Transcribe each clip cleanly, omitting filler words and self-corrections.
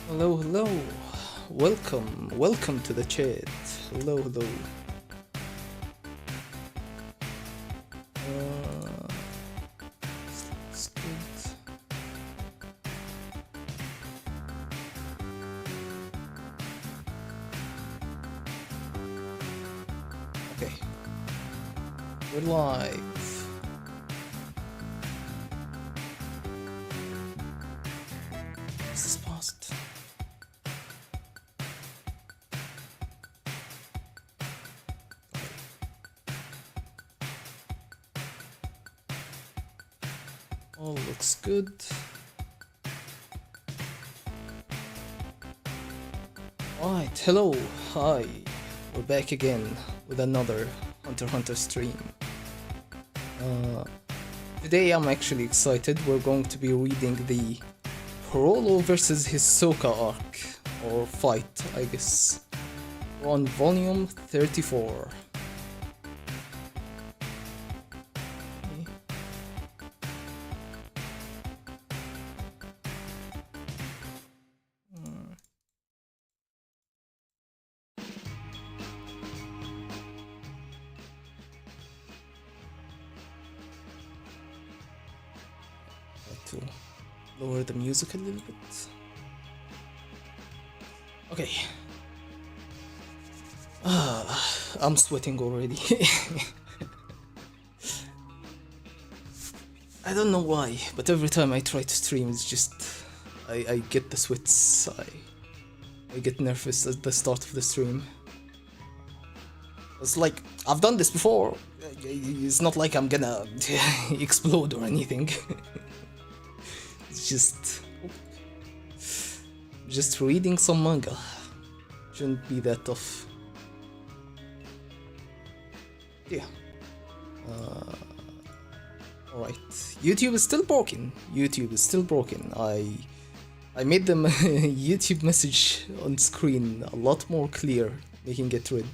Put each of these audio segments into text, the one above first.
Hello, hello. Welcome to the chat. Hello, hello. That's good. Okay. We're live. Is this paused? All looks good. Alright, hello, hi. We're back again with another Hunter x Hunter stream. Today I'm actually excited. We're going to be reading the CHROLLO versus HISOKA arc, or fight, I guess. We're on volume 34. To lower the music a little bit. Okay. I'm sweating already. I don't know why, but every time I try to stream, it's just I get the sweats. I get nervous at the start of the stream. It's like I've done this before. It's not like I'm gonna explode or anything. It's just reading some manga. Shouldn't be that tough. Yeah. Alright. YouTube is still broken. I made them a YouTube message on screen a lot more clear, making it red.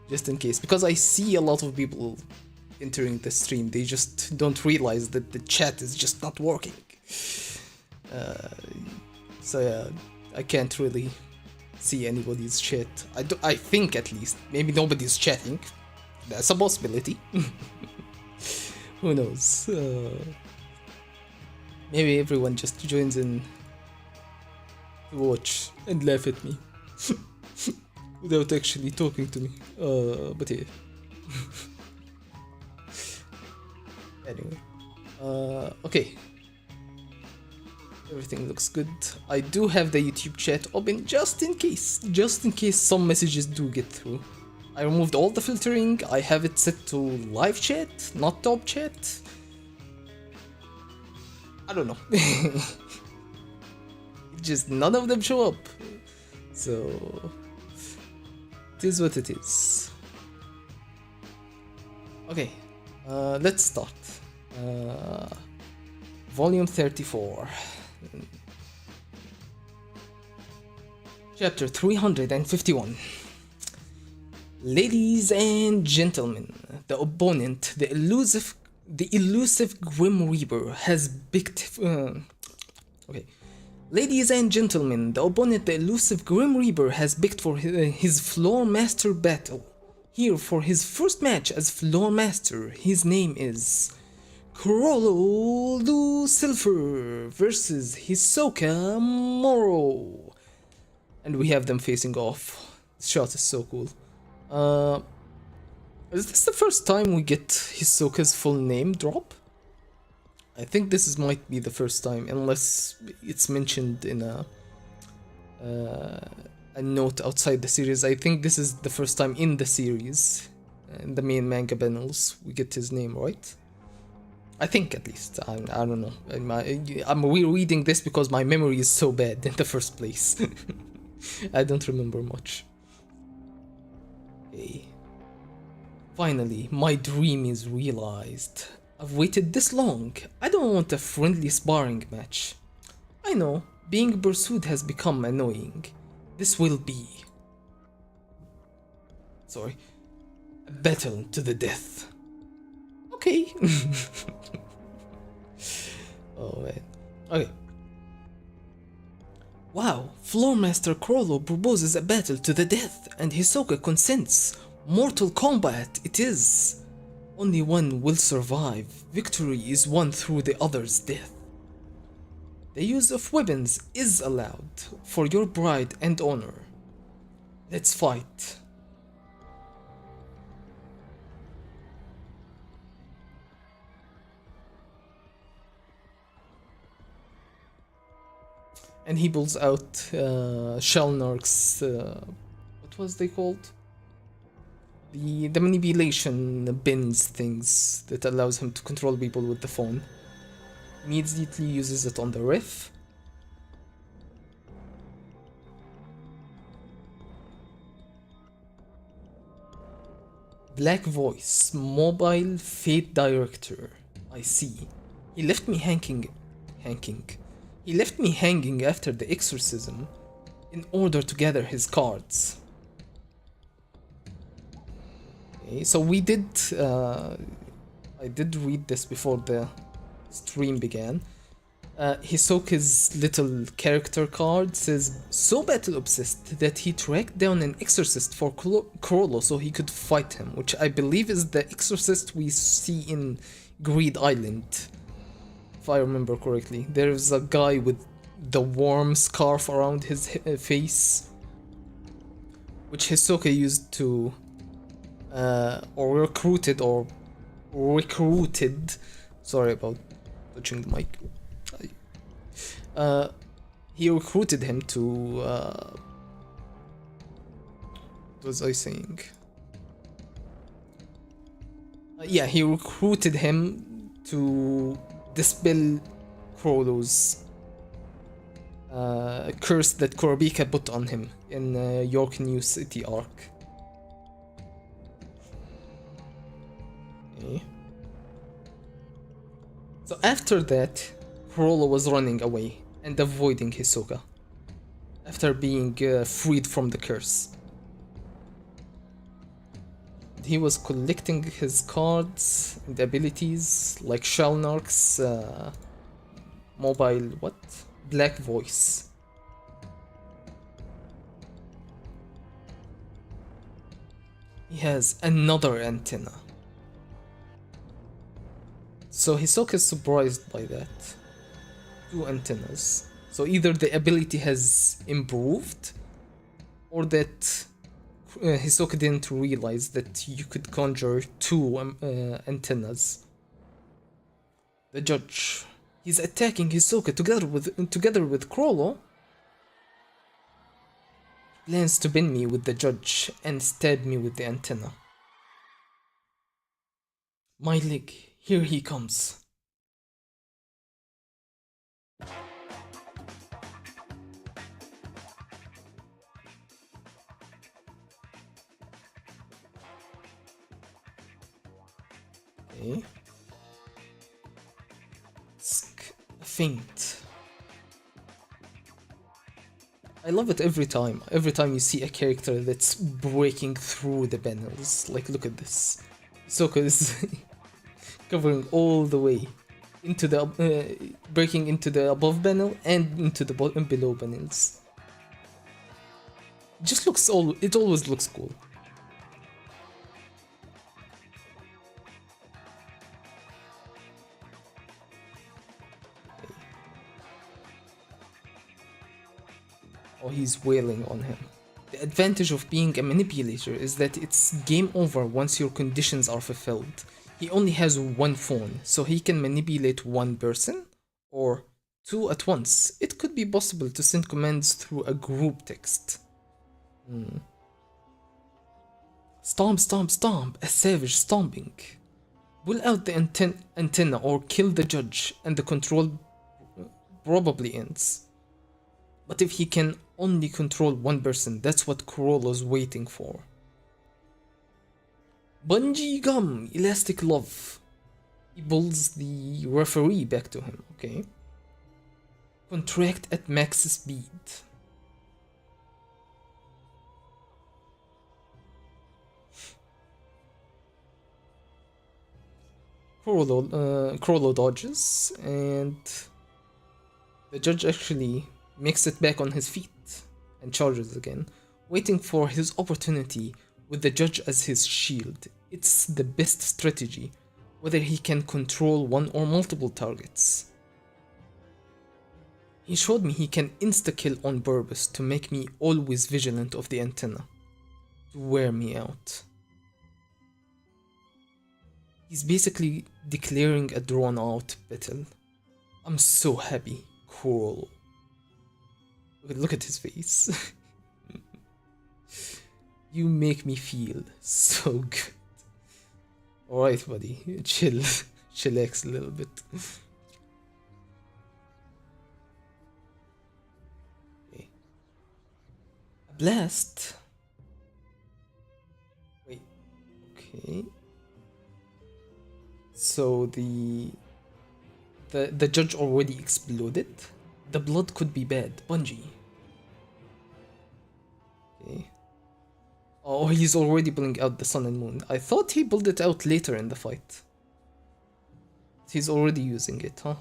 Just in case. Because I see a lot of people entering the stream. They just don't realize that the chat is just not working. So yeah, I can't really see anybody's chat. I think at least. Maybe nobody's chatting. That's a possibility. Who knows? Maybe everyone just joins in to watch and laugh at me. Without actually talking to me. But yeah. Anyway. Okay. Everything looks good. I do have the YouTube chat open just in case some messages do get through. I removed all the filtering. I have it set to live chat, not top chat. I don't know. Just none of them show up. So it is what it is. Okay, let's start. Volume 34. Chapter 351. Ladies and gentlemen, the opponent, the elusive Grim Reaper has picked. Okay. Ladies and gentlemen, the opponent, the elusive Grim Reaper, has picked for his Floor Master battle. Here for his first match as Floor Master, his name is CHROLLO Lucifer versus HISOKA Moro. And we have them facing off. This shot is so cool. Is this the first time we get Hisoka's full name drop? I think this might be the first time, unless it's mentioned in a note outside the series. I think this is the first time in the series, in the main manga panels, we get his name, right? I think, at least. I don't know. I'm rereading this because my memory is so bad in the first place. I don't remember much. Okay. Finally, my dream is realized. I've waited this long. I don't want a friendly sparring match. I know, being pursued has become annoying. This will be... Sorry. A battle to the death. Okay. Oh man. Okay. Wow, Floormaster CHROLLO proposes a battle to the death, and HISOKA consents. Mortal combat it is. Only one will survive. Victory is won through the other's death. The use of weapons is allowed for your pride and honor. Let's fight. And he pulls out Shelnark's, what was they called? The manipulation bins things that allows him to control people with the phone. Immediately uses it on the riff. Black voice, mobile fate director. I see. He left me hanging. He left me hanging after the exorcism in order to gather his cards. Okay, so we did. I did read this before the stream began. Hisoka's little character card says, so battle obsessed that he tracked down an exorcist for CHROLLO so he could fight him, which I believe is the exorcist we see in Greed Island, if I remember correctly. There's a guy with the worm scarf around his face, which Hisoka used to, or recruited, sorry about touching the mic. He recruited him to, what was I saying? Yeah, he recruited him to dispel CHROLLO's curse that Kurapika put on him in York New City arc. Okay. So after that, CHROLLO was running away and avoiding Hisoka after being freed from the curse. He was collecting his cards and abilities like Shelnark's mobile black voice. He has another antenna. So Hisoka is surprised by that. 2 antennas. So either the ability has improved, or that Hisoka didn't realize that you could conjure 2 antennas. The judge. He's attacking Hisoka together with CHROLLO. Plans to pin me with the judge and stab me with the antenna. My leg. Here he comes. Okay. Faint. I love it every time. Every time you see a character that's breaking through the panels. Like, look at this. Hisoka is covering all the way into the breaking into the above panel and into the below panels. It just looks it always looks cool. Oh, he's wailing on him. The advantage of being a manipulator is that it's game over once your conditions are fulfilled. He only has 1 phone, so he can manipulate 1 person or 2 at once. It could be possible to send commands through a group text. Stomp, stomp, stomp, a savage stomping. Pull out the antenna or kill the judge and the control probably ends. But if he can only control 1 person, that's what CHROLLO's waiting for. Bungee gum, elastic love. He pulls the referee back to him, okay. Contract at max speed. CHROLLO dodges, and the judge actually makes it back on his feet, and charges again, waiting for his opportunity with the judge as his shield. It's the best strategy, whether he can control one or multiple targets. He showed me he can insta-kill on purpose to make me always vigilant of the antenna, to wear me out. He's basically declaring a drawn-out battle. I'm so happy, CHROLLO. Look at his face. You make me feel so good. Alright, buddy, chill. Chillax a little bit. Okay. A blast. Wait. Okay. So the judge already exploded. The blood could be bad. Bungie. Okay. Oh, he's already pulling out the sun and moon. I thought he pulled it out later in the fight. He's already using it, huh?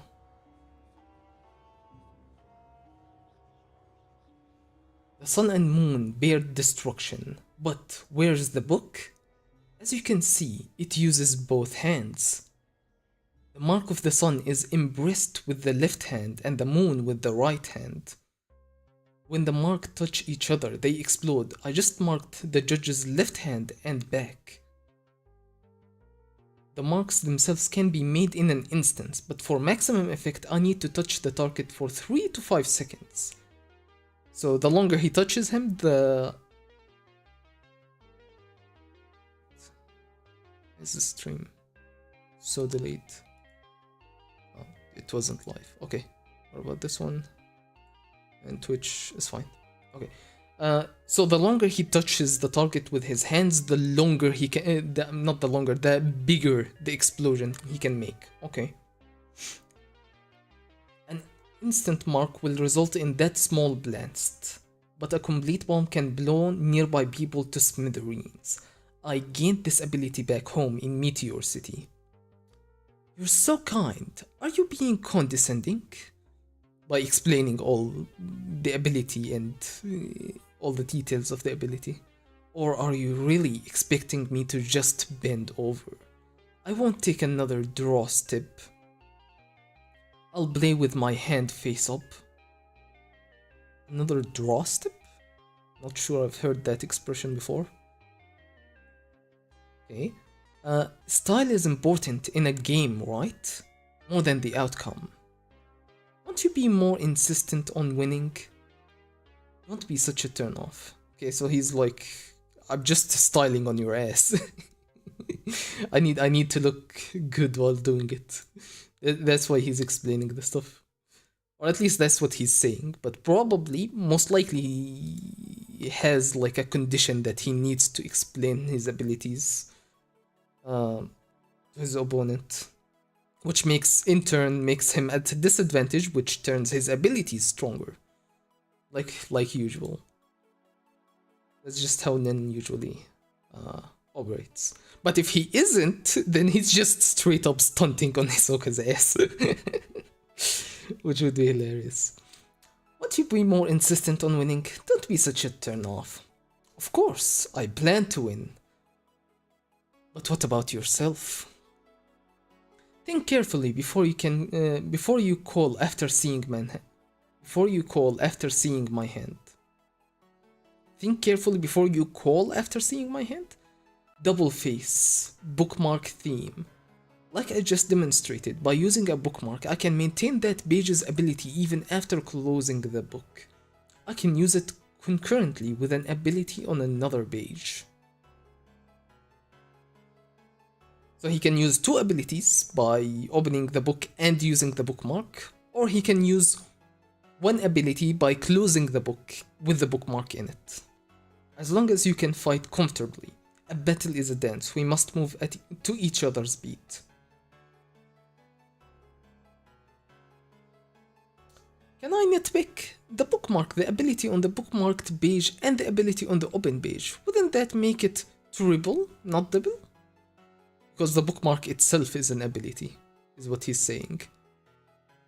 The sun and moon bear destruction, but where's the book? As you can see, it uses both hands. The mark of the sun is impressed with the left hand and the moon with the right hand. When the mark touch each other, they explode. I just marked the judge's left hand and back. The marks themselves can be made in an instant, but for maximum effect, I need to touch the target for 3 to 5 seconds. So the longer he touches him, the... Is the stream so delayed? Oh, it wasn't live. Okay, what about this one? And Twitch is fine. Okay. So the longer he touches the target with his hands, the longer he can... not the longer, the bigger the explosion he can make. Okay. An instant mark will result in that small blast, but a complete bomb can blow nearby people to smithereens. I gained this ability back home in Meteor City. You're so kind. Are you being condescending? By explaining all the ability and all the details of the ability? Or are you really expecting me to just bend over? I won't take another draw step. I'll play with my hand face up. Another draw step? Not sure I've heard that expression before. Okay. Style is important in a game, right? More than the outcome. Won't you be more insistent on winning? Don't be such a turn-off. Okay, so he's like, I'm just styling on your ass. I need to look good while doing it. That's why he's explaining the stuff. Or at least that's what he's saying. But probably, most likely, he has like a condition that he needs to explain his abilities to his opponent. Which in turn makes him at a disadvantage, which turns his abilities stronger. Like usual. That's just how Nen usually operates. But if he isn't, then he's just straight up stunting on Hisoka's ass. Which would be hilarious. Won't you be more insistent on winning? Don't be such a turn off. Of course, I plan to win. But what about yourself? Think carefully before you call after seeing my hand. Think carefully before you call after seeing my hand. Double face, bookmark theme. Like I just demonstrated, by using a bookmark, I can maintain that page's ability even after closing the book. I can use it concurrently with an ability on another page. So he can use two abilities by opening the book and using the bookmark, or he can use one ability by closing the book with the bookmark in it. As long as you can fight comfortably. A battle is a dance, we must move to each other's beat. Can I nitpick? The bookmark, the ability on the bookmarked page and the ability on the open page, wouldn't that make it triple, not double? Because the bookmark itself is an ability, is what he's saying.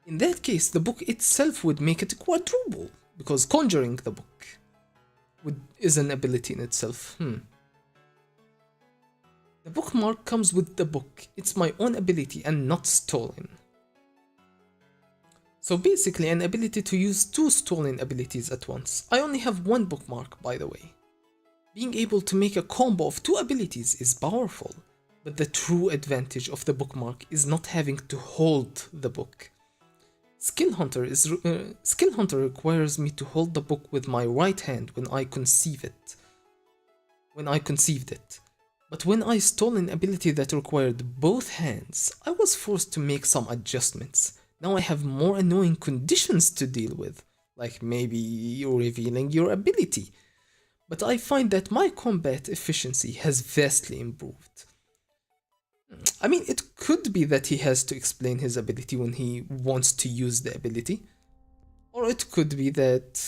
In that case, the book itself would make it quadruple. because conjuring the book is an ability in itself. The bookmark comes with the book. It's my own ability and not stolen. So basically an ability to use two stolen abilities at once. I only have one bookmark, by the way. Being able to make a combo of two abilities is powerful, but the true advantage of the bookmark is not having to hold the book. Skill Hunter requires me to hold the book with my right hand when I conceived it. But when I stole an ability that required both hands, I was forced to make some adjustments. Now I have more annoying conditions to deal with, like maybe you're revealing your ability. But I find that my combat efficiency has vastly improved. I mean, it could be that he has to explain his ability when he wants to use the ability. Or it could be that...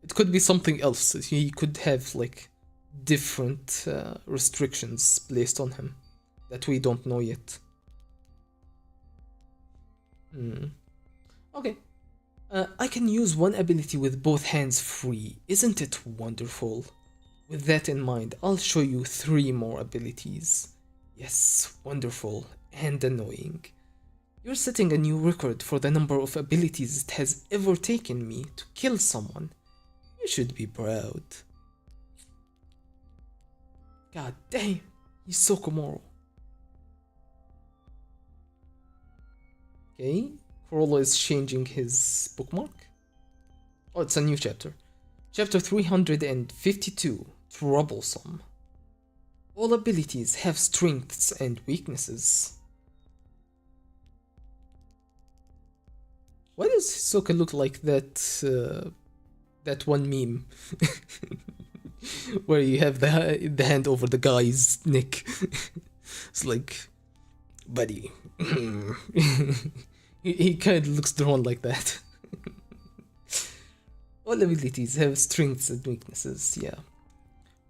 it could be something else. He could have, like, different restrictions placed on him that we don't know yet. Okay. I can use one ability with both hands free. Isn't it wonderful? With that in mind, I'll show you 3 more abilities. Yes, wonderful and annoying. You're setting a new record for the number of abilities it has ever taken me to kill someone. You should be proud. God damn, HISOKA Moro. Okay, CHROLLO is changing his bookmark. Oh, it's a new chapter. Chapter 352, Troublesome. All abilities have strengths and weaknesses. Why does HISOKA look like that, that one meme? Where you have the hand over the guy's neck. It's like, buddy. he kind of looks drawn like that. All abilities have strengths and weaknesses, yeah.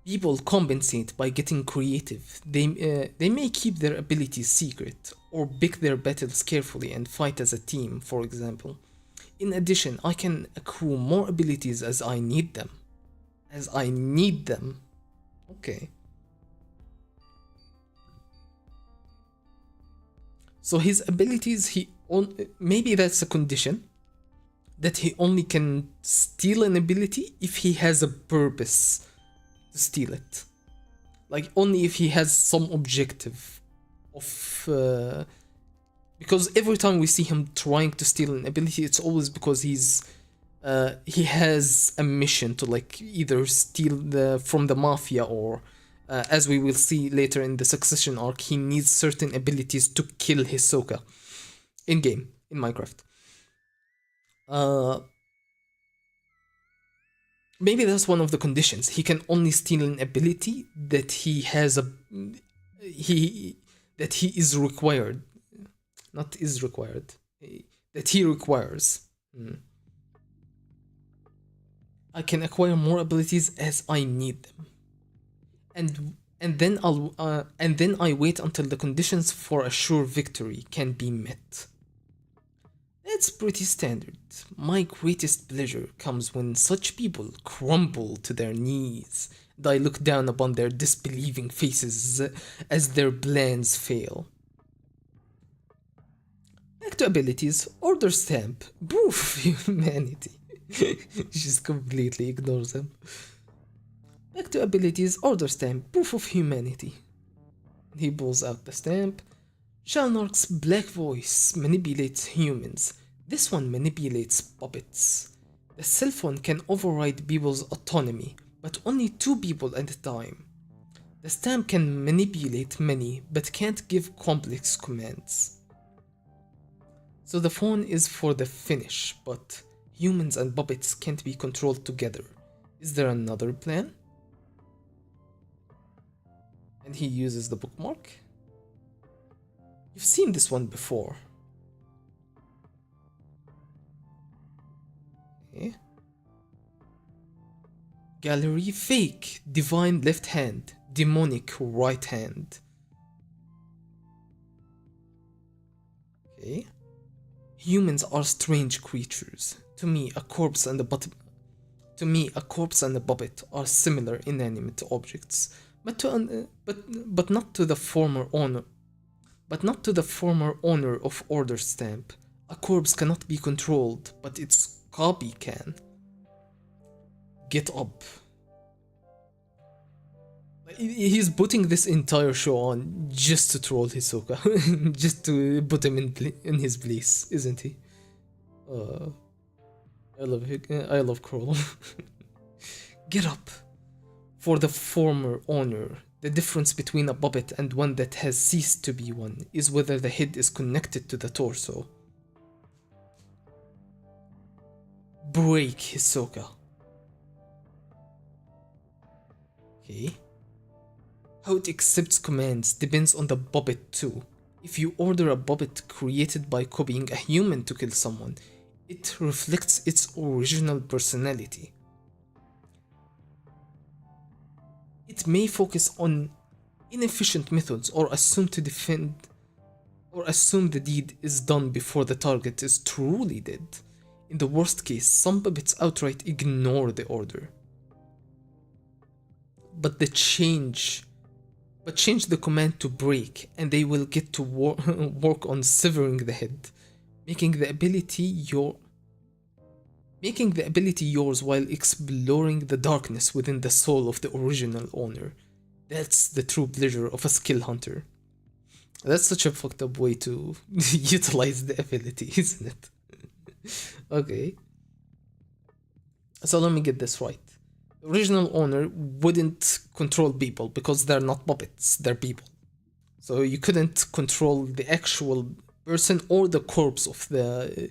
People compensate by getting creative. They may keep their abilities secret, or pick their battles carefully and fight as a team, for example. In addition, I can accrue more abilities as I need them. Okay. So his abilities, maybe that's a condition, that he only can steal an ability if he has a purpose to steal it. Like only if he has some objective of... because every time we see him trying to steal an ability, it's always because he has a mission to like either steal from the mafia or as we will see later in the Succession arc, he needs certain abilities to kill HISOKA in-game, in Minecraft. Maybe that's one of the conditions. He can only steal an ability that he has that he is required. Not is required. That he requires. I can acquire more abilities as I need them. And then I wait until the conditions for a sure victory can be met. That's pretty standard. My greatest pleasure comes when such people crumble to their knees, and I look down upon their disbelieving faces as their plans fail. Back to abilities, order stamp, proof of humanity. She just completely ignores him. Back to abilities, order stamp, proof of humanity. He pulls out the stamp. Shalnark's black voice manipulates humans. This one manipulates puppets. The cell phone can override people's autonomy, but only 2 people at a time. The stamp can manipulate many, but can't give complex commands. So the phone is for the finish, but humans and puppets can't be controlled together. Is there another plan? And he uses the bookmark. You've seen this one before. Okay. Gallery fake, divine left hand, demonic right hand. Okay. Humans are strange creatures. To me, a corpse and a puppet are similar inanimate objects, but not to the former owner. But not to the former owner of Order Stamp. A corpse cannot be controlled, but its copy can. Get up. He's putting this entire show on just to troll Hisoka, just to put him in his place, isn't he? I love CHROLLO. Get up. For the former owner, the difference between a puppet and one that has ceased to be one is whether the head is connected to the torso. Break, Hisoka. Okay. How it accepts commands depends on the puppet too. If you order a puppet created by copying a human to kill someone, it reflects its original personality. It may focus on inefficient methods or assume the deed is done before the target is truly dead. In the worst case, some puppets outright ignore the order. But change the command to break, and they will get to work on severing the head, making the ability yours while exploring the darkness within the soul of the original owner. That's the true pleasure of a skill hunter. That's such a fucked up way to utilize the ability, isn't it? Okay. So let me get this right. The original owner wouldn't control people because they're not puppets, they're people. So you couldn't control the actual person or the corpse of the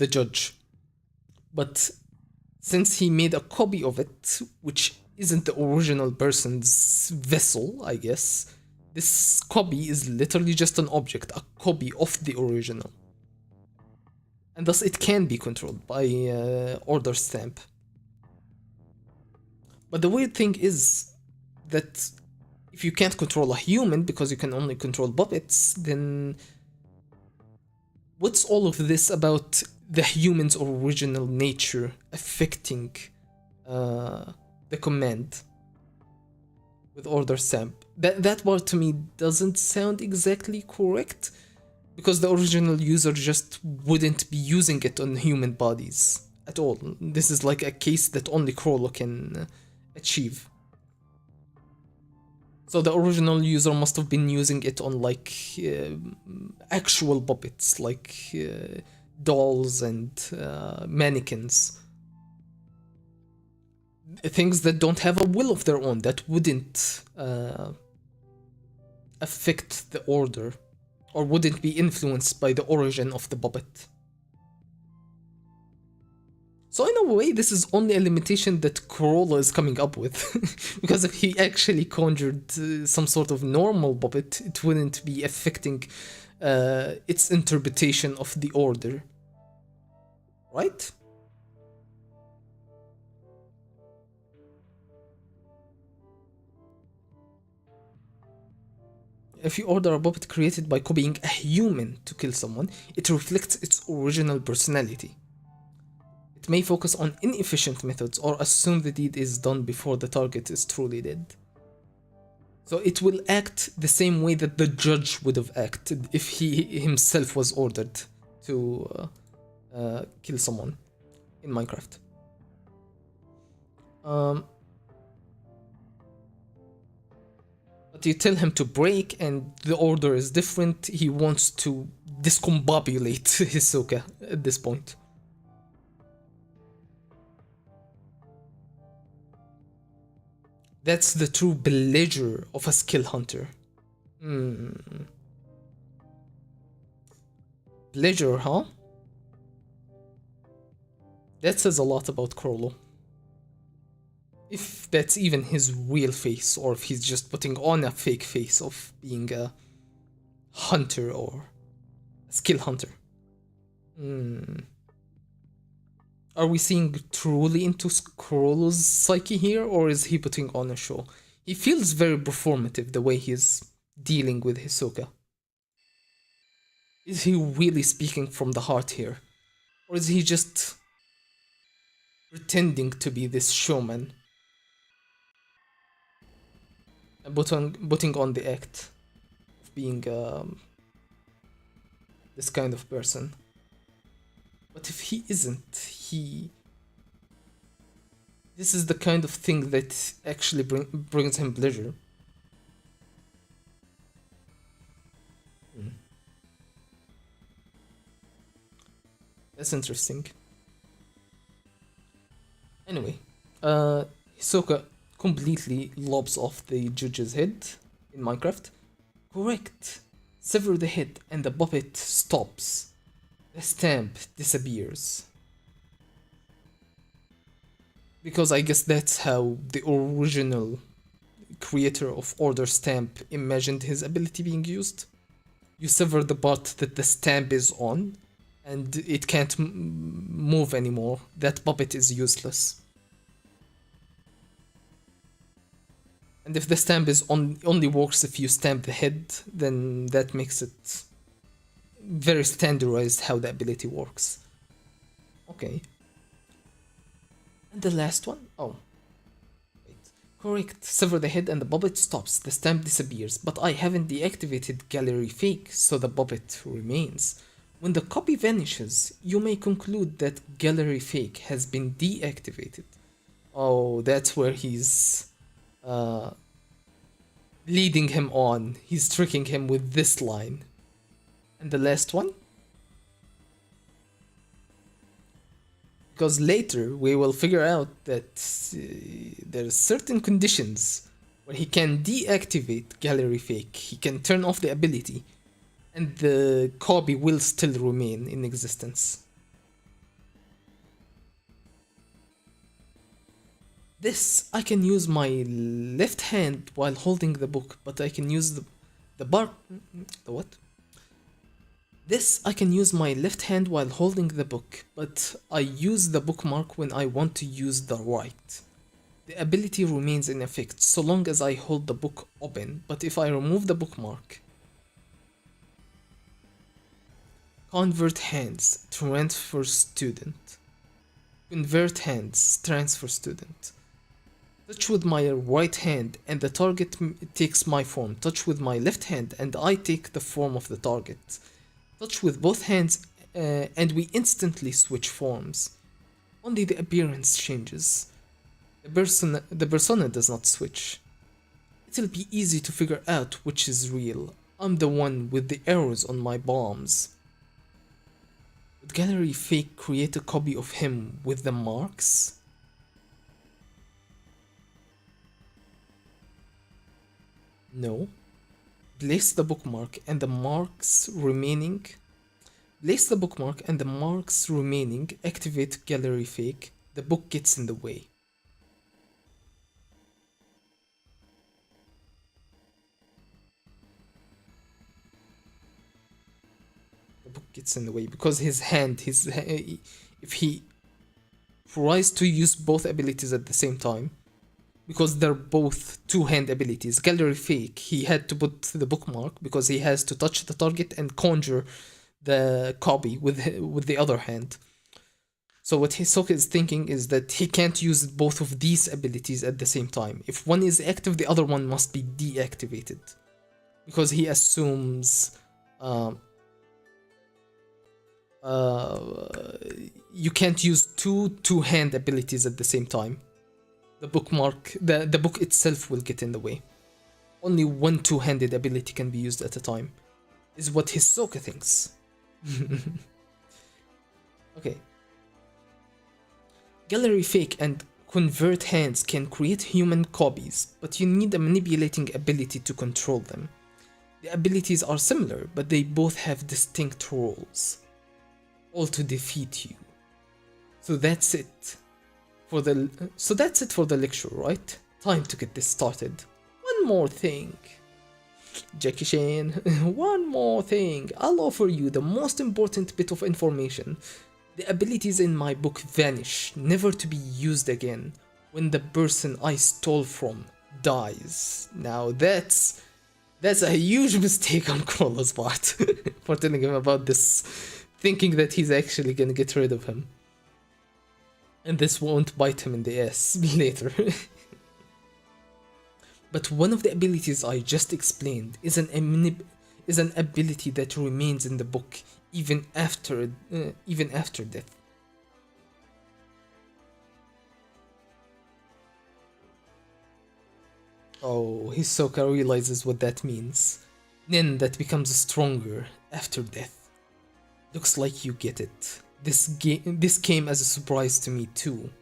judge. But since he made a copy of it, which isn't the original person's vessel, I guess, this copy is literally just an object, a copy of the original. And thus it can be controlled by Order Stamp. But the weird thing is that if you can't control a human because you can only control puppets, then what's all of this about the human's original nature affecting the command with Order Stamp? That part to me doesn't sound exactly correct, because the original user just wouldn't be using it on human bodies at all. This is like a case that only CHROLLO can achieve. So the original user must have been using it on like actual puppets, like dolls and mannequins. Things that don't have a will of their own, that wouldn't affect the order or wouldn't be influenced by the origin of the puppet. So in a way, this is only a limitation that CHROLLO is coming up with, because if he actually conjured some sort of normal puppet, it wouldn't be affecting its interpretation of the order, right? If you order a puppet created by copying a human to kill someone, it reflects its original personality. It may focus on inefficient methods or assume the deed is done before the target is truly dead. So it will act the same way that the judge would have acted if he himself was ordered to kill someone in Minecraft. But you tell him to break and the order is different. He wants to discombobulate Hisoka at this point. That's the true pleasure of a skill hunter. Pleasure, huh? That says a lot about CHROLLO. If that's even his real face, or if he's just putting on a fake face of being a hunter or a skill hunter. Are we seeing truly into CHROLLO's psyche here, or is he putting on a show? He feels very performative the way he's dealing with Hisoka. Is he really speaking from the heart here? Or is he just pretending to be this showman and putting on the act of being this kind of person? But if he isn't, this is the kind of thing that actually brings him pleasure. That's interesting. Anyway, Hisoka completely lobs off the judge's head in Minecraft. Correct. Sever the head and the puppet stops. The stamp disappears. Because I guess that's how the original creator of Order Stamp imagined his ability being used. You sever the part that the stamp is on, and it can't move anymore. That puppet is useless. And if the stamp is only works if you stamp the head, then that makes it very standardized how the ability works. Okay. And the last one? Oh. Wait. Correct. Sever the head and the puppet stops. The stamp disappears, but I haven't deactivated Gallery Fake, so the puppet remains. When the copy vanishes, you may conclude that Gallery Fake has been deactivated. Oh, that's where he's leading him on. He's tricking him with this line. And the last one? Because later we will figure out that there's certain conditions where he can deactivate Gallery Fake. He can turn off the ability, and the copy will still remain in existence. This, I can use my left hand while holding the book, but I can use the what? This, I can use my left hand while holding the book, but I use the bookmark when I want to use the right. The ability remains in effect so long as I hold the book open, but if I remove the bookmark, convert hands, transfer student. Convert hands, transfer student. Touch with my right hand and the target takes my form. Touch with my left hand and I take the form of the target. Touch with both hands and we instantly switch forms. Only the appearance changes. The persona does not switch. It'll be easy to figure out which is real. I'm the one with the arrows on my bombs. Would Gallery Fake create a copy of him with the marks? No. Place the bookmark and the marks remaining. Place the bookmark and the marks remaining. Activate Gallery Fake. The book gets in the way. The book gets in the way because his hand, if he tries to use both abilities at the same time, because they're both two-hand abilities. Gallery Fake, he had to put the bookmark because he has to touch the target and conjure the copy with the other hand. So what Hisoka is thinking is that he can't use both of these abilities at the same time. If one is active, the other one must be deactivated. Because he assumes you can't use two-hand abilities at the same time. The bookmark, the book itself will get in the way. Only one two-handed ability can be used at a time, is what Hisoka thinks. Okay. Gallery Fake and Convert Hands can create human copies, but you need a manipulating ability to control them. The abilities are similar, but they both have distinct roles, all to defeat you. So that's it. For the lecture, right? Time to get this started. One more thing. Jackie Chan, one more thing. I'll offer you the most important bit of information. The abilities in my book vanish, never to be used again, when the person I stole from dies. Now that's That's a huge mistake on CHROLLO's part for telling him about this, thinking that he's actually gonna get rid of him. And this won't bite him in the ass later. But one of the abilities I just explained is an ability that remains in the book even after death. Oh, Hisoka realizes what that means. Nin that becomes stronger after death. Looks like you get it. This came as a surprise to me too.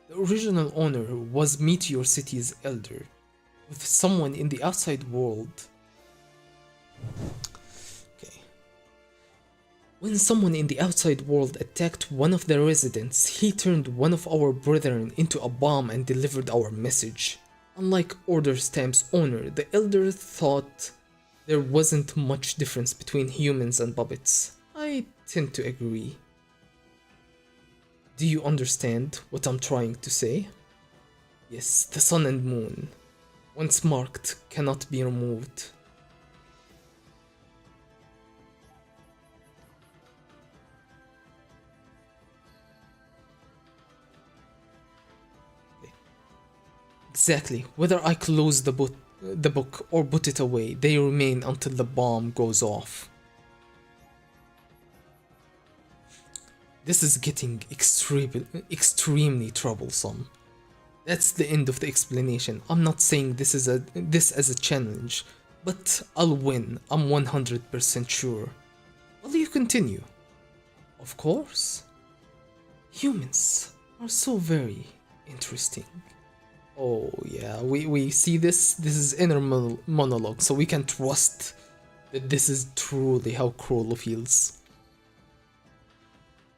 The original owner was Meteor City's elder, with someone in the outside world. Okay. When someone in the outside world attacked one of the residents, he turned one of our brethren into a bomb and delivered our message. Unlike Order Stamp's owner, the elder thought there wasn't much difference between humans and puppets. I tend to agree. Do you understand what I'm trying to say? Yes, the sun and moon, once marked, cannot be removed. Exactly. Whether I close the book or put it away, they remain until the bomb goes off. This is getting extremely troublesome. That's the end of the explanation. I'm not saying this as a challenge, but I'll win. I'm 100% sure. Will you continue? Of course. Humans are so very interesting. Oh yeah, we see this is inner monologue, so we can trust that this is truly how CHROLLO feels.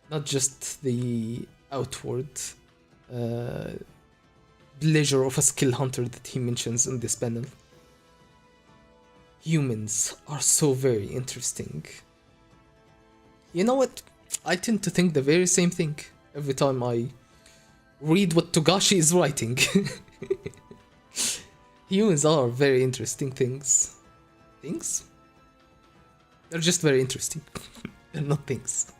Not just the outward pleasure of a skill hunter that he mentions in this panel. Humans are so very interesting. You know what? I tend to think the very same thing every time I read what Togashi is writing. Humans are very interesting things. Things? They're just very interesting. They're not things.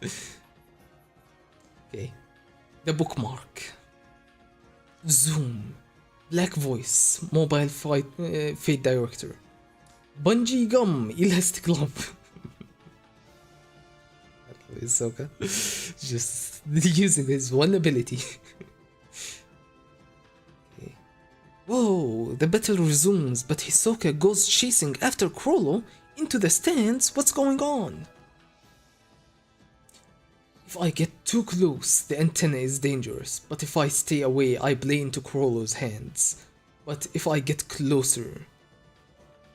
Okay. The bookmark. Zoom. Black voice. Mobile fade director. Bungee gum. Elastic glove. Hisoka. Just using his one ability. Whoa, the battle resumes, but Hisoka goes chasing after CHROLLO into the stands. What's going on? If I get too close, the antenna is dangerous, but if I stay away, I play into CHROLLO's hands. But if I get closer,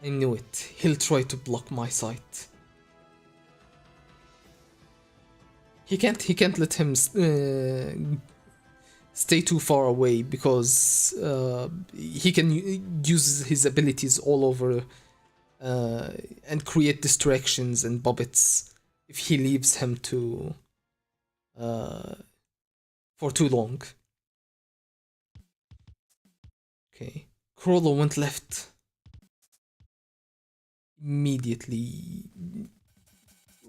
I knew it, he'll try to block my sight. He can't let him stay too far away because he can use his abilities all over and create distractions and puppets if he leaves him to for too long. Okay, CHROLLO went left. Immediately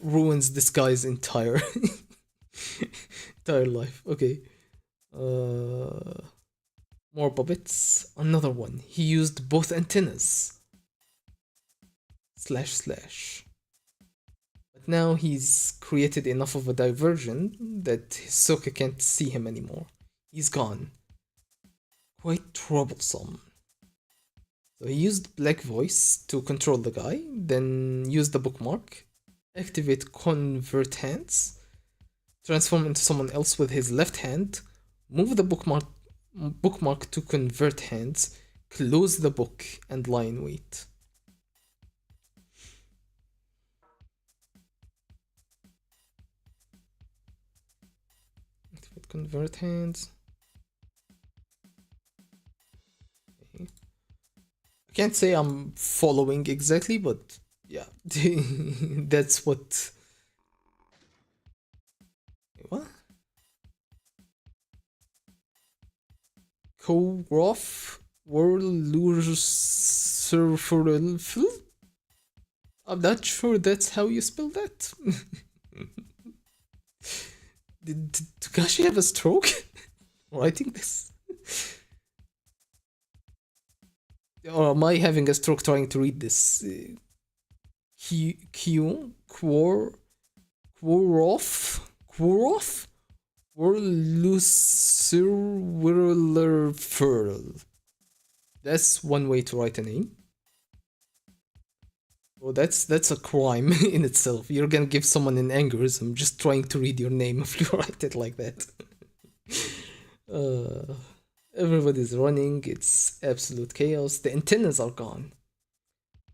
ruins this guy's entire life. Okay. More puppets. Another one. He used both antennas. // But now he's created enough of a diversion that Hisoka can't see him anymore. He's gone. Quite troublesome. So he used Black Voice to control the guy, then used the bookmark, activate Convert Hands, transform into someone else with his left hand, move the bookmark to Convert Hands, close the book, and lie in wait. Activate Convert Hands. Okay. I can't say I'm following exactly, but yeah, that's what. What? Korof Warlurs Illusive. I'm not sure that's how you spell that. Did Takashi have a stroke writing this? Or am I having a stroke trying to read this? Quoroff? Whirlucirwhirlerfurl. That's one way to write a name. Oh, that's a crime in itself. You're gonna give someone an aneurysm just trying to read your name if you write it like that. Everybody's running. It's absolute chaos. The antennas are gone.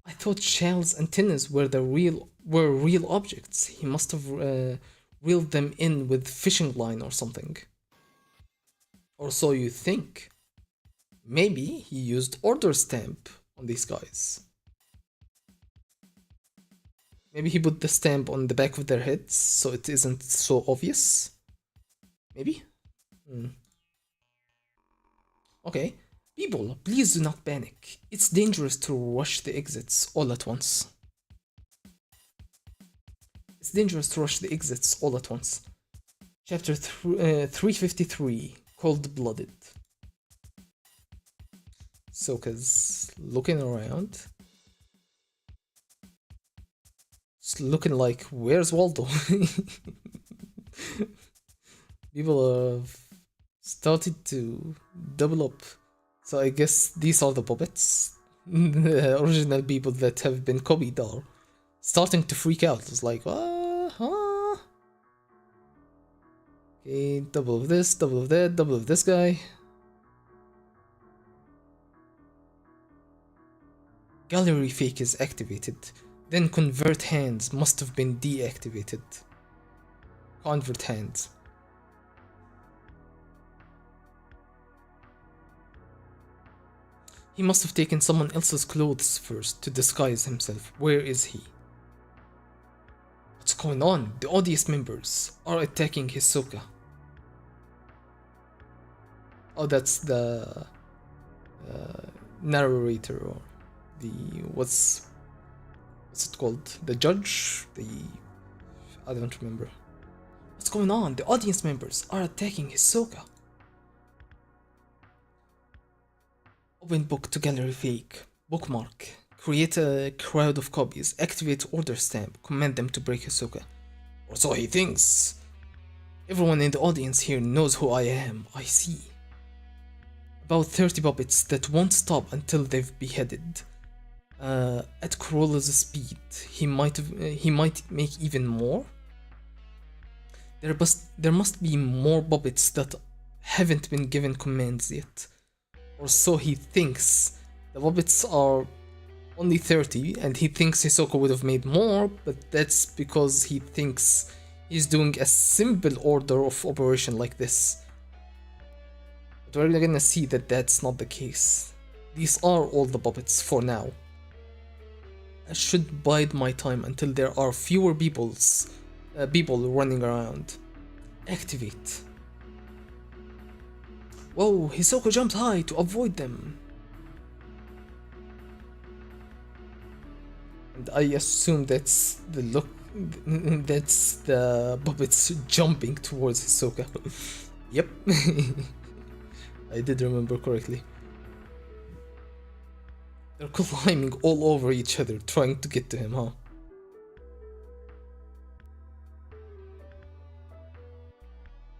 I thought Shell's antennas were real objects. He must have reeled them in with fishing line or something. Or so you think. Maybe he used order stamp on these guys. Maybe he put the stamp on the back of their heads so it isn't so obvious. Maybe? Okay. People, please do not panic. It's dangerous to rush the exits all at once. It's dangerous to rush the exits all at once. Chapter 353, Cold-Blooded. Hisoka's looking around. It's looking like, where's Waldo? People have started to double up. So I guess these are the puppets. The original people that have been copied are starting to freak out. It's like, huh? Okay, double of this, double of that, double of this guy. Gallery fake is activated. Then convert hands must have been deactivated. Convert hands. He must have taken someone else's clothes first to disguise himself. Where is he? What's going on? The audience members are attacking Hisoka. Oh, that's the narrator or the what's it called? The judge? I don't remember. What's going on? The audience members are attacking Hisoka. Open book to gallery fake. Bookmark. Create a crowd of copies. Activate order stamp. Command them to break Hisoka. Or so he thinks. Everyone in the audience here knows who I am. I see. About 30 puppets that won't stop until they've beheaded. At CHROLLO's speed, he might make even more. There must be more puppets that haven't been given commands yet. Or so he thinks. The puppets are only 30 and he thinks Hisoka would have made more, but that's because he thinks he's doing a simple order of operation like this. But we're gonna see that that's not the case. These are all the puppets for now. I should bide my time until there are fewer people running around. Activate. Whoa, Hisoka jumped high to avoid them. And I assume that's the look. That's the puppets jumping towards Hisoka. Yep. I did remember correctly. They're climbing all over each other, trying to get to him, huh?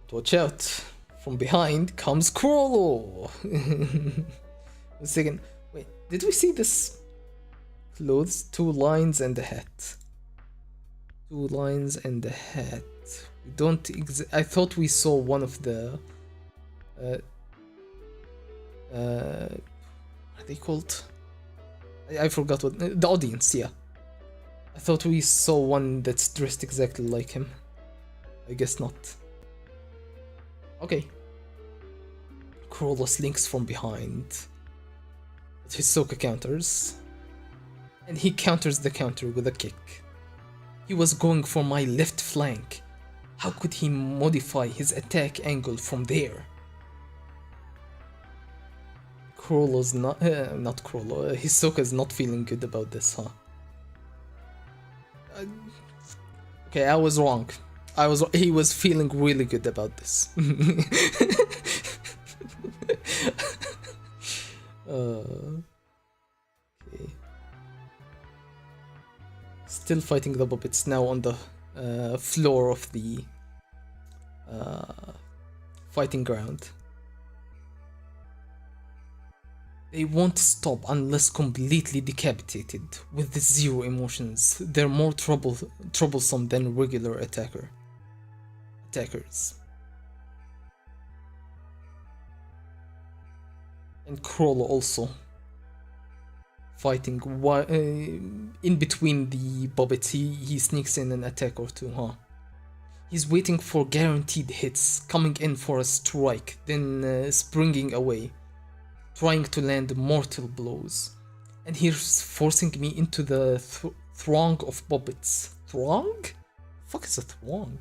But watch out! From behind comes CHROLLO! A second. Wait, did we see this? Clothes, 2 lines and a hat. 2 lines and a hat. We don't I thought we saw one of the... what are they called? I forgot what... The audience, yeah. I thought we saw one that's dressed exactly like him. I guess not. Okay. CHROLLO slinks from behind. But Hisoka counters. And he counters the counter with a kick. He was going for my left flank. How could he modify his attack angle from there? Chrollo's not Chrollo. Hisoka's not feeling good about this, huh? Okay, I was wrong. He was feeling really good about this. Okay. Still fighting the puppets now on the floor of the fighting ground. They won't stop unless completely decapitated. With zero emotions, they're more troublesome than regular attackers. And CHROLLO also fighting in between the puppets. He sneaks in an attack or two, huh? He's waiting for guaranteed hits, coming in for a strike, then springing away, trying to land mortal blows. And he's forcing me into the throng of puppets. Throng? Fuck is a throng?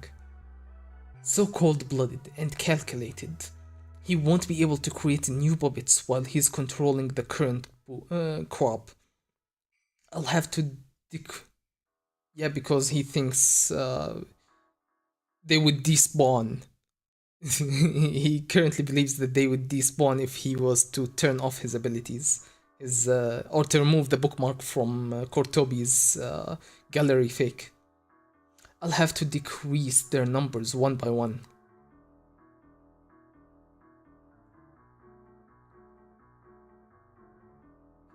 So cold-blooded and calculated. He won't be able to create new puppets while he's controlling the current crop. I'll have to yeah, because he thinks they would despawn. He currently believes that they would despawn if he was to turn off his abilities, or to remove the bookmark from Kortobi's gallery fake. I'll have to decrease their numbers one by one.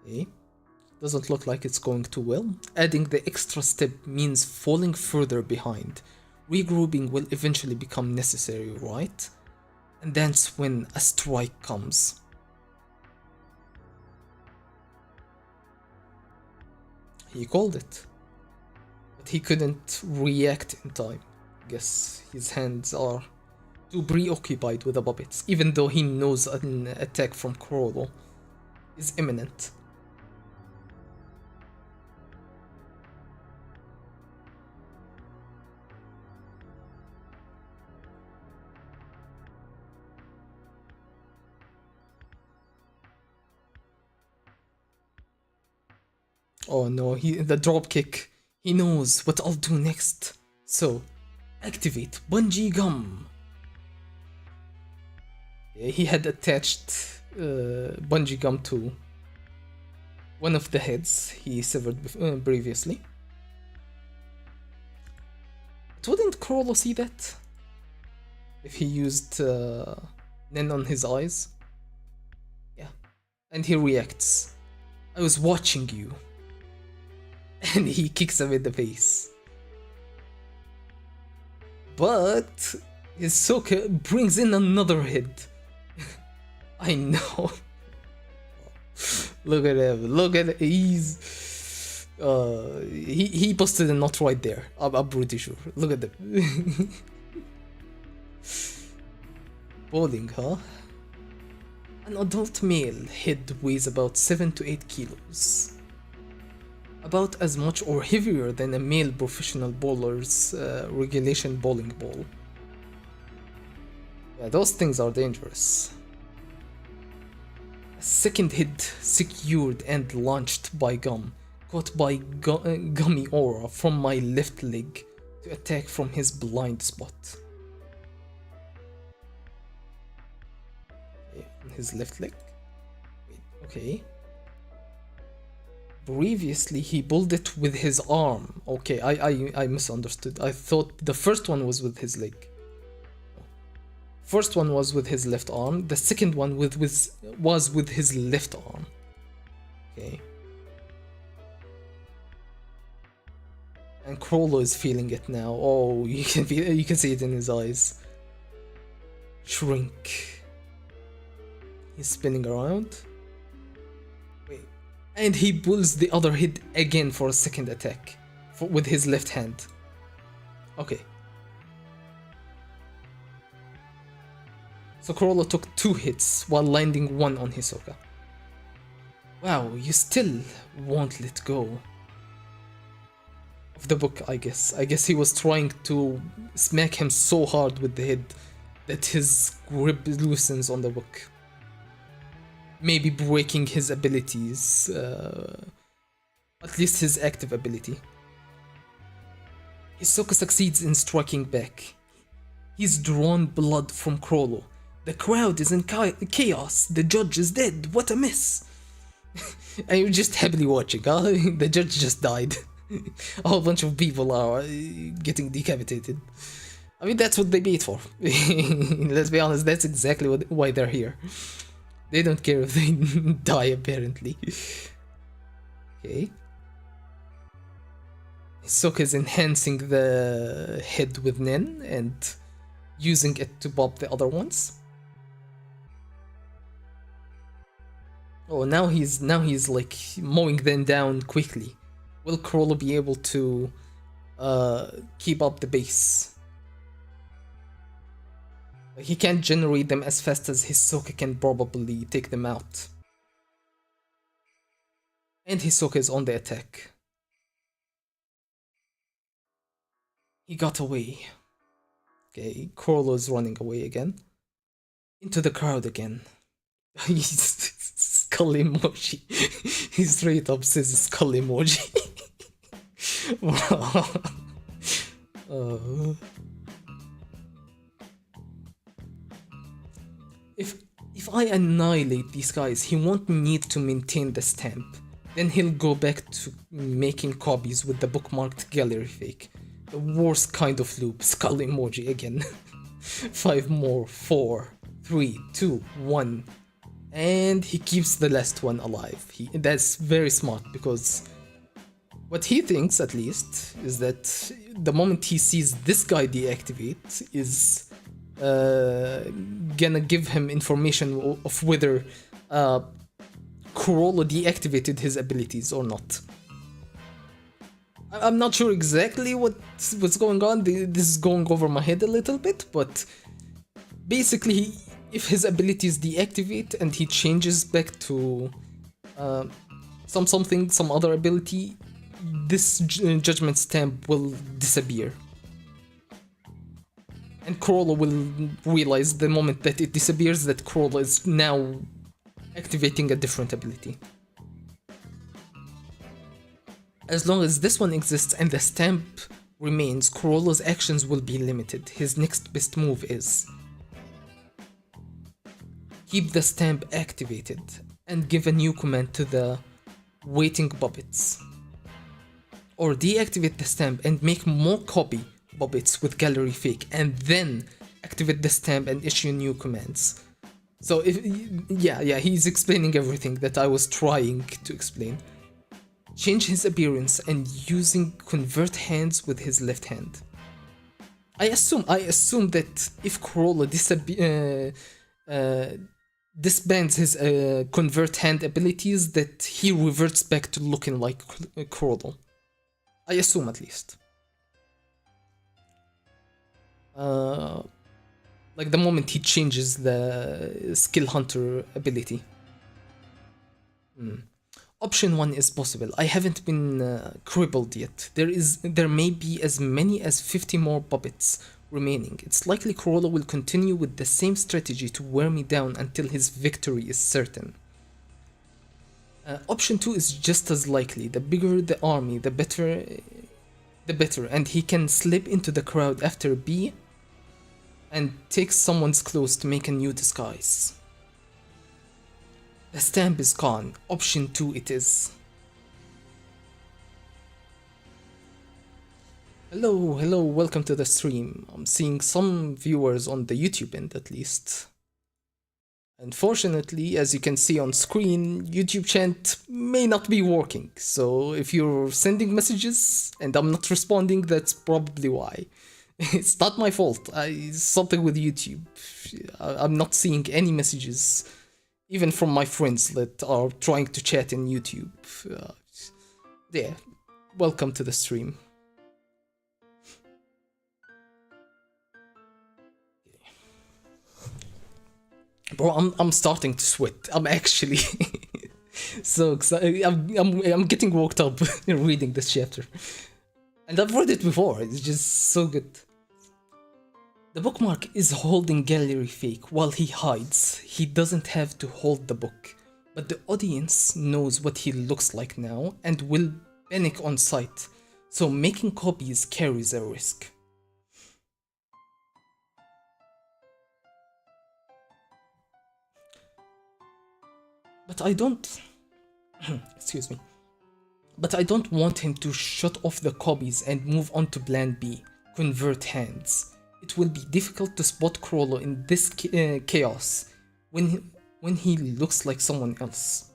Okay. Doesn't look like it's going too well. Adding the extra step means falling further behind. Regrouping will eventually become necessary, right? And that's when a strike comes. He called it. But he couldn't react in time. Guess his hands are too preoccupied with the puppets, even though he knows an attack from CHROLLO is imminent. Oh no, the dropkick. He knows what I'll do next. So, activate Bungee Gum. Yeah, he had attached Bungee Gum to one of the heads he severed previously. But wouldn't CHROLLO see that? If he used Nen on his eyes? Yeah. And he reacts. I was watching you. And he kicks him in the face. But HISOKA brings in another hit. I know. Look at him. Look at he's he posted a note right there. I'm pretty sure. Look at them. Bowling, huh? An adult male head weighs about 7 to 8 kilos. About as much or heavier than a male professional bowler's regulation bowling ball. Yeah, those things are dangerous. A second hit secured and launched by Gum, caught by Gummy Aura from my left leg to attack from his blind spot. Okay, on his left leg? Wait, okay. Previously, he pulled it with his arm. Okay, I misunderstood. I thought the first one was with his leg. First one was with his left arm. The second one was with his left arm. Okay. And CHROLLO is feeling it now. Oh, you can see it in his eyes. Shrink. He's spinning around. And he pulls the other hit again for a second attack with his left hand. Okay. So CHROLLO took 2 hits while landing 1 on HISOKA. Wow, you still won't let go of the book, I guess. I guess he was trying to smack him so hard with the head that his grip loosens on the book. maybe breaking his abilities, at least his active ability. Hisoka succeeds in striking back. He's drawn blood from CHROLLO. The crowd is in chaos. The judge is dead. What a mess. And you're just happily watching, huh? The judge just died. A whole bunch of people are getting decapitated. I mean, that's what they paid for. Let's be honest, that's exactly why they're here. They don't care if they die, apparently. Okay. Hisoka is enhancing the head with Nen and using it to pop the other ones. Oh, now he's like mowing them down quickly. Will CHROLLO be able to keep up the pace? He can't generate them as fast as Hisoka can probably take them out. And Hisoka is on the attack. He got away. Okay, CHROLLO is running away again. Into the crowd again. He's skull emoji. He straight up says skull emoji. If I annihilate these guys, he won't need to maintain the stamp. Then he'll go back to making copies with the bookmarked gallery fake. The worst kind of loop. Skull emoji again. 5 more. 4, 3, 2, 1. And he keeps the last one alive. That's very smart, because what he thinks, at least, is that the moment he sees this guy deactivate is gonna give him information of whether CHROLLO deactivated his abilities or not. I'm not sure exactly what's going on. This is going over my head a little bit, but basically, if his abilities deactivate and he changes back to some other ability, this judgment stamp will disappear. And CHROLLO will realize the moment that it disappears that CHROLLO is now activating a different ability. As long as this one exists and the stamp remains, CHROLLO's actions will be limited. His next best move is keep the stamp activated and give a new command to the waiting puppets. Or deactivate the stamp and make more copy puppets with gallery fake and then activate the stamp and issue new commands. So he's explaining everything that I was trying to explain. Change his appearance and using convert hands with his left hand. I assume that if CHROLLO disbands his convert hand abilities, that he reverts back to looking like CHROLLO. I assume, at least. Like the moment he changes the skill hunter ability. Option 1 is possible. I haven't been crippled yet. There may be as many as 50 more puppets remaining. It's likely CHROLLO will continue with the same strategy to wear me down until his victory is certain. Option 2 is just as likely. The bigger the army, the better, and he can slip into the crowd after B and take someone's clothes to make a new disguise. The stamp is gone. Option 2 it is. Hello, welcome to the stream. I'm seeing some viewers on the YouTube end, at least. Unfortunately, as you can see on screen, YouTube chat may not be working. So if you're sending messages and I'm not responding, that's probably why. It's not my fault. It's something with YouTube. I'm not seeing any messages, even from my friends that are trying to chat in YouTube. Yeah, welcome to the stream. Bro, I'm starting to sweat. I'm actually so excited. I'm getting worked up reading this chapter. And I've read it before. It's just so good. The bookmark is holding gallery fake while he hides. He doesn't have to hold the book. but the audience knows what he looks like now and will panic on sight, so making copies carries a risk. But I don't... excuse me. But I don't want him to shut off the copies and move on to plan B, convert hands. It will be difficult to spot CHROLLO in this chaos when he looks like someone else.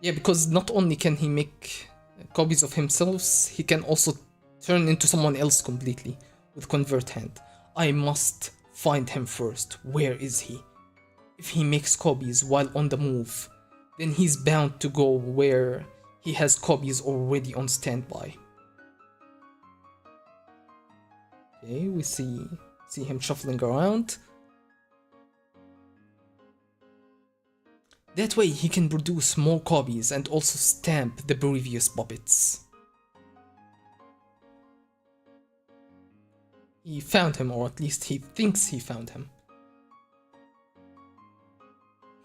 Yeah, because not only can he make copies of himself, he can also turn into someone else completely with convert hand. I must find him first. Where is he? If he makes copies while on the move, then he's bound to go where he has copies already on standby. Okay, we see him shuffling around. That way he can produce more copies and also stamp the previous puppets. He found him, or at least he thinks he found him.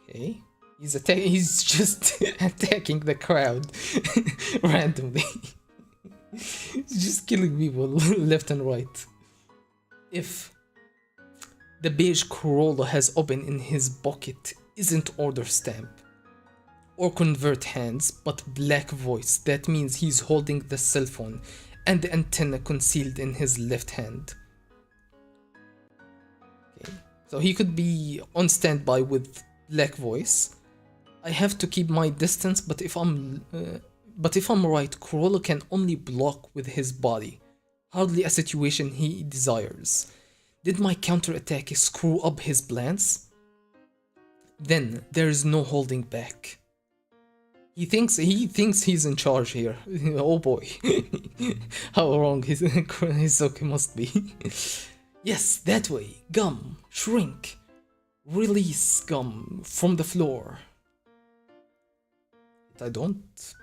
Okay, he's just attacking the crowd randomly. He's just killing people left and right. If the beige CHROLLO has open in his pocket isn't order stamp or convert hands, but black voice, that means he's holding the cell phone and the antenna concealed in his left hand. Okay, so he could be on standby with black voice. I have to keep my distance, but if I'm right, CHROLLO can only block with his body. Hardly a situation he desires. Did my counterattack screw up his plans? Then there is no holding back. He thinks he's in charge here. Oh boy, how wrong HISOKA must be. Yes, that way. Gum, shrink, release gum from the floor. I don't.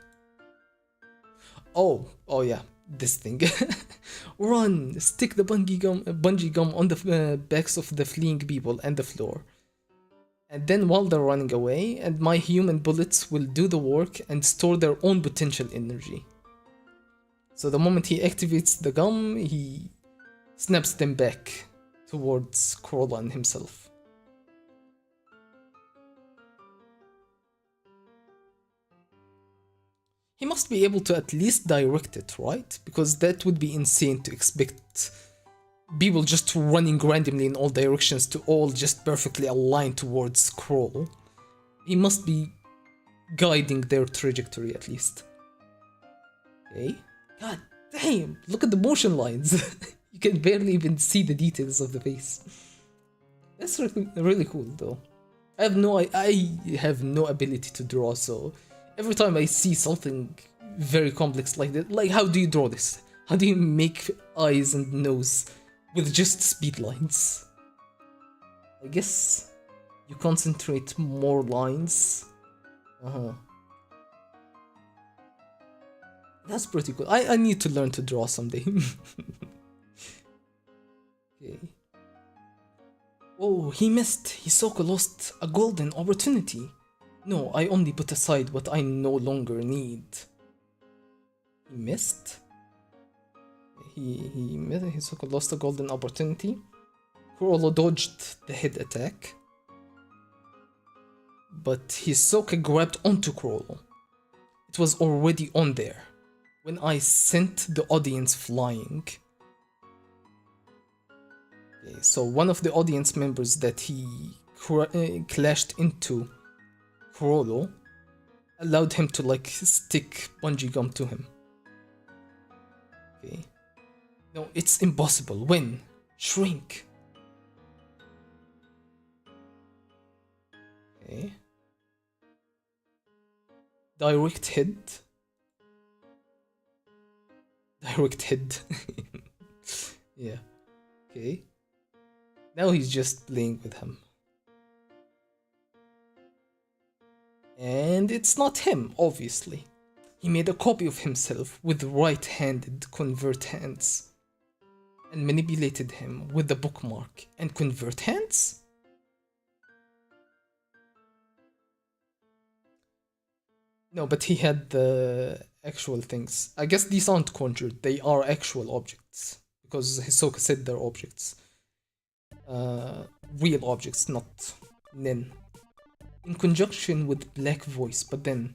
Oh yeah, this thing. Run! Stick the bungee gum on the backs of the fleeing people and the floor. And then while they're running away, and my human bullets will do the work and store their own potential energy. So the moment he activates the gum, he snaps them back towards CHROLLO and himself. He must be able to at least direct it, right? Because that would be insane to expect people just running randomly in all directions to all just perfectly align towards CHROLLO. He must be guiding their trajectory at least. Okay. God damn, look at the motion lines. You can barely even see the details of the face. That's really cool though. I have no ability to draw, so every time I see something very complex like that, like how do you draw this? How do you make eyes and nose with just speed lines? I guess you concentrate more lines. That's pretty cool. I need to learn to draw someday. Okay. Oh, he missed. HISOKA lost a golden opportunity. No, I only put aside what I no longer need. He missed? HISOKA lost a golden opportunity. CHROLLO dodged the head attack. But HISOKA grabbed onto CHROLLO. It was already on there when I sent the audience flying. Okay, so one of the audience members that he clashed into CHROLLO allowed him to like stick bungee gum to him. Okay. No, it's impossible. When? Shrink. Okay. Direct head. Direct head. Yeah. Okay. Now he's just playing with him. And it's not him, obviously. He made a copy of himself with right-handed convert hands and manipulated him with the bookmark and convert hands? No, but he had the actual things. I guess these aren't conjured, they are actual objects. Because Hisoka said they're objects. Real objects, not Nin. In conjunction with Black Voice, but then,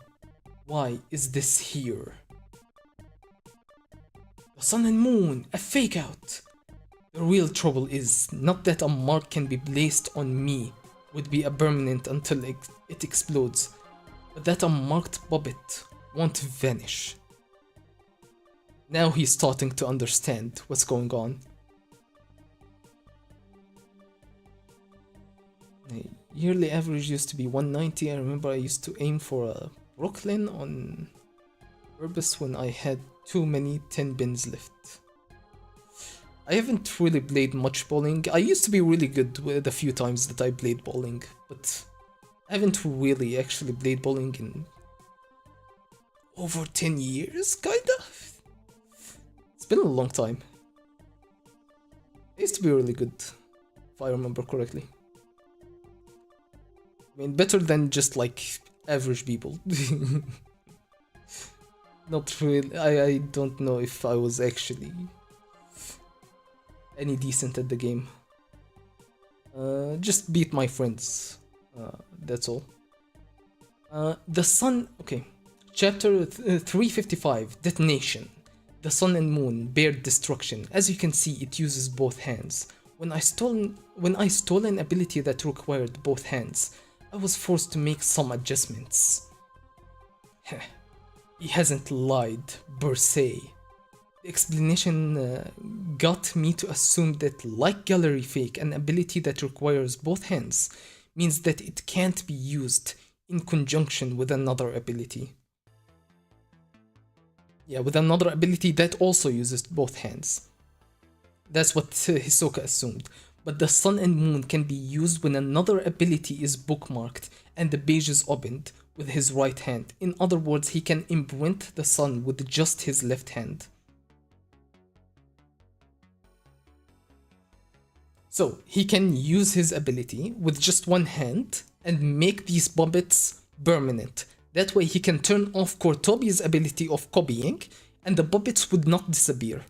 why is this here? The sun and moon, a fake out! The real trouble is, not that a mark can be placed on me, would be a permanent until it explodes, but that a marked puppet won't vanish. Now he's starting to understand what's going on. The yearly average used to be 190. I remember I used to aim for a Brooklyn on purpose when I had too many 10 bins left. I haven't really played much bowling. I used to be really good with a few times that I played bowling, but I haven't really actually played bowling in over 10 years, kinda? It's been a long time. I used to be really good, if I remember correctly. I mean, better than just like average people. Not really. I don't know if I was actually any decent at the game. Just beat my friends. That's all. The sun. Okay. Chapter 355. Detonation. The sun and moon bear destruction. As you can see, it uses both hands. When I stole an ability that required both hands, I was forced to make some adjustments. He hasn't lied, per se. The explanation got me to assume that, like Gallery Fake, an ability that requires both hands means that it can't be used in conjunction with another ability. Yeah, with another ability that also uses both hands. That's what Hisoka assumed. But the sun and moon can be used when another ability is bookmarked and the page is opened with his right hand. In other words, he can imprint the sun with just his left hand. So he can use his ability with just one hand and make these puppets permanent. That way he can turn off Kortobi's ability of copying and the puppets would not disappear.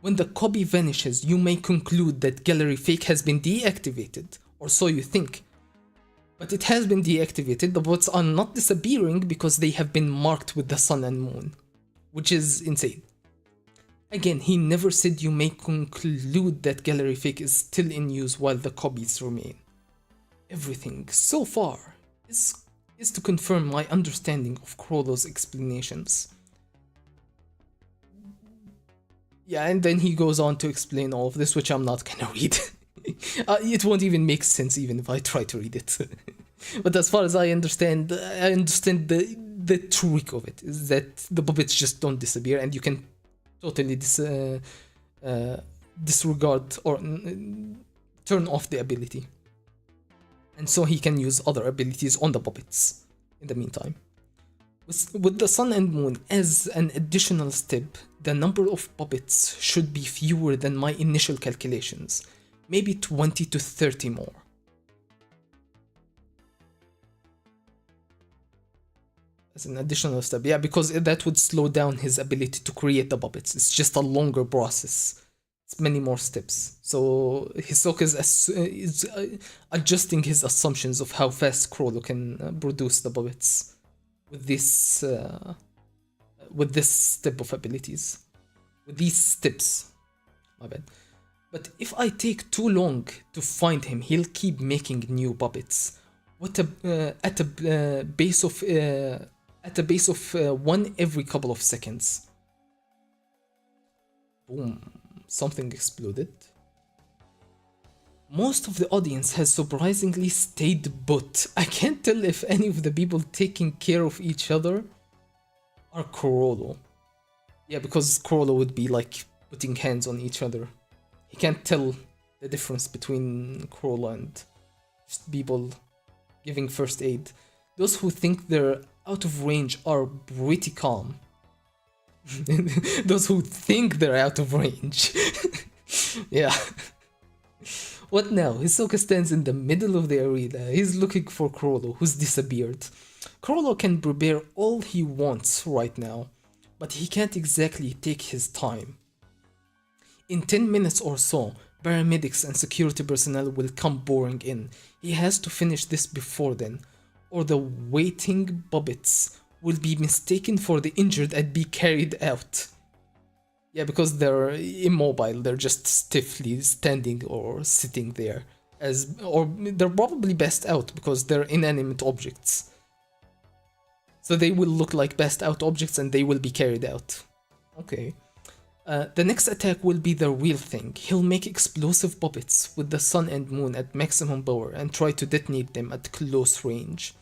When the copy vanishes, you may conclude that Gallery Fake has been deactivated, or so you think. But it has been deactivated, the bots are not disappearing because they have been marked with the sun and moon, which is insane. Again, he never said you may conclude that Gallery Fake is still in use while the copies remain. Everything so far is to confirm my understanding of CHROLLO's explanations. Yeah, and then he goes on to explain all of this, which I'm not gonna read. It won't even make sense even if I try to read it. But as far as I understand the trick of it is that the puppets just don't disappear and you can totally disregard or turn off the ability. And so he can use other abilities on the puppets in the meantime. With the sun and moon as an additional step, the number of puppets should be fewer than my initial calculations, maybe 20 to 30 more. As an additional step, yeah, because that would slow down his ability to create the puppets. It's just a longer process. It's many more steps. So Hisoka is adjusting his assumptions of how fast CHROLLO can produce the puppets with this step of abilities, with these steps. My bad. But if I take too long to find him, he'll keep making new puppets. At a base of one every couple of seconds. Boom! Something exploded. Most of the audience has surprisingly stayed put. I can't tell if any of the people taking care of each other are CHROLLO. Yeah, because CHROLLO would be like putting hands on each other. He can't tell the difference between CHROLLO and just people giving first aid. Those who think they're out of range are pretty calm. Those who think they're out of range. Yeah. What now? Hisoka stands in the middle of the arena. He's looking for CHROLLO, who's disappeared. CHROLLO can prepare all he wants right now, but he can't exactly take his time. In 10 minutes or so, paramedics and security personnel will come pouring in. He has to finish this before then, or the waiting puppets will be mistaken for the injured and be carried out. Yeah, because they're immobile, they're just stiffly standing or sitting there. Or they're probably passed out because they're inanimate objects. So they will look like passed out objects and they will be carried out. Okay. The next attack will be the real thing. He'll make explosive puppets with the sun and moon at maximum power and try to detonate them at close range.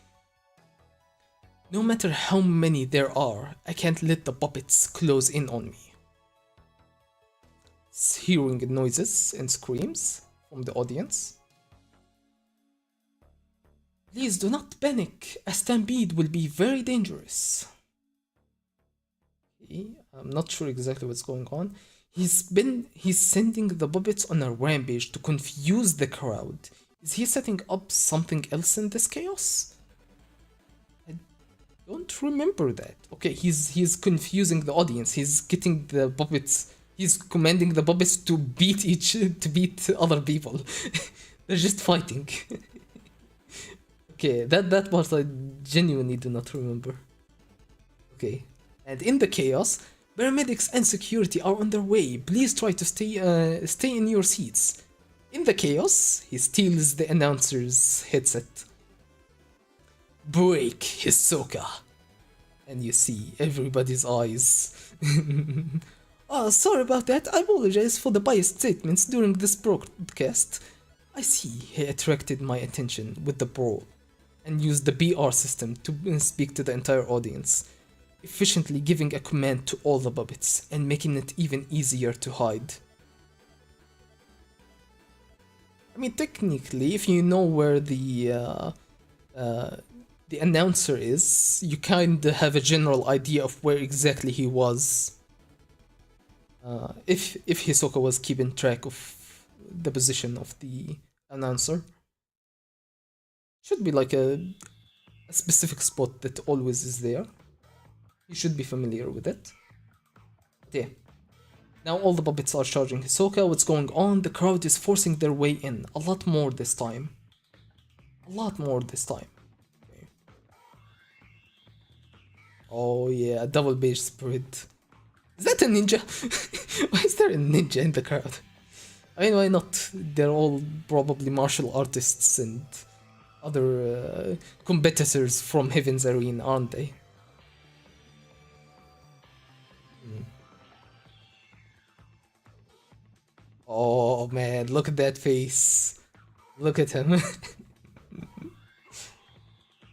No matter how many there are, I can't let the puppets close in on me. Hearing noises and screams from the audience. Please do not panic. A stampede will be very dangerous. Okay, I'm not sure exactly what's going on. He's sending the puppets on a rampage to confuse the crowd. Is he setting up something else in this chaos? I don't remember that. Okay, he's confusing the audience. He's getting the puppets. He's commanding the puppets to beat other people. They're just fighting. Okay, that part I genuinely do not remember. Okay, and in the chaos, paramedics and security are on their way. Please try to stay in your seats. In the chaos, he steals the announcer's headset. Break, HISOKA. And you see everybody's eyes. Oh, sorry about that. I apologize for the biased statements during this broadcast. I see he attracted my attention with the brawl and used the BR system to speak to the entire audience, efficiently giving a command to all the puppets and making it even easier to hide. I mean, technically, if you know where the announcer is, you kinda have a general idea of where exactly he was. If HISOKA was keeping track of the position of the announcer. Should be like a specific spot that always is there. You should be familiar with it. Yeah. Now all the puppets are charging HISOKA. What's going on? The crowd is forcing their way in. A lot more this time. A lot more this time. Okay. Oh yeah, a double beige spread. Is that a ninja? Why is there a ninja in the crowd? I mean, why not? They're all probably martial artists and other competitors from Heaven's Arena, aren't they? Oh man, look at that face. Look at him.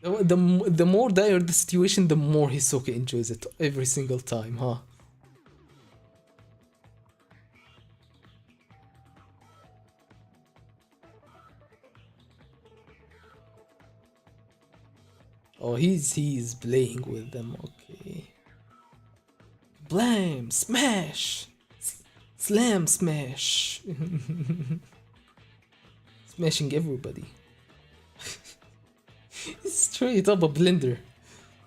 the more dire the situation, the more HISOKA enjoys it every single time, huh? Oh, he's playing with them, okay. Blam! Smash! Slam smash! Smashing everybody. It's straight up a blender.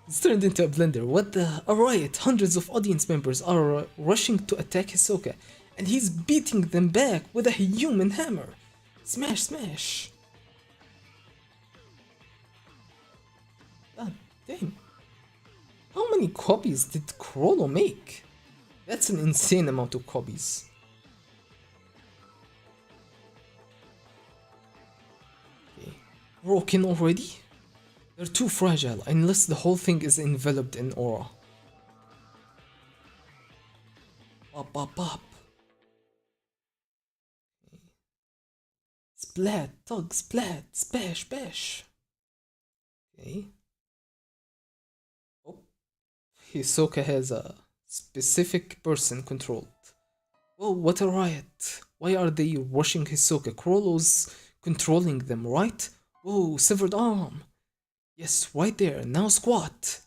It's turned into a blender. What the? A riot! Hundreds of audience members are rushing to attack HISOKA, and he's beating them back with a human hammer. Smash, smash! God damn. How many copies did CHROLLO make? That's an insane amount of copies. Okay. Broken already? They're too fragile unless the whole thing is enveloped in aura. Pop, pop, pop. Okay. Splat, tug, splat, splash, bash. Okay. Oh. HISOKA has a specific person controlled. Oh, what a riot. Why are they rushing HISOKA? CHROLLO's controlling them, right? Oh, severed arm. Yes, right there. Now squat.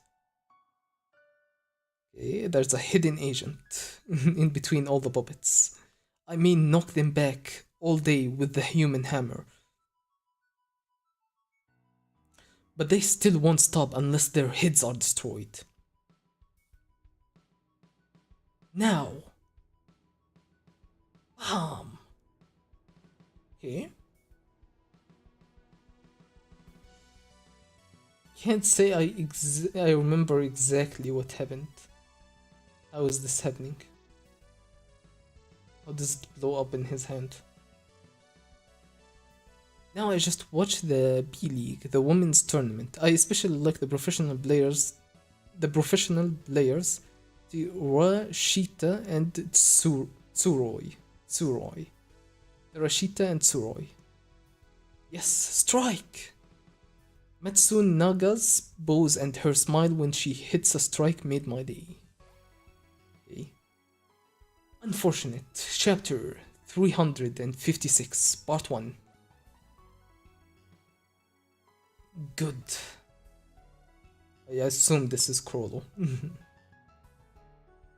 Okay, there's a hidden agent in between all the puppets. I mean, knock them back all day with the human hammer. but they still won't stop unless their heads are destroyed. Now. Bam. Okay. Can't say I remember exactly what happened. How is this happening? How does it blow up in his hand? Now I just watch the B-League, the women's tournament. I especially like the professional players, Rashita and Tsuroi. Rashita and Tsuroi. Yes, strike! Matsunaga's pose and her smile when she hits a strike made my day. Okay. Unfortunate. Chapter 356, Part 1. Good. I assume this is CHROLLO.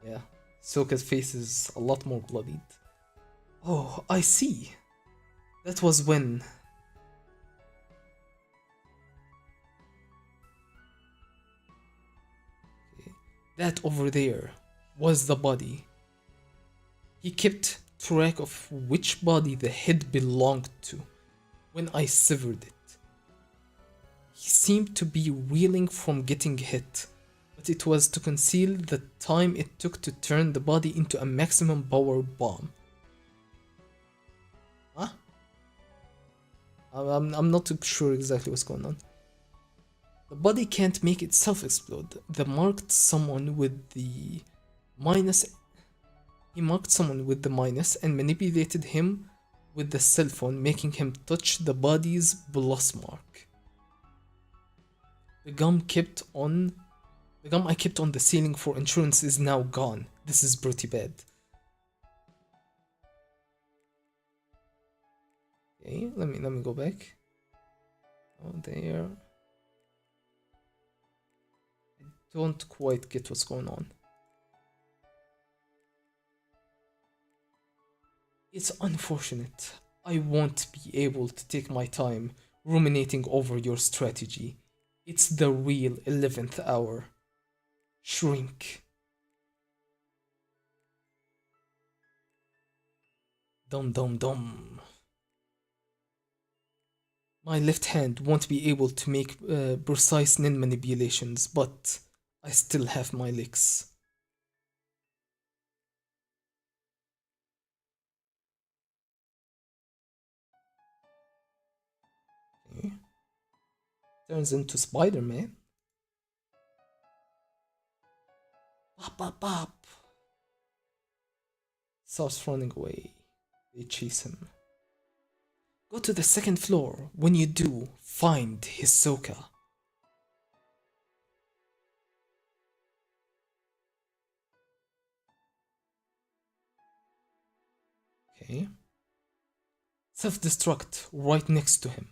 Yeah, Hisoka's face is a lot more bloodied. Oh, I see. That was when... Okay. That over there was the body. He kept track of which body the head belonged to when I severed it. He seemed to be reeling from getting hit, but it was to conceal the time it took to turn the body into a maximum power bomb. Huh? I'm not too sure exactly what's going on. The body can't make itself explode. He marked someone with the minus and manipulated him with the cell phone, making him touch the body's plus mark. The gum I kept on the ceiling for insurance is now gone. This is pretty bad. Okay, let me go back. Oh, there. I don't quite get what's going on. It's unfortunate. I won't be able to take my time ruminating over your strategy. It's the real 11th hour. Shrink. Dum dum dum. My left hand won't be able to make precise nin manipulations, but I still have my licks. Okay. Turns into Spider-Man. Bop bop bop. Starts running away. They chase him. Go to the second floor. When you do, find HISOKA. Okay. Self-destruct right next to him.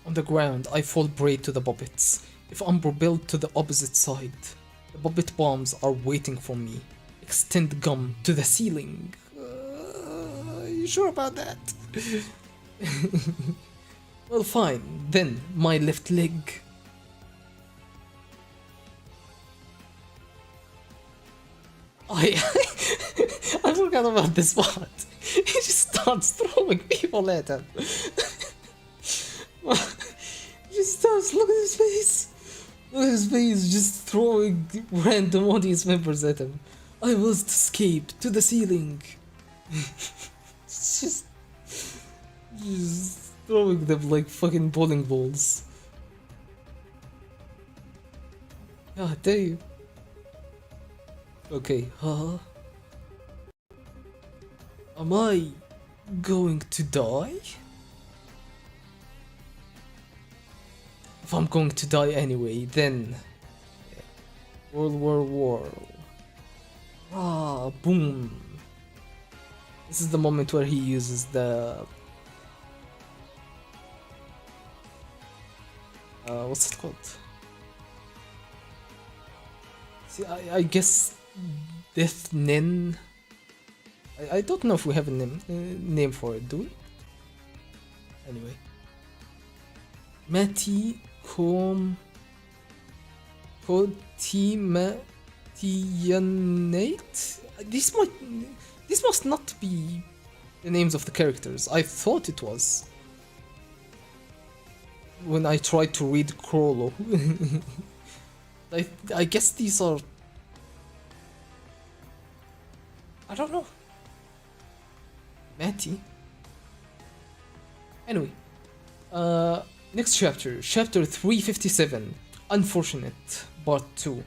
On the ground, I fall prey to the puppets. If I'm propelled to the opposite side, the puppet bombs are waiting for me. Extend gum to the ceiling. You sure about that? Well, fine. Then, my left leg. I forgot about this part. He just starts throwing people at him. He just starts, look at his face. Look at his face, just throwing random audience members at him. I must escape to the ceiling. It's just throwing them like fucking bowling balls. God damn. Okay, am I going to die? If I'm going to die anyway, then World. Ah, boom. This is the moment where he uses the what's it called? See, I guess Death Nin. I don't know if we have a name for it, do we? Anyway, Mati Cotimationate. This must not be the names of the characters. I thought it was when I tried to read CHROLLO. I guess these are. I don't know. Matty. Anyway, next chapter, chapter 357. Unfortunate, part 2.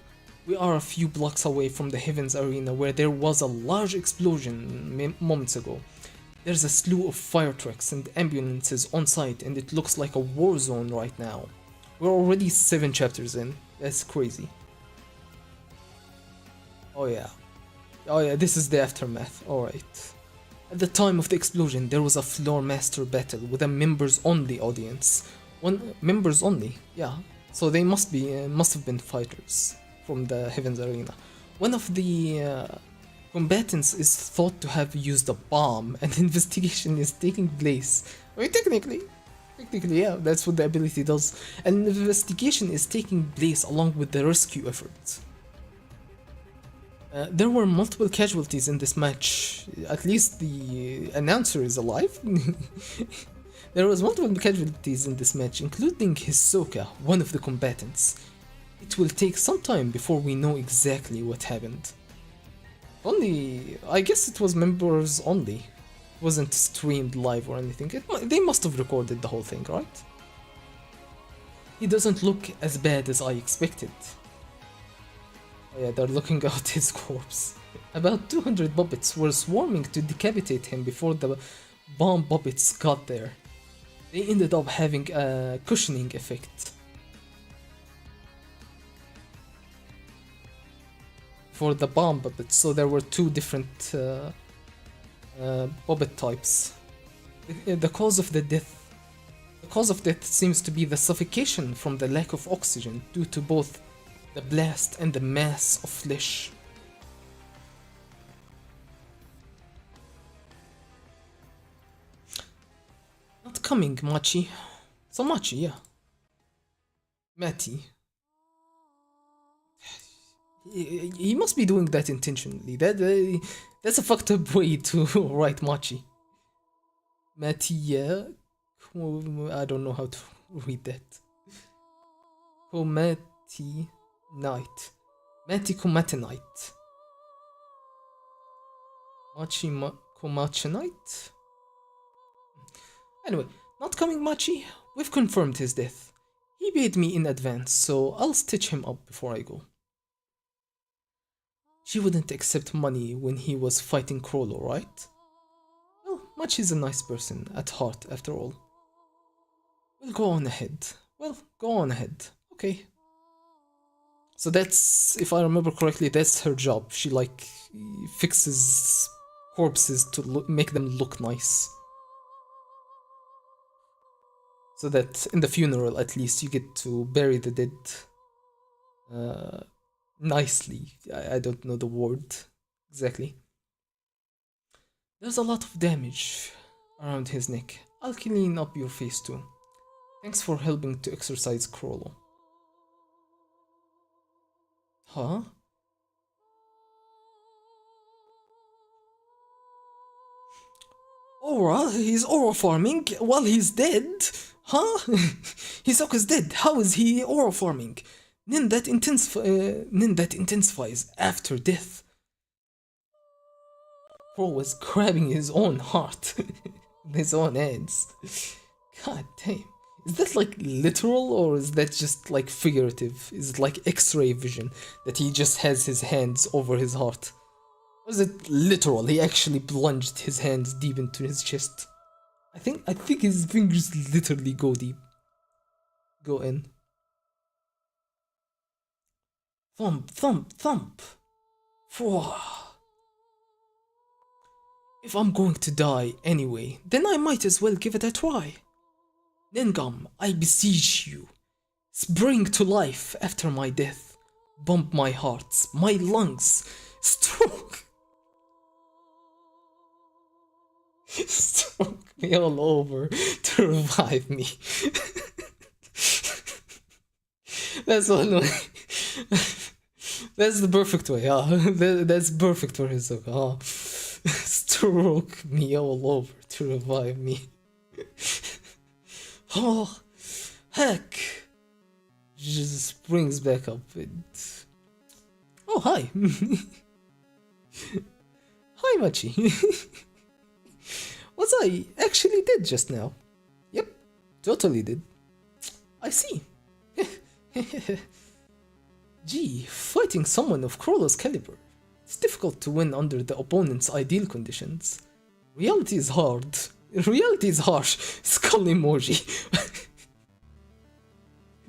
We are a few blocks away from the Heavens Arena where there was a large explosion moments ago. There's a slew of fire trucks and ambulances on site and it looks like a war zone right now. We're already 7 chapters in. That's crazy. Oh yeah, this is the aftermath, alright. At the time of the explosion, there was a floor master battle with a members-only audience. Members only, yeah. So they must have been fighters from the Heavens Arena. One of the combatants is thought to have used a bomb, and investigation is taking place. I mean, technically, yeah, that's what the ability does. An investigation is taking place along with the rescue effort. There were multiple casualties in this match. At least the announcer is alive. There was multiple casualties in this match, including HISOKA, one of the combatants. It will take some time before we know exactly what happened. I guess it was members only. It wasn't streamed live or anything. They must have recorded the whole thing, right? He doesn't look as bad as I expected. Oh yeah, they're looking at his corpse. About 200 puppets were swarming to decapitate him before the bomb puppets got there. They ended up having a cushioning effect. For the bomb puppets, so there were 2 different puppet types. The cause of death seems to be the suffocation from the lack of oxygen due to both the blast and the mass of flesh. Not coming, Machi. So Machi, yeah. Matty. He must be doing that intentionally. That's a fucked up way to write Machi. Matty, yeah. I don't know how to read that. Komati Night. Matty Komatinite. Machi Komachinite? Anyway, not coming Machi. We've confirmed his death. He paid me in advance, so I'll stitch him up before I go. She wouldn't accept money when he was fighting CHROLLO, right? Well, Machi's a nice person at heart, after all. Well, go on ahead. Okay. So that's, if I remember correctly, that's her job. She like fixes corpses to make them look nice. So that in the funeral, at least, you get to bury the dead nicely. I don't know the word exactly. There's a lot of damage around his neck. I'll clean up your face too. Thanks for helping to exorcise CHROLLO. Huh? Aura? He's aura farming while he's dead? Huh? Hisoka's dead. How is he aura farming? Nin that intensifies after death. Bro was grabbing his own heart. His own hands. God damn. Is that like literal or is that just like figurative? Is it like X-ray vision that he just has his hands over his heart? Or is it literal? He actually plunged his hands deep into his chest. I think his fingers literally go deep. Go in. Thump, thump, thump. Phew. If I'm going to die anyway, then I might as well give it a try. Nengam, I beseech you, spring to life after my death. Bump my hearts, my lungs, stroke. Stroke me all over to revive me. That's one way. That's the perfect way, that's perfect for Hisoka, Stroke me all over to revive me. Oh, heck. Just springs back up and... Oh, hi. Hi, Machi. What I actually did just now. Yep, totally did. I see. Gee, fighting someone of CHROLLO's caliber. It's difficult to win under the opponent's ideal conditions. Reality is hard. Reality is harsh. Skull emoji.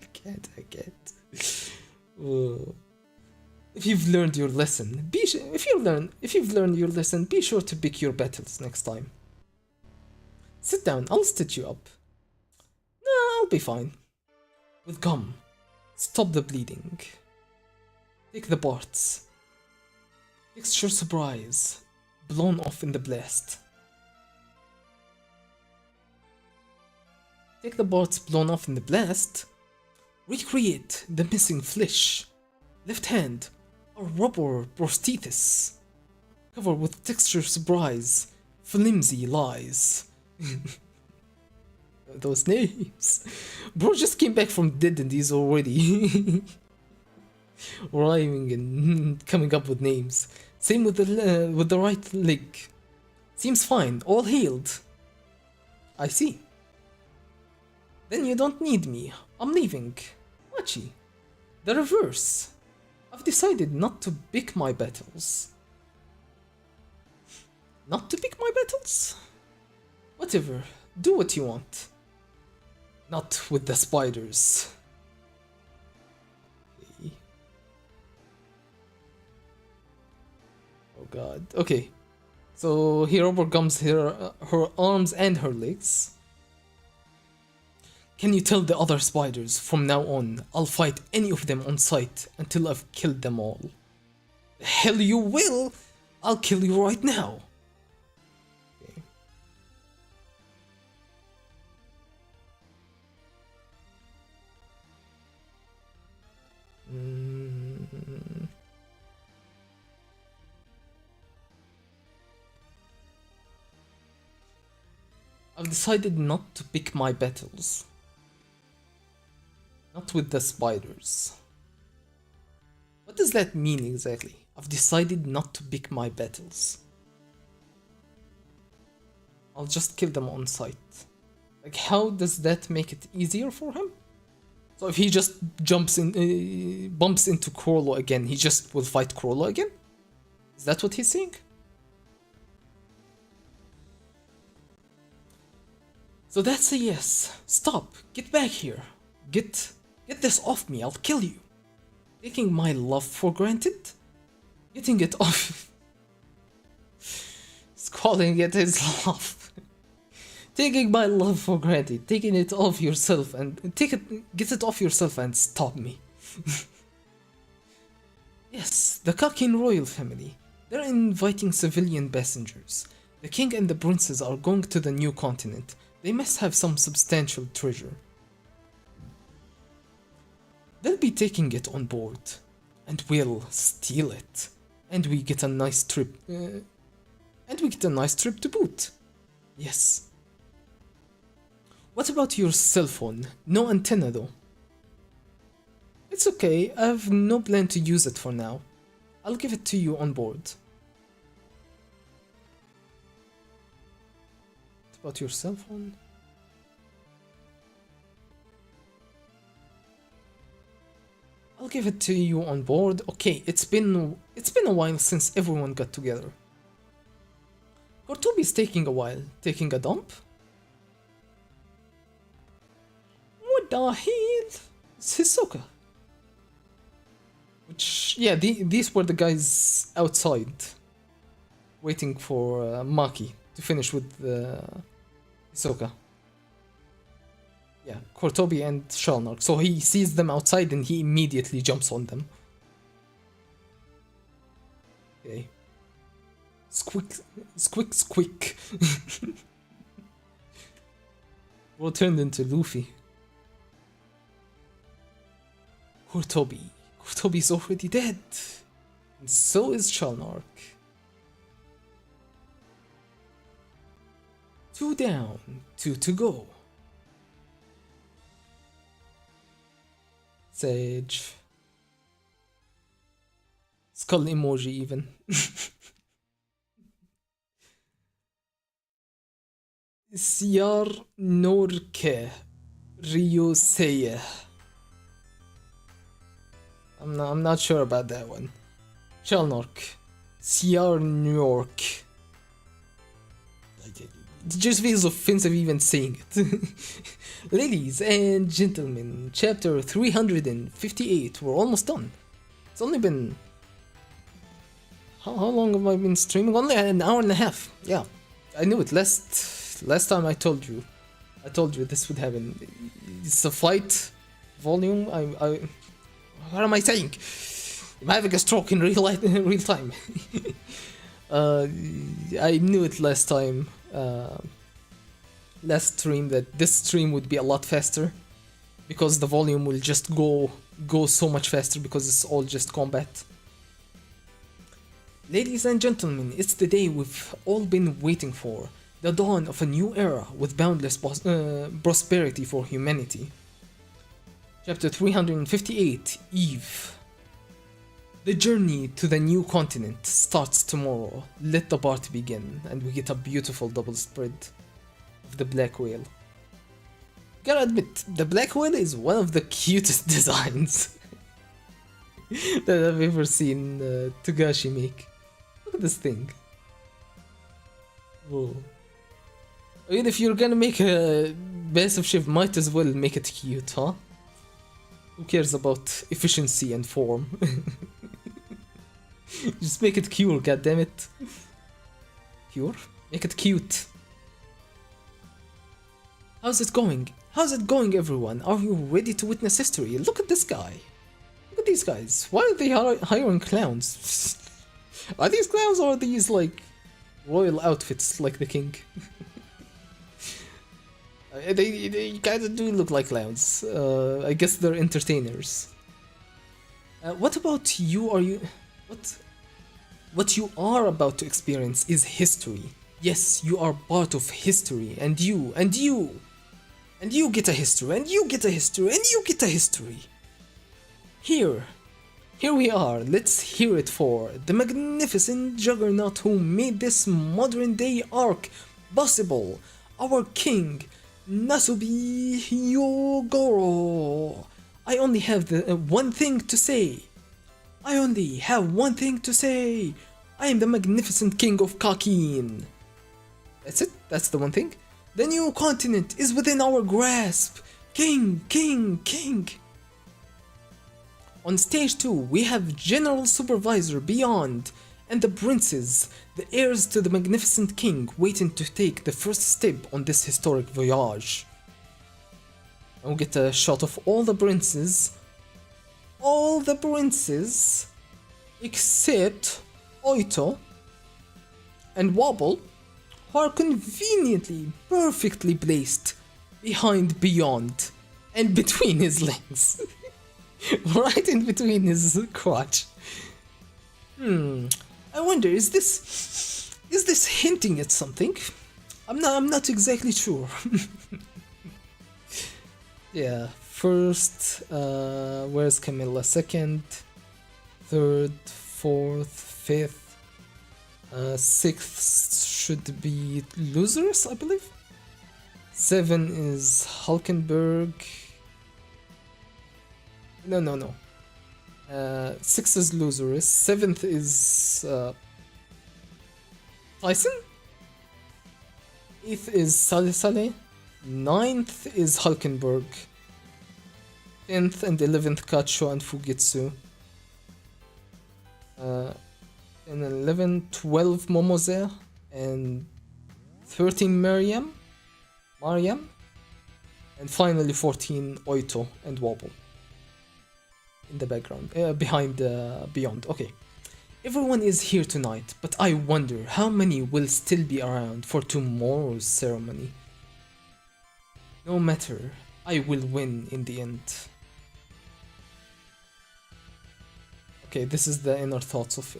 I can't. If you've learned your lesson, if you've learned your lesson, be sure to pick your battles next time. Sit down, I'll stitch you up. Nah, I'll be fine. With gum. Stop the bleeding. Take the parts. Texture surprise. Blown off in the blast. Take the parts blown off in the blast. Recreate the missing flesh. Left hand. A rubber prosthesis. Cover with texture surprise. Flimsy lies. Those names. Bro just came back from dead and he's already rhyming and coming up with names. Same with the right leg. Seems fine, all healed. I see. Then you don't need me. I'm leaving. Machi. The reverse. I've decided not to pick my battles. Not to pick my battles? Whatever. Do what you want. Not with the spiders. Okay. Oh god. Okay. So he overcomes her arms and her legs. Can you tell the other spiders from now on I'll fight any of them on sight until I've killed them all? The hell you will! I'll kill you right now. Okay. I've decided not to pick my battles. Not with the spiders. What does that mean exactly? I've decided not to pick my battles. I'll just kill them on sight. Like, how does that make it easier for him? So if he just bumps into CHROLLO again, he just will fight CHROLLO again? Is that what he's saying? So that's a yes. Stop. Get back here. Get this off me. I'll kill you. Taking my love for granted? Getting it off. He's calling it his love. Taking my love for granted. Taking it off yourself and get it off yourself and stop me. Yes, the Kakin royal family. They're inviting civilian passengers. The king and the princess are going to the new continent. They must have some substantial treasure. They'll be taking it on board, and we'll steal it, and we get a nice trip. To boot. Yes. What about your cell phone? No antenna though. It's okay. I've no plan to use it for now. I'll give it to you on board. What about your cell phone? I'll give it to you on board. Okay, it's been a while since everyone got together. Kortobi's taking a while. Taking a dump? What the hell? It's Hisoka. Which, yeah, these were the guys outside. Waiting for Maki to finish with Hisoka. Yeah, Kortobi and Shalnark. So he sees them outside and he immediately jumps on them. Okay. Squick, squick, squick. Bro turned into Luffy. Kortobi's already dead. And so is Shalnark. 2 down, 2 to go. Sage. Skull emoji even. Siyar Norke Ryuseye. I'm not sure about that one. Shalnork. Siyar York. It just feels offensive even saying it. Ladies and gentlemen, chapter 358. We're almost done. It's only been... How long have I been streaming? Only an hour and a half. Yeah, I knew it. Last time I told you this would happen. It's a fight volume. What am I saying? I'm having a stroke in real time. I knew it last time. Last stream that this stream would be a lot faster because the volume will just go so much faster because it's all just combat. Ladies and gentlemen, it's the day we've all been waiting for, the dawn of a new era with boundless prosperity for humanity. Chapter 358, Eve. The journey to the new continent starts tomorrow. Let the party begin, and we get a beautiful double spread of the black whale. Gotta admit, the black whale is one of the cutest designs that I've ever seen Togashi make. Look at this thing. Whoa. I mean, if you're gonna make a massive ship, might as well make it cute, huh? Who cares about efficiency and form? Just make it cure, goddammit. Cure? Make it cute. How's it going? How's it going, everyone? Are you ready to witness history? Look at this guy. Look at these guys. Why are they hiring clowns? Are these clowns or are these like royal outfits like the king? They kind of do look like clowns. I guess they're entertainers. What about you? What you are about to experience is history. Yes, you are part of history, and you get a history, and you get a history, and you get a history. Here we are. Let's hear it for the magnificent juggernaut who made this modern day arc possible. Our king, Nasubi Hyogoro. I only have one thing to say. I only have one thing to say. I am the magnificent king of Kakin. That's it? That's the one thing? The new continent is within our grasp. King, king, king. On stage 2, we have General Supervisor Beyond and the princes, the heirs to the magnificent king, waiting to take the first step on this historic voyage. We'll get a shot of all the princes except Oito and Wobble, who are conveniently, perfectly placed behind Beyond and between his legs. Right in between his crotch. I wonder, is this hinting at something? I'm not exactly sure. Yeah, first, where's Camilla? Second, third, fourth, fifth, sixth should be Losers, I believe. 7 is Hulkenberg. No. 6 is Loserus. 7th is Tyson. 8th is Saleh. 9th is Hulkenberg. 10th and 11th Kacho and Fujitsu. And 11, 12 Momose, and 13 Mariam, and finally 14 Oito and Wobble. In the background, behind Beyond. Okay. Everyone is here tonight, but I wonder how many will still be around for tomorrow's ceremony. No matter, I will win in the end. Okay, this is the inner thoughts of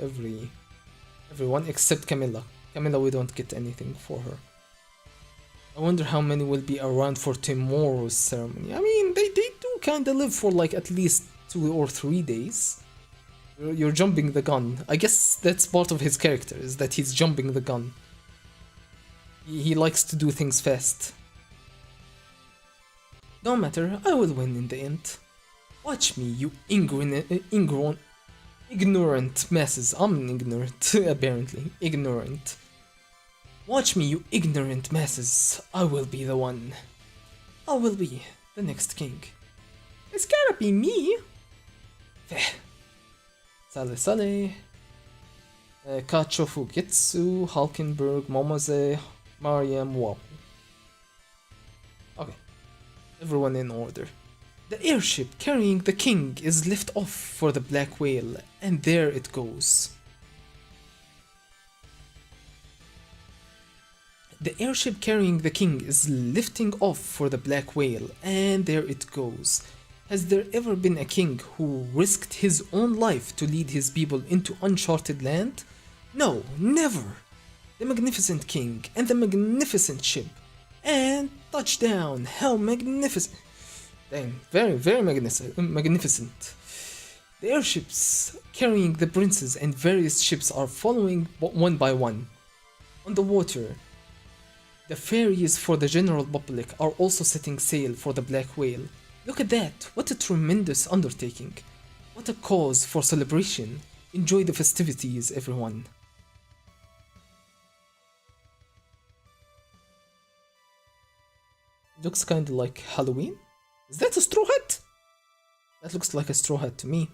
everyone except Camilla. Camilla, we don't get anything for her. I wonder how many will be around for tomorrow's ceremony. I mean, they do kind of live for like at least 2 or 3 days. You're jumping the gun. I guess that's part of his character, is that he's jumping the gun. He likes to do things fast. No matter, I will win in the end. Watch me, you ignorant masses. I'm ignorant, apparently. Ignorant. Watch me, you ignorant masses. I will be the one. I will be the next king. It's gotta be me. Saleh. Kacho Fujitsu, Hulkenberg, Momose, Mariam, Wobble. Okay. Everyone in order. The airship carrying the king is lift off for the black whale, and there it goes. The airship carrying the king is lifting off for the black whale, and there it goes. Has there ever been a king who risked his own life to lead his people into uncharted land? No, never! The magnificent king and the magnificent ship. And touchdown! How magnificent! Dang, very, very magnificent. The airships carrying the princes and various ships are following one by one. On the water, the ferries for the general public are also setting sail for the black whale. Look at that, what a tremendous undertaking. What a cause for celebration. Enjoy the festivities, everyone. Looks kinda like Halloween. Is that a straw hat? That looks like a straw hat to me.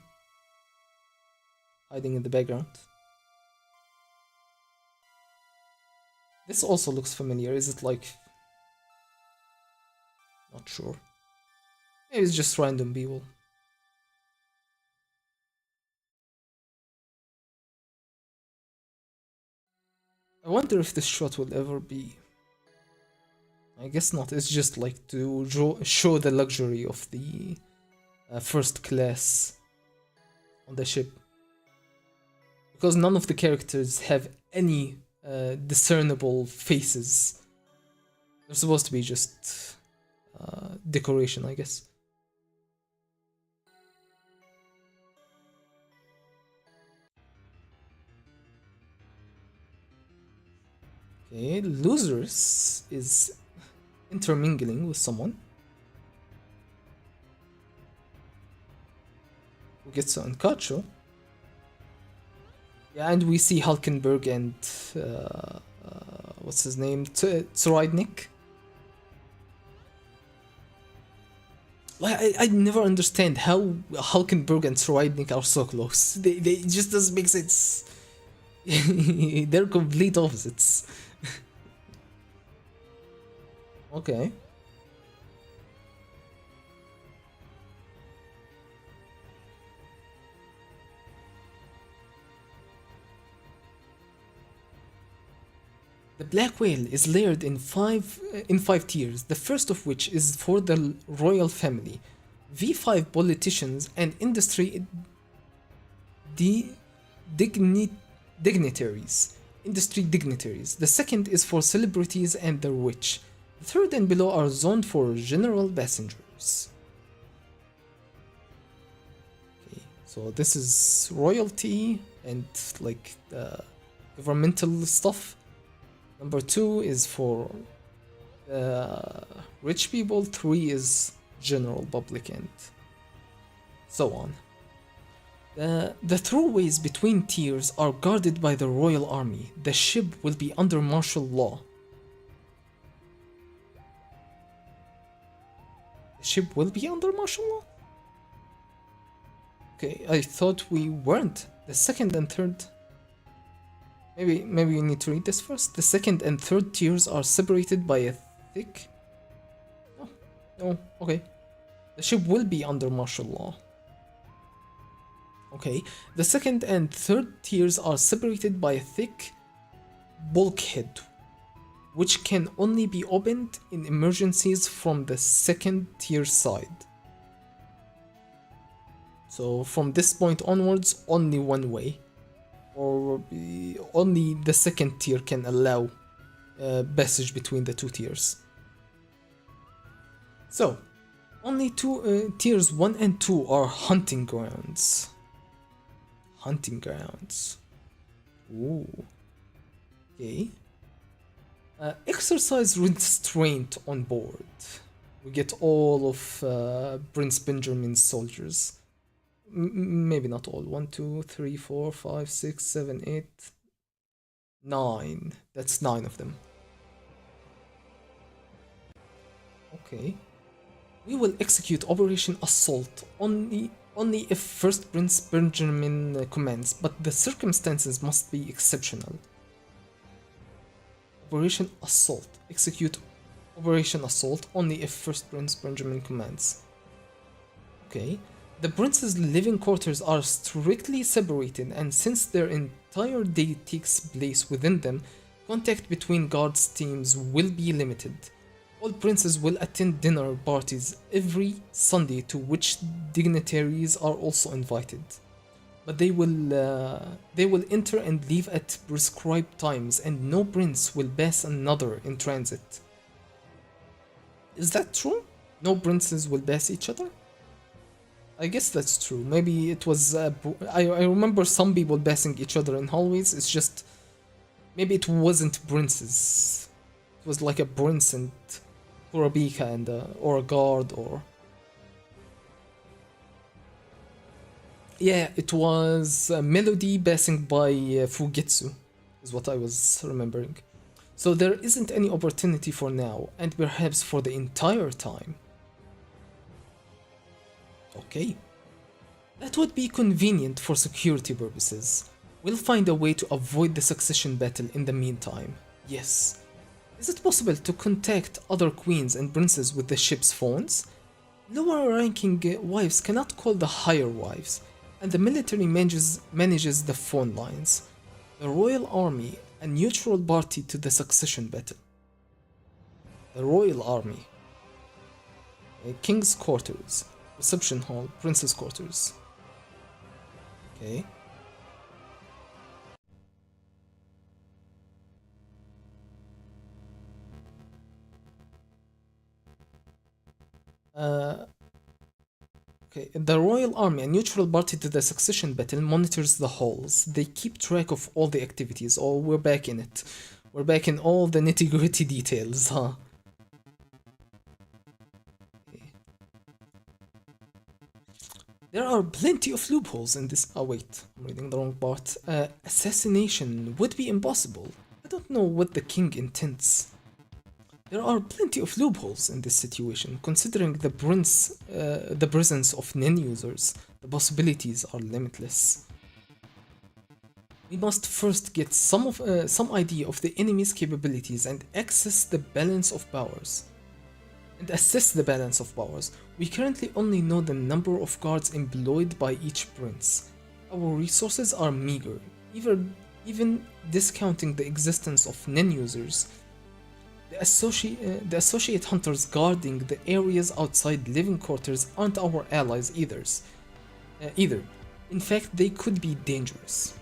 Hiding in the background. This also looks familiar. Is it like... Not sure. Maybe it's just random people. I wonder if this shot will ever be... I guess not. It's just like to show the luxury of the first class on the ship. Because none of the characters have any discernible faces. They're supposed to be just decoration, I guess. Okay, Losers is intermingling with someone. Who gets on Kacho. Yeah, and we see Hulkenberg and what's his name? Tsuraidnik. I never understand how Hulkenberg and Tsuraidnik are so close. They just doesn't make sense. They're complete opposites. Okay. The black whale is layered in five tiers, the first of which is for the royal family, V5 politicians and industry dignitaries. The second is for celebrities and the rich. The third and below are zoned for general passengers. Okay, so this is royalty and like governmental stuff. Number 2 is for rich people, 3 is general public, and so on. The throughways between tiers are guarded by the royal army. The ship will be under martial law. The ship will be under martial law? Okay, I thought we weren't. The second and third... Maybe we need to read this first. The second and third tiers are separated by a thick... No, okay. The ship will be under martial law. Okay, the second and third tiers are separated by a thick bulkhead, which can only be opened in emergencies from the second tier side. So from this point onwards, only one way, or only the second tier can allow passage between the two tiers. So, only tiers 1 and 2 are hunting grounds. Hunting grounds. Ooh. Okay. Exercise restraint on board. We get all of Prince Benjamin's soldiers. Maybe not all. 1, 2, 3, 4, 5, 6, 7, 8, 9. That's 9 of them. Okay. We will execute Operation Assault only if First Prince Benjamin commands, but the circumstances must be exceptional. Operation Assault. Execute Operation Assault only if First Prince Benjamin commands. Okay. The prince's living quarters are strictly separated, and since their entire day takes place within them, contact between guards teams will be limited. All princes will attend dinner parties every Sunday to which dignitaries are also invited. But they will enter and leave at prescribed times, and no prince will pass another in transit. Is that true? No princes will pass each other? I guess that's true. Maybe it was... I remember some people passing each other in hallways. It's just... Maybe it wasn't princes. It was like a prince and Kurabika and or a guard or... Yeah, it was Melody passing by Fugetsu, is what I was remembering. So there isn't any opportunity for now, and perhaps for the entire time. Okay. That would be convenient for security purposes. We'll find a way to avoid the succession battle in the meantime. Yes. Is it possible to contact other queens and princes with the ship's phones? Lower ranking wives cannot call the higher wives, and the military manages the phone lines. The royal army, a neutral party to the succession battle. The royal army. King's quarters. Reception hall, princess quarters. Okay. Okay, the royal army, a neutral party to the succession battle, monitors the halls. They keep track of all the activities. Oh, we're back in it. We're back in all the nitty-gritty details, huh? There are plenty of loopholes in this. Oh wait, I'm reading the wrong part. Assassination would be impossible. I don't know what the king intends. There are plenty of loopholes in this situation, considering the presence of NIN users. The possibilities are limitless. We must first get some idea of the enemy's capabilities and assess the balance of powers. We currently only know the number of guards employed by each prince. Our resources are meager, even discounting the existence of NIN users. The associate hunters guarding the areas outside living quarters aren't our allies either. In fact, they could be dangerous.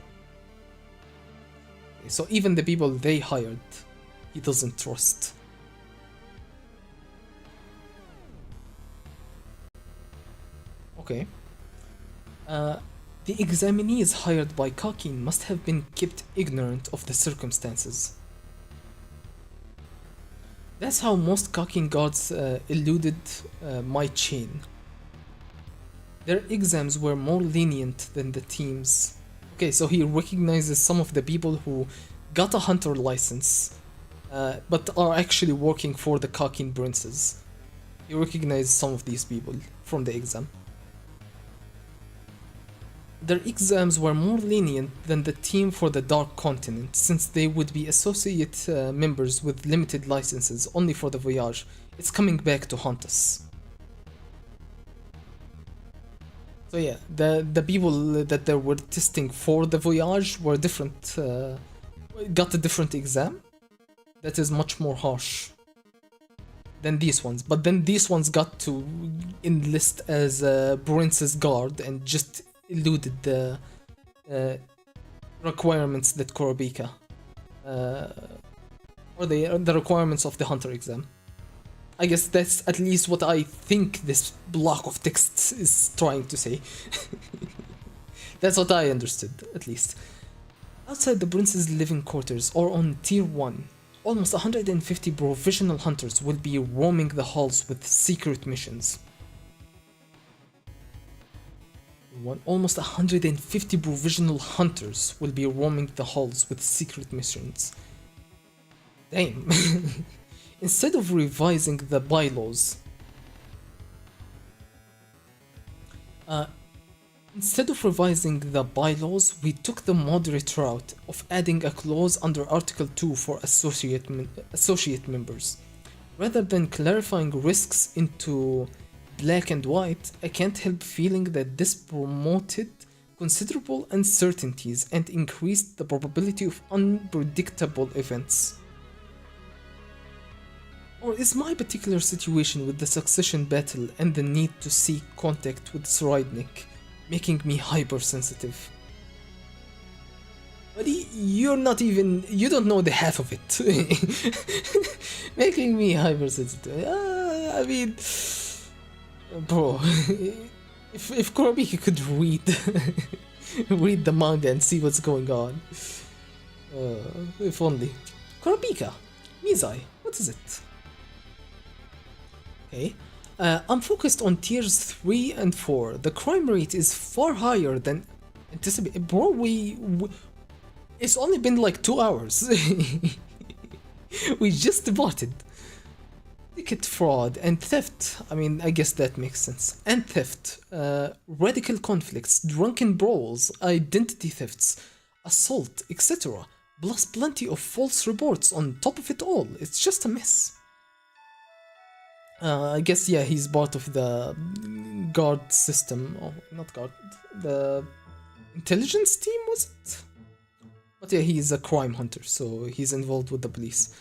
So even the people they hired, he doesn't trust. Okay. The examinees hired by Kakin must have been kept ignorant of the circumstances. That's how most Kakin guards eluded my chain. Their exams were more lenient than the teams. Okay, so he recognizes some of the people who got a hunter license, but are actually working for the Kakin princes. He recognizes some of these people from the exam. Their exams were more lenient than the team for the Dark Continent, since they would be associate members with limited licenses only for the voyage. It's coming back to haunt us. So yeah, the people that they were testing for the voyage were different, got a different exam that is much more harsh than these ones. But then these ones got to enlist as a prince's guard and just eluded the requirements that Kurapika, or the requirements of the hunter exam. I guess that's at least what I think this block of text is trying to say. That's what I understood, at least. Outside the prince's living quarters, or on Tier 1, almost 150 provisional hunters will be roaming the halls with secret missions. Almost 150 provisional hunters will be roaming the halls with secret missions. Damn. Instead of revising the bylaws, we took the moderate route of adding a clause under Article 2 for associate members. Rather than clarifying risks into black and white, I can't help feeling that this promoted considerable uncertainties and increased the probability of unpredictable events. Or is my particular situation with the succession battle and the need to seek contact with Sridnik making me hypersensitive? But you don't know the half of it. Making me hypersensitive. I mean, bro, if Kurapika could read the manga and see what's going on. If only. Kurapika, Mizai, what is it? Okay. I'm focused on tiers 3 and 4. The crime rate is far higher than anticipated. Bro, it's only been like 2 hours. We just departed. Ticket fraud and theft. I mean, I guess that makes sense. And theft. Radical conflicts, drunken brawls, identity thefts, assault, etc. Plus plenty of false reports on top of it all. It's just a mess. I guess, yeah, he's part of the guard system. Oh, not guard. The intelligence team, was it? But yeah, he's a crime hunter, so he's involved with the police.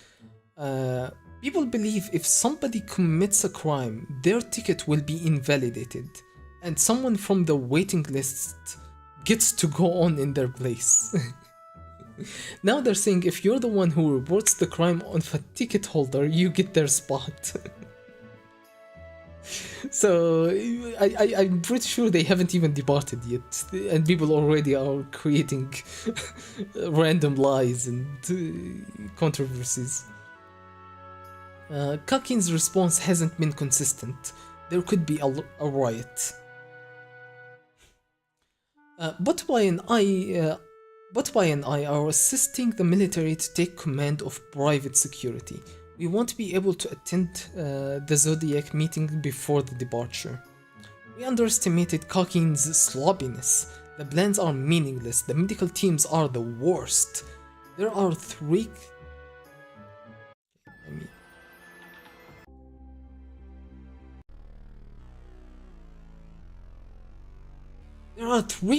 People believe if somebody commits a crime, their ticket will be invalidated, and someone from the waiting list gets to go on in their place. Now they're saying if you're the one who reports the crime on a ticket holder, you get their spot. So I'm pretty sure they haven't even departed yet, and people already are creating random lies and controversies. Kakin's response hasn't been consistent. There could be a riot. Botwai and I are assisting the military to take command of private security. We won't be able to attend the Zodiac meeting before the departure. We underestimated Kakin's sloppiness. The plans are meaningless. The medical teams are the worst. There are three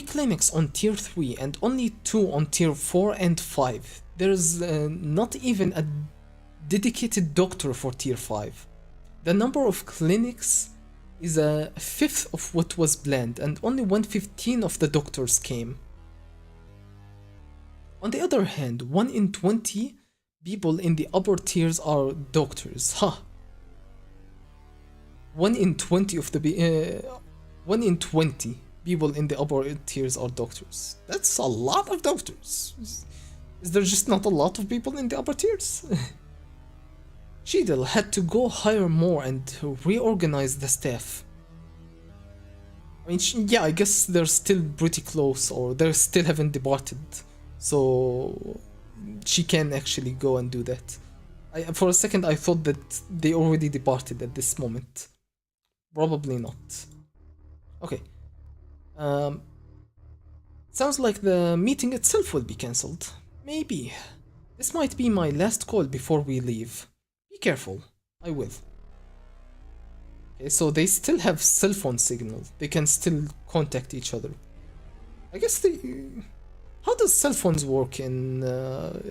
clinics on tier 3 and only 2 on tier 4 and 5. There's not even a dedicated doctor for tier 5. The number of clinics is a fifth of what was planned, and only 1/15 of the doctors came. On the other hand, 1 in 20 people in the upper tiers are doctors. Huh. 1 in 20 people in the upper tiers are doctors. That's a lot of doctors. Is there just not a lot of people in the upper tiers? Cheadle had to go hire more and reorganize the staff. I mean, yeah, I guess they're still pretty close, or they still haven't departed, so she can actually go and do that. For a second, I thought that they already departed at this moment. Probably not. Okay. Um, Sounds like the meeting itself will be cancelled. Maybe. This might be my last call before we leave. Be careful. I will. Okay, so they still have cell phone signal. They can still contact each other. I guess they... How does cell phones work in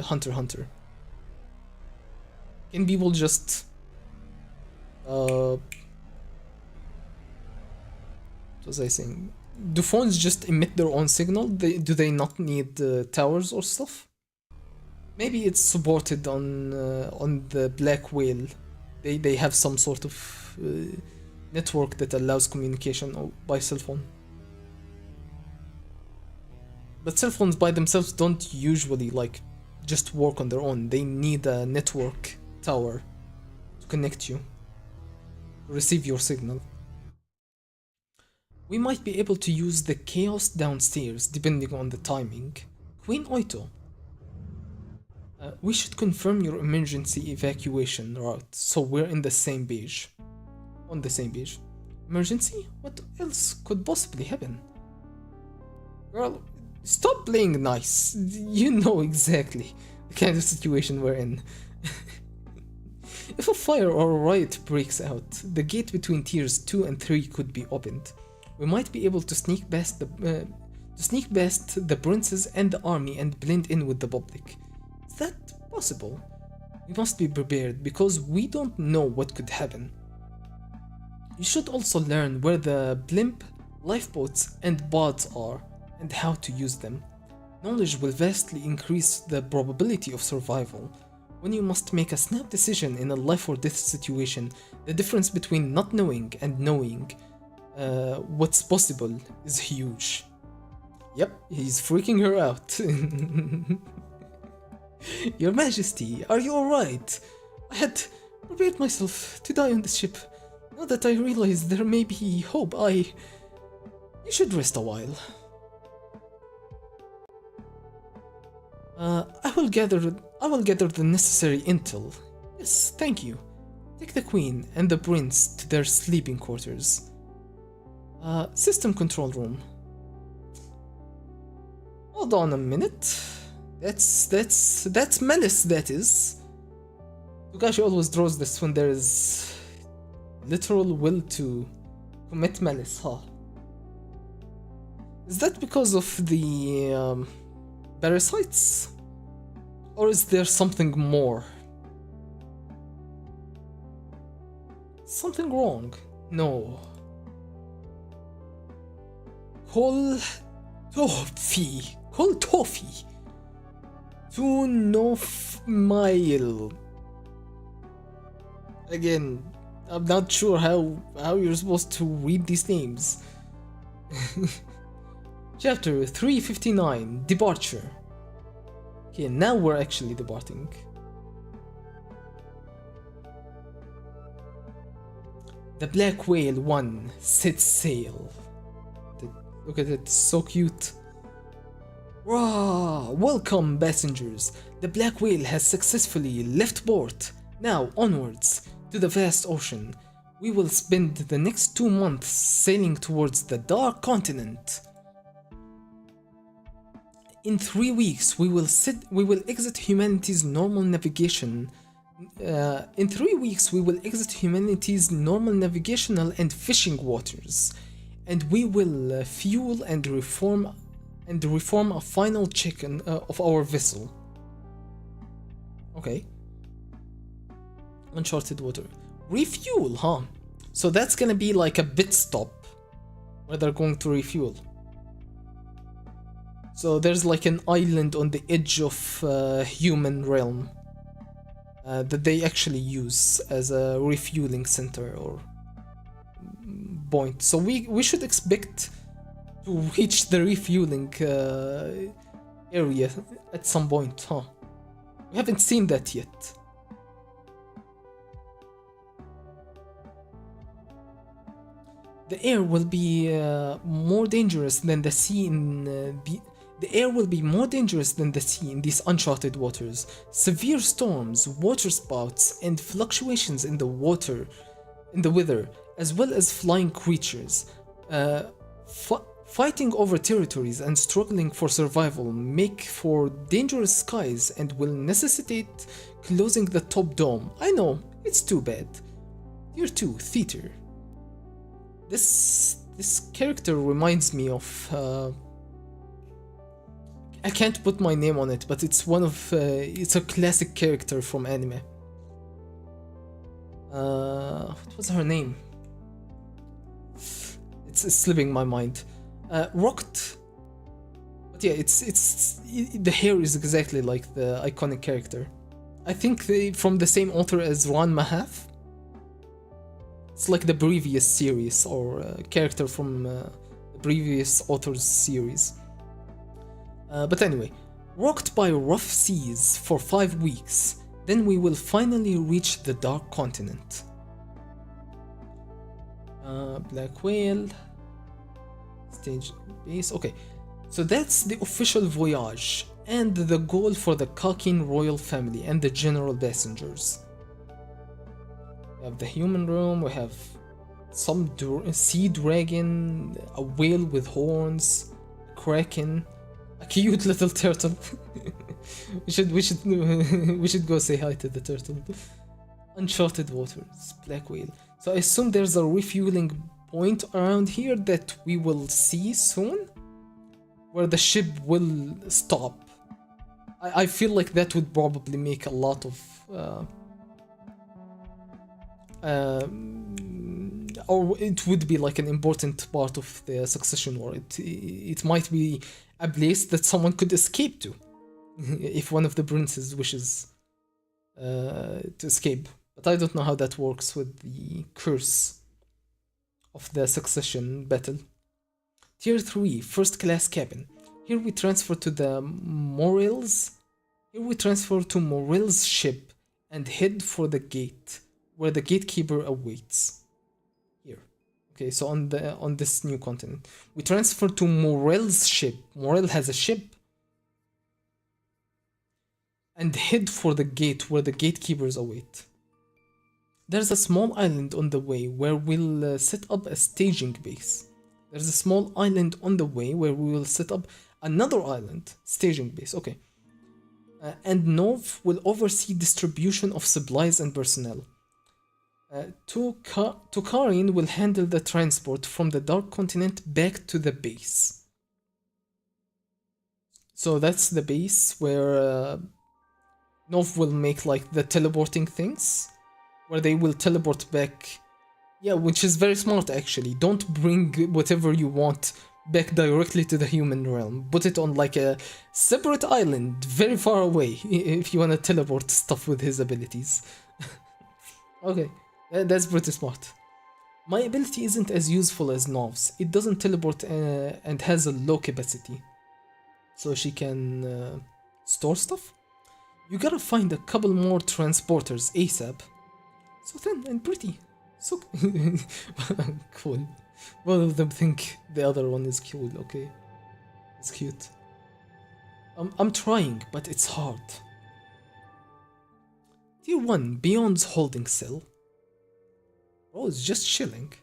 Hunter x Hunter? Can people just... what was I saying? Do phones just emit their own signal? Do they not need towers or stuff? Maybe it's supported on the Black Whale. They have some sort of network that allows communication by cell phone. But cell phones by themselves don't usually like just work on their own. They need a network tower to connect you, to receive your signal. We might be able to use the chaos downstairs depending on the timing. Queen Oito. We should confirm your emergency evacuation route so we're in the same page. On the same page. Emergency? What else could possibly happen? Girl, stop playing nice. You know exactly the kind of situation we're in. If a fire or a riot breaks out, the gate between tiers 2 and 3 could be opened. We might be able to sneak past the princes and the army and blend in with the public. Is that possible? We must be prepared because we don't know what could happen. You should also learn where the blimp, lifeboats and pods are and how to use them. Knowledge will vastly increase the probability of survival. When you must make a snap decision in a life or death situation, the difference between not knowing and knowing what's possible is huge. Yep, he's freaking her out. Your Majesty, are you alright? I had prepared myself to die on this ship. Now that I realize there may be hope, You should rest a while. I will gather the necessary intel. Yes, thank you. Take the Queen and the Prince to their sleeping quarters. System control room. Hold on a minute. That's malice, that is. Togashi always draws this when there is literal will to commit malice, huh? Is that because of the parasites? Or is there something more? Something wrong? No. Kol Tofi. To no mile. Again, I'm not sure how you're supposed to read these names. Chapter 359, Departure. Okay, now we're actually departing. The Black Whale 1 sets sail. Look at it, so cute. Rah! Welcome, passengers. The Black Whale has successfully left port. Now onwards to the vast ocean. We will spend the next 2 months sailing towards the Dark Continent. In 3 weeks, we will exit humanity's normal navigation. In 3 weeks, we will exit humanity's normal navigational and fishing waters, and we will fuel and reform a final check of our vessel. Okay. Uncharted water. Refuel, huh? So that's gonna be like a pit stop where they're going to refuel. So there's like an island on the edge of human realm that they actually use as a refueling center or point. So we should expect to reach the refueling area at some point, huh? We haven't seen that yet. The air will be more dangerous than the sea in the air will be more dangerous than the sea in these uncharted waters. Severe storms, water spouts, and fluctuations in the weather, as well as flying creatures. Fighting over territories and struggling for survival make for dangerous skies and will necessitate closing the top dome. I know, it's too bad. Tier 2, Theater. This character reminds me of I can't put my name on it, but it's it's a classic character from anime. What was her name? It's slipping my mind. Rocked. But yeah, the hair is exactly like the iconic character. I think from the same author as Ran Mahaf. It's like the previous series or character from the previous author's series. But anyway, rocked by rough seas for 5 weeks, then we will finally reach the Dark Continent. Black Whale, stage base. Okay, so that's the official voyage and the goal for the Kakin royal family and the general passengers. We have the human realm, we have some sea dragon, a whale with horns, kraken, a cute little turtle. we should go say hi to the turtle. Uncharted waters, black whale. So I assume there's a refueling point around here that we will see soon, where the ship will stop. I feel like that would probably make a lot of or it would be like an important part of the succession war. It might be a place that someone could escape to if one of the princes wishes to escape. But I don't know how that works with the curse of the succession battle. Tier 3, first class cabin. Here we transfer to the Morel's. Here we transfer to Morel's ship and head for the gate, where the gatekeeper awaits. Here. Okay, so on this new continent. We transfer to Morel's ship. Morel has a ship. And head for the gate where the gatekeepers await. There's a small island on the way where we'll set up a staging base. There's a small island on the way where we will set up another island, staging base, okay. And Nov will oversee distribution of supplies and personnel. Tokarin will handle the transport from the Dark Continent back to the base. So that's the base where Nov will make like the teleporting things, where they will teleport back. Yeah, which is very smart actually. Don't bring whatever you want back directly to the human realm. Put it on like a separate island very far away if you want to teleport stuff with his abilities. Okay, that's pretty smart. My ability isn't as useful as Nov's. It doesn't teleport and has a low capacity. So she can store stuff. You gotta find a couple more transporters ASAP. So thin and pretty. So cool. Both of them think the other one is cool, okay? It's cute. I'm trying, but it's hard. Tier 1, Beyond's holding cell. Bro, it's just chilling.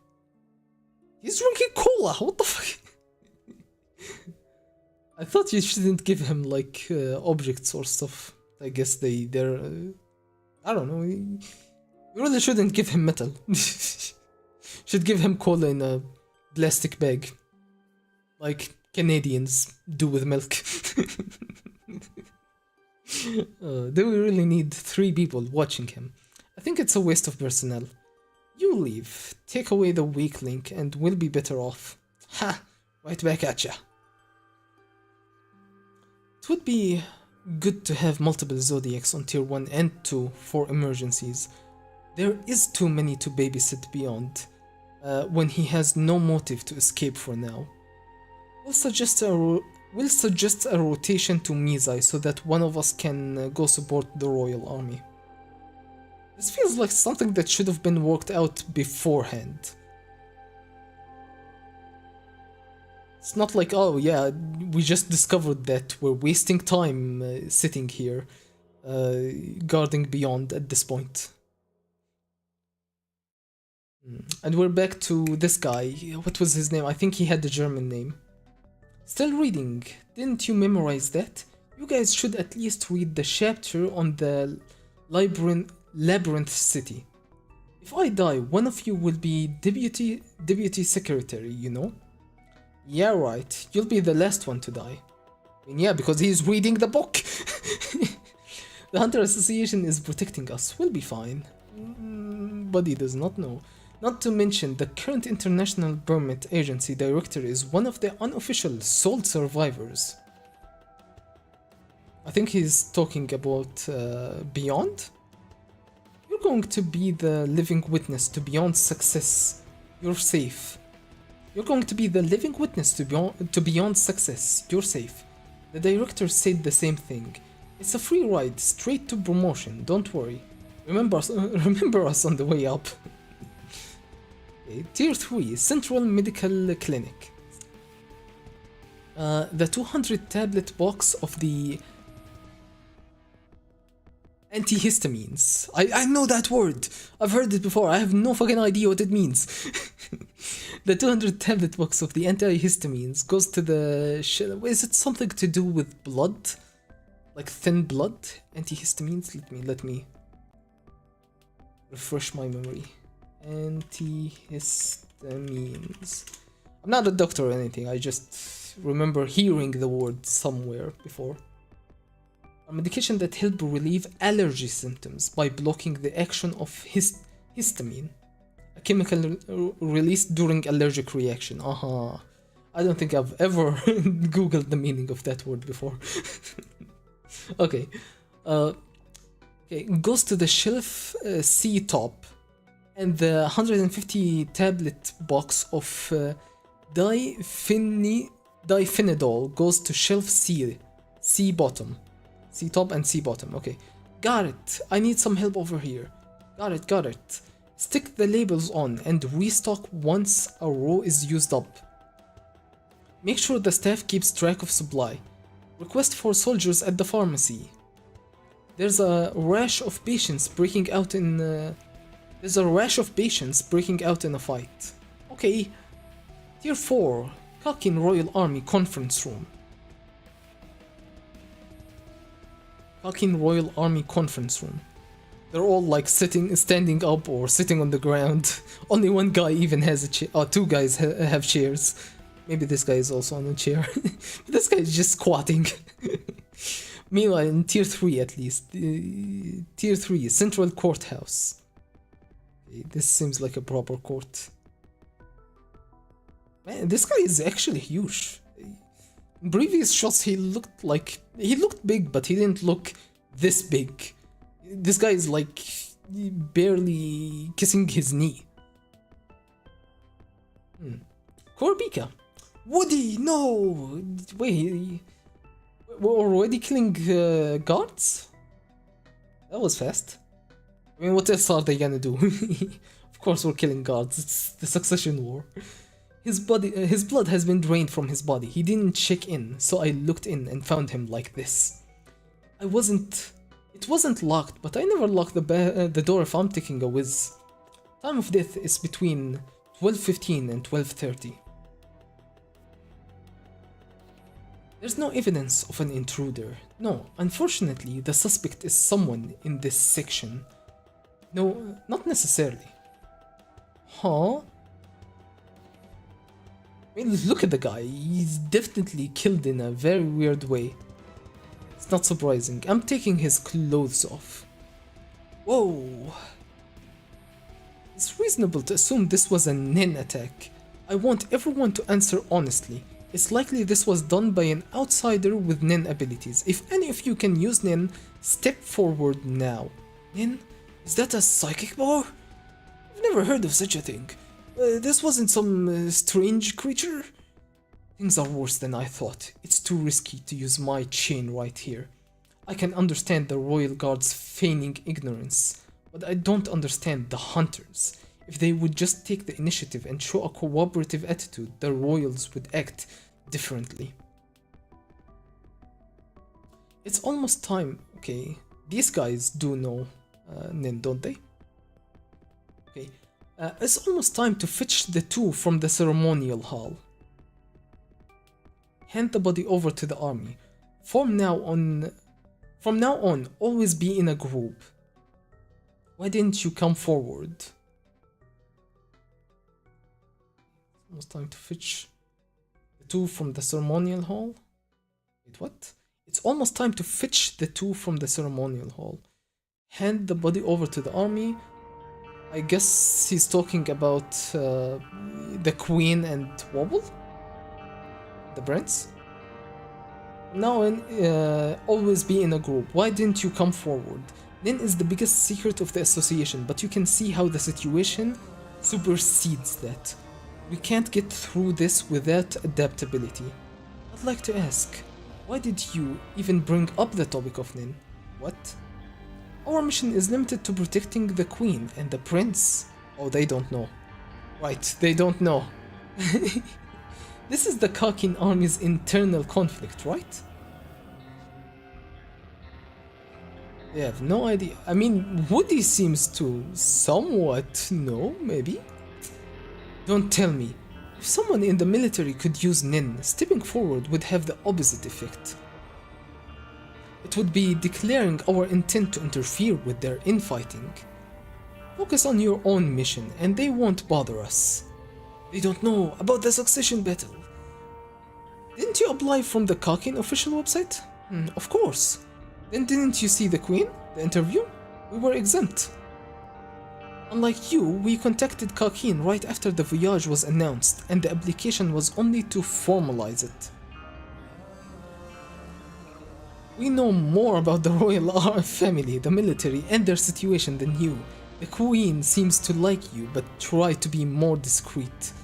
He's drinking cola, what the fuck? I thought you shouldn't give him like objects or stuff. I guess they're I don't know. You really shouldn't give him metal. Should give him cola in a plastic bag, like Canadians do with milk. Do we really need 3 people watching him? I think it's a waste of personnel. You leave, take away the weak link, and we'll be better off. Ha! Right back at ya. It would be good to have multiple Zodiacs on tier 1 and 2 for emergencies. There is too many to babysit Beyond when he has no motive to escape for now. We'll suggest a rotation to Mizai so that one of us can go support the royal army. This feels like something that should have been worked out beforehand. It's not like, oh yeah, we just discovered that we're wasting time sitting here, guarding beyond at this point. And we're back to this guy. What was his name? I think he had a German name. Still reading. Didn't you memorize that? You guys should at least read the chapter on the Labyrinth City. If I die, one of you will be deputy secretary, you know? Yeah, right. You'll be the last one to die. I mean, yeah, because he's reading the book. The Hunter Association is protecting us. We'll be fine. But he does not know. Not to mention, the current International Permit Agency director is one of the unofficial sole survivors. I think he's talking about Beyond. You're going to be the living witness to Beyond's success. You're safe. You're going to be the living witness to Beyond's success. You're safe. The director said the same thing. It's a free ride, straight to promotion. Don't worry. Remember us on the way up. Okay, Tier 3, Central Medical Clinic. The 200 tablet box of the antihistamines. I know that word. I've heard it before. I have no fucking idea what it means. The 200 tablet box of the antihistamines goes to the... Is it something to do with blood? Like thin blood? Antihistamines? Let me refresh my memory. Antihistamines. I'm not a doctor or anything. I just remember hearing the word somewhere before. A medication that help relieve allergy symptoms by blocking the action of histamine, a chemical released during allergic reaction. I don't think I've ever googled the meaning of that word before. Okay. Okay, goes to the shelf C top, and the 150 tablet box of diphenidol goes to shelf C bottom. C top and C bottom, okay. Got it. I need some help over here. Got it. Stick the labels on and restock once a row is used up. Make sure the staff keeps track of supply. Request for soldiers at the pharmacy. There's a rash of patients breaking out in a fight. Okay. Tier 4, Kakin Royal Army Conference Room. Fucking Royal Army Conference Room. They're all like standing up or sitting on the ground. Only one guy even has a chair. Oh, two guys have chairs. Maybe this guy is also on a chair. This guy is just squatting. Meanwhile, in Tier 3 at least. Tier 3, Central Courthouse. Okay, this seems like a proper court. Man, this guy is actually huge. In previous shots he looked big, but he didn't look this big. This guy is like barely kissing his knee. Korbika. Woody, no! Wait, we're already killing guards? That was fast. I mean, what else are they gonna do? Of course we're killing guards, it's the Succession War. His blood has been drained from his body. He didn't check in, so I looked in and found him like this. It wasn't locked, but I never lock the door if I'm taking a whiz. Time of death is between 12:15 and 12:30. There's no evidence of an intruder. No, unfortunately, the suspect is someone in this section. No, not necessarily. Huh? I mean, look at the guy. He's definitely killed in a very weird way. It's not surprising. I'm taking his clothes off. Whoa. It's reasonable to assume this was a Nin attack. I want everyone to answer honestly. It's likely this was done by an outsider with Nin abilities. If any of you can use Nin, step forward now. Nin? Is that a psychic power? I've never heard of such a thing. This wasn't some strange creature? Things are worse than I thought. It's too risky to use my chain right here. I can understand the royal guards feigning ignorance, but I don't understand the hunters. If they would just take the initiative and show a cooperative attitude, the royals would act differently. It's almost time. Okay, these guys do know Nin, don't they? Okay, it's almost time to fetch the two from the ceremonial hall. Hand the body over to the army. From now on, always be in a group. Why didn't you come forward? Almost time to fetch the two from the ceremonial hall. Wait, what? It's almost time to fetch the two from the ceremonial hall. Hand the body over to the army. I guess he's talking about the queen and Wobble? The prince? Now, always be in a group. Why didn't you come forward? Nin is the biggest secret of the association, but you can see how the situation supersedes that. We can't get through this without adaptability. I'd like to ask, why did you even bring up the topic of Nin? What? Our mission is limited to protecting the queen and the prince. Oh, they don't know. Right, they don't know. This is the Kakin army's internal conflict, right? They have no idea. I mean, Woody seems to somewhat know, maybe? Don't tell me. If someone in the military could use Nin, stepping forward would have the opposite effect. It would be declaring our intent to interfere with their infighting. Focus on your own mission and they won't bother us. They don't know about the succession battle. Didn't you apply from the Kakin official website? Of course. Then didn't you see the queen? The interview? We were exempt. Unlike you, we contacted Kakin right after the voyage was announced and the application was only to formalize it. We know more about the royal family, the military and their situation than you. The queen seems to like you but try to be more discreet.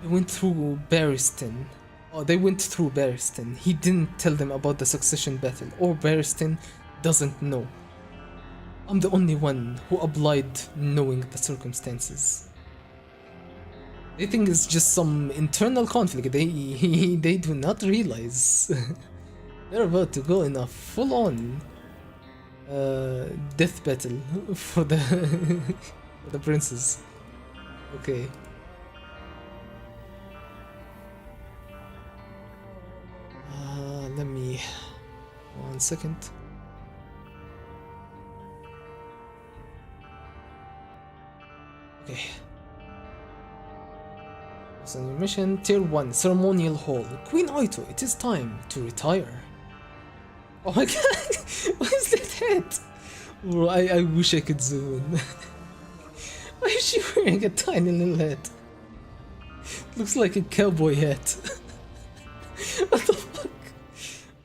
They went through Barristan. He didn't tell them about the succession battle, or Barristan doesn't know. I'm the only one who applied knowing the circumstances. They think it's just some internal conflict. They do not realize they're about to go in a full-on death battle for the for the princes. Okay. Let me 1 second. Okay. So your mission, Tier 1, Ceremonial Hall. Queen Oito, it is time to retire. Oh my god, what is that hat? Oh, I wish I could zoom in. Why is she wearing a tiny little hat? Looks like a cowboy hat. What the fuck?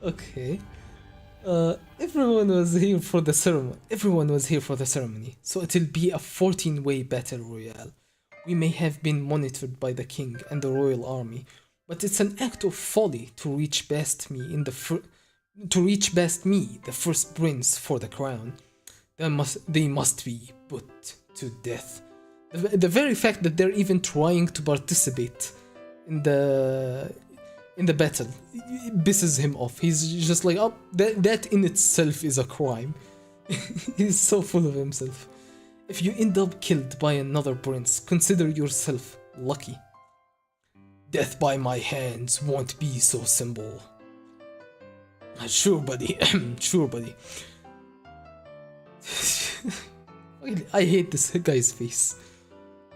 Okay. Everyone was here for the ceremony. So it'll be a 14-way battle royale. We may have been monitored by the king and the royal army, but it's an act of folly to reach past me the first prince for the crown. They must be put to death. The very fact that they're even trying to participate in the battle, it pisses him off. He's just like, oh, that in itself is a crime. He's so full of himself. If you end up killed by another prince, consider yourself lucky. Death by my hands won't be so simple. Sure, buddy. Sure, buddy. I hate this guy's face.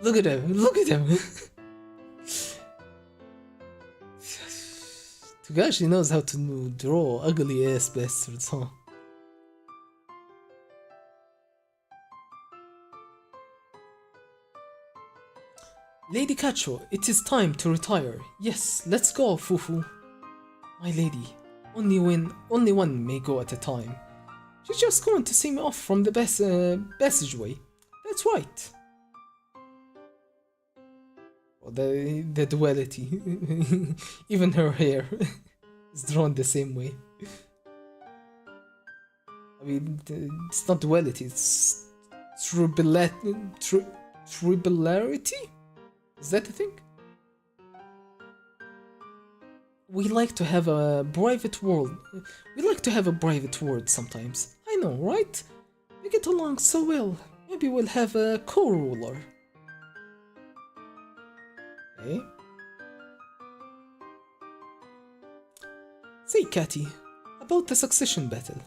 Look at him. Look at him. Togashi knows how to draw ugly ass bastards, huh? Lady Kacho, it is time to retire. Yes, let's go, Fufu. My lady, only one may go at a time. She's just going to see me off from the passageway. That's right. Oh, the duality. Even her hair is drawn the same way. I mean, it's not duality, it's tribality? Is that a thing? We like to have a private world. We like to have a private word sometimes. I know, right? We get along so well. Maybe we'll have a co-ruler. Okay. Say, Catty, about the succession battle.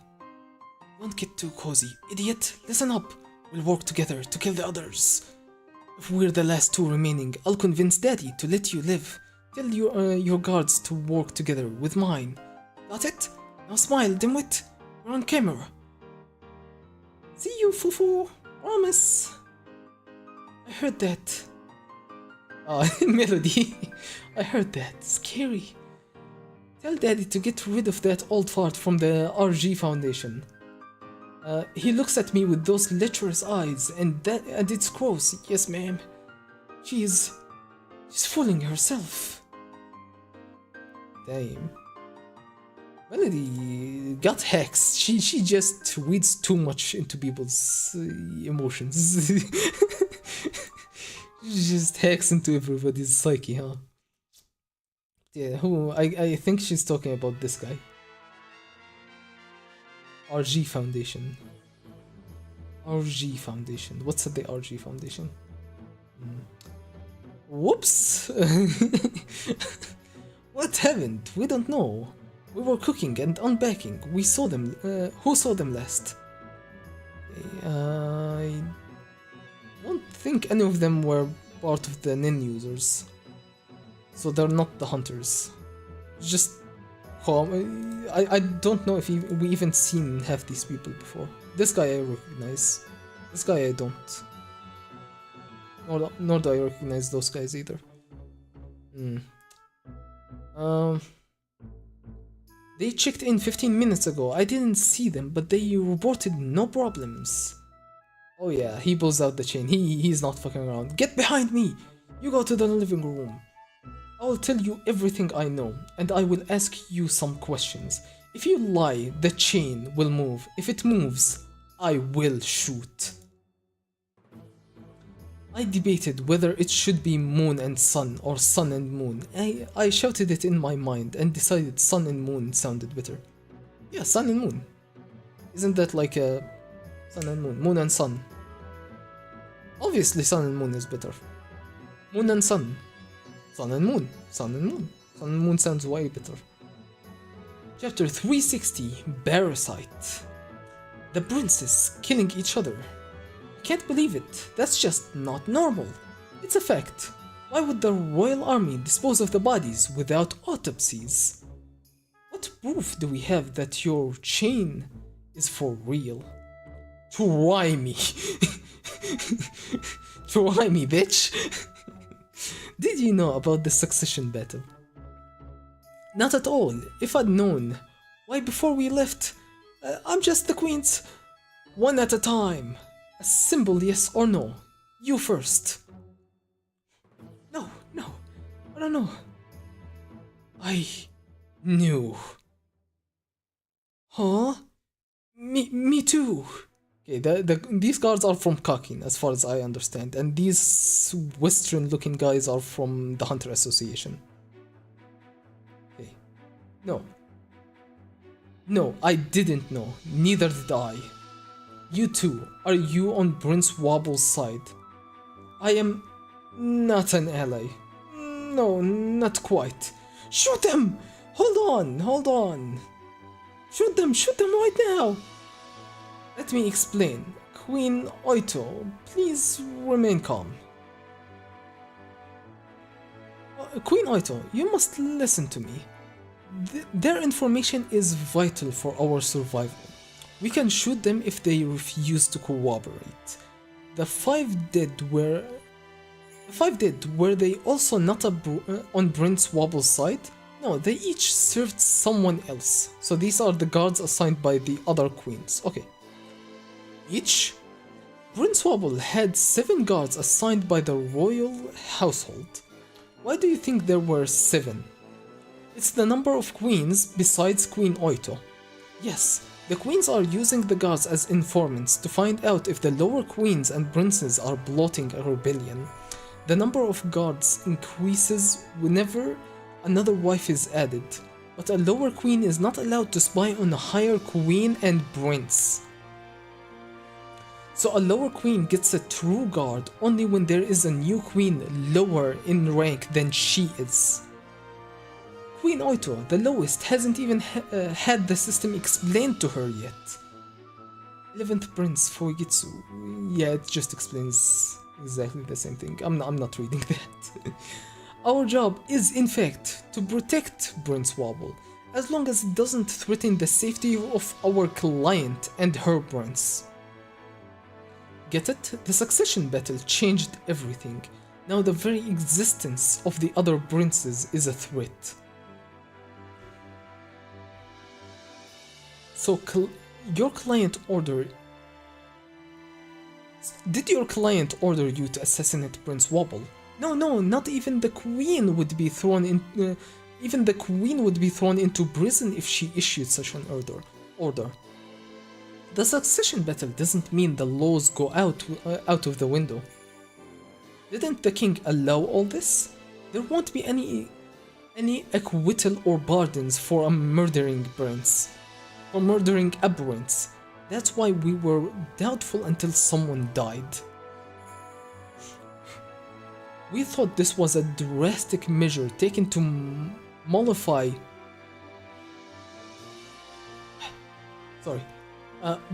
Don't get too cozy, idiot. Listen up. We'll work together to kill the others. If we're the last two remaining, I'll convince Daddy to let you live. Tell your guards to work together with mine. Got it? Now smile, dimwit. We're on camera. See you, Fufu. Promise. I heard that. Oh, Melody. I heard that. Scary. Tell Daddy to get rid of that old fart from the RG Foundation. He looks at me with those lecherous eyes, and it's gross. Yes, ma'am. She's fooling herself. Damn. Melody got hacks. She just reads too much into people's emotions. She just hacks into everybody's psyche, huh? Yeah, I think she's talking about this guy. RG Foundation. RG Foundation. What's at the RG Foundation? Whoops! What happened? We don't know. We were cooking and unpacking. We saw them. Who saw them last? I don't think any of them were part of the Nin users. So they're not the hunters. Just I don't know if we even seen half these people before. This guy I recognize. This guy I don't. Nor do I recognize those guys either. They checked in 15 minutes ago. I didn't see them, but they reported no problems. Oh yeah, he pulls out the chain. He's not fucking around. Get behind me! You go to the living room. I'll tell you everything I know, and I will ask you some questions. If you lie, the chain will move. If it moves, I will shoot. I debated whether it should be moon and sun or sun and moon. I shouted it in my mind and decided sun and moon sounded better. Yeah, sun and moon. Isn't that like a sun and moon? Moon and sun. Obviously sun and moon is better. Moon and sun. Sun and moon. Sun and moon. Sun and moon sounds way better. Chapter 360, Parasite. The princes killing each other. I can't believe it. That's just not normal. It's a fact. Why would the royal army dispose of the bodies without autopsies? What proof do we have that your chain is for real? Try me. Try me, bitch. Did you know about the succession battle? Not at all. If I'd known. Why, before we left, I'm just the queens. One at a time. A simple yes or no. You first. No. I don't know. I knew. Huh? Me too. Okay, these guards are from Kakin, as far as I understand, and these Western-looking guys are from the Hunter Association. Okay. No, I didn't know. Neither did I. You two, are you on Prince Wobble's side? I am not an ally. No, not quite. Shoot them! Hold on. Shoot them right now! Let me explain. Queen Oito, please remain calm. Queen Oito, you must listen to me. Their information is vital for our survival. We can shoot them if they refuse to cooperate. The five dead were they also not on Prince Wobble's side? No, they each served someone else. So these are the guards assigned by the other queens. Okay. Each? Prince Wobble had 7 guards assigned by the royal household. Why do you think there were 7? It's the number of queens besides Queen Oito. Yes, the queens are using the guards as informants to find out if the lower queens and princes are plotting a rebellion. The number of guards increases whenever another wife is added, but a lower queen is not allowed to spy on a higher queen and prince. So a lower queen gets a true guard only when there is a new queen lower in rank than she is. Queen Oito, the lowest, hasn't even had the system explained to her yet. 11th Prince Fuigitsu, yeah, it just explains exactly the same thing. I'm not reading that. Our job is, in fact, to protect Prince Wobble, as long as it doesn't threaten the safety of our client and her prince. Get it? The succession battle changed everything. Now the very existence of the other princes is a threat. So your client ordered... Did your client order you to assassinate Prince Wobble? No, not even the queen would be thrown in... even the queen would be thrown into prison if she issued such an order. The succession battle doesn't mean the laws go out of the window. Didn't the king allow all this? There won't be any acquittal or pardons for a murdering prince. For murdering a prince. That's why we were doubtful until someone died. We thought this was a drastic measure taken to mollify...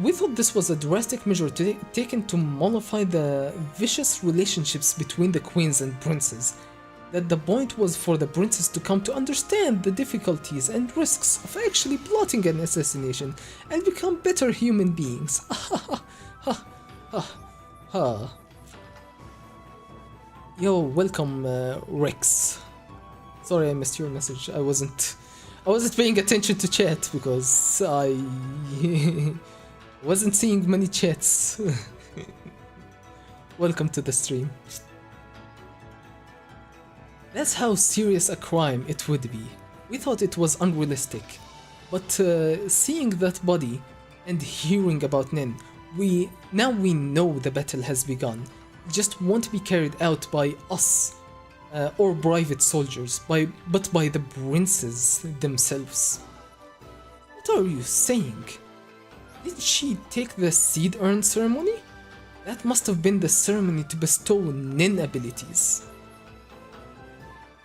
we thought this was a drastic measure taken to mollify the vicious relationships between the queens and princes. That the point was for the princes to come to understand the difficulties and risks of actually plotting an assassination and become better human beings. Yo, welcome, Rex. Sorry I missed your message. I wasn't paying attention to chat because I wasn't seeing many chats. Welcome to the stream. That's how serious a crime it would be. We thought it was unrealistic. But seeing that body and hearing about Nin, now we know the battle has begun. It just won't be carried out by us or private soldiers, but by the princes themselves. What are you saying? Did she take the seed urn ceremony? That must have been the ceremony to bestow Nin abilities.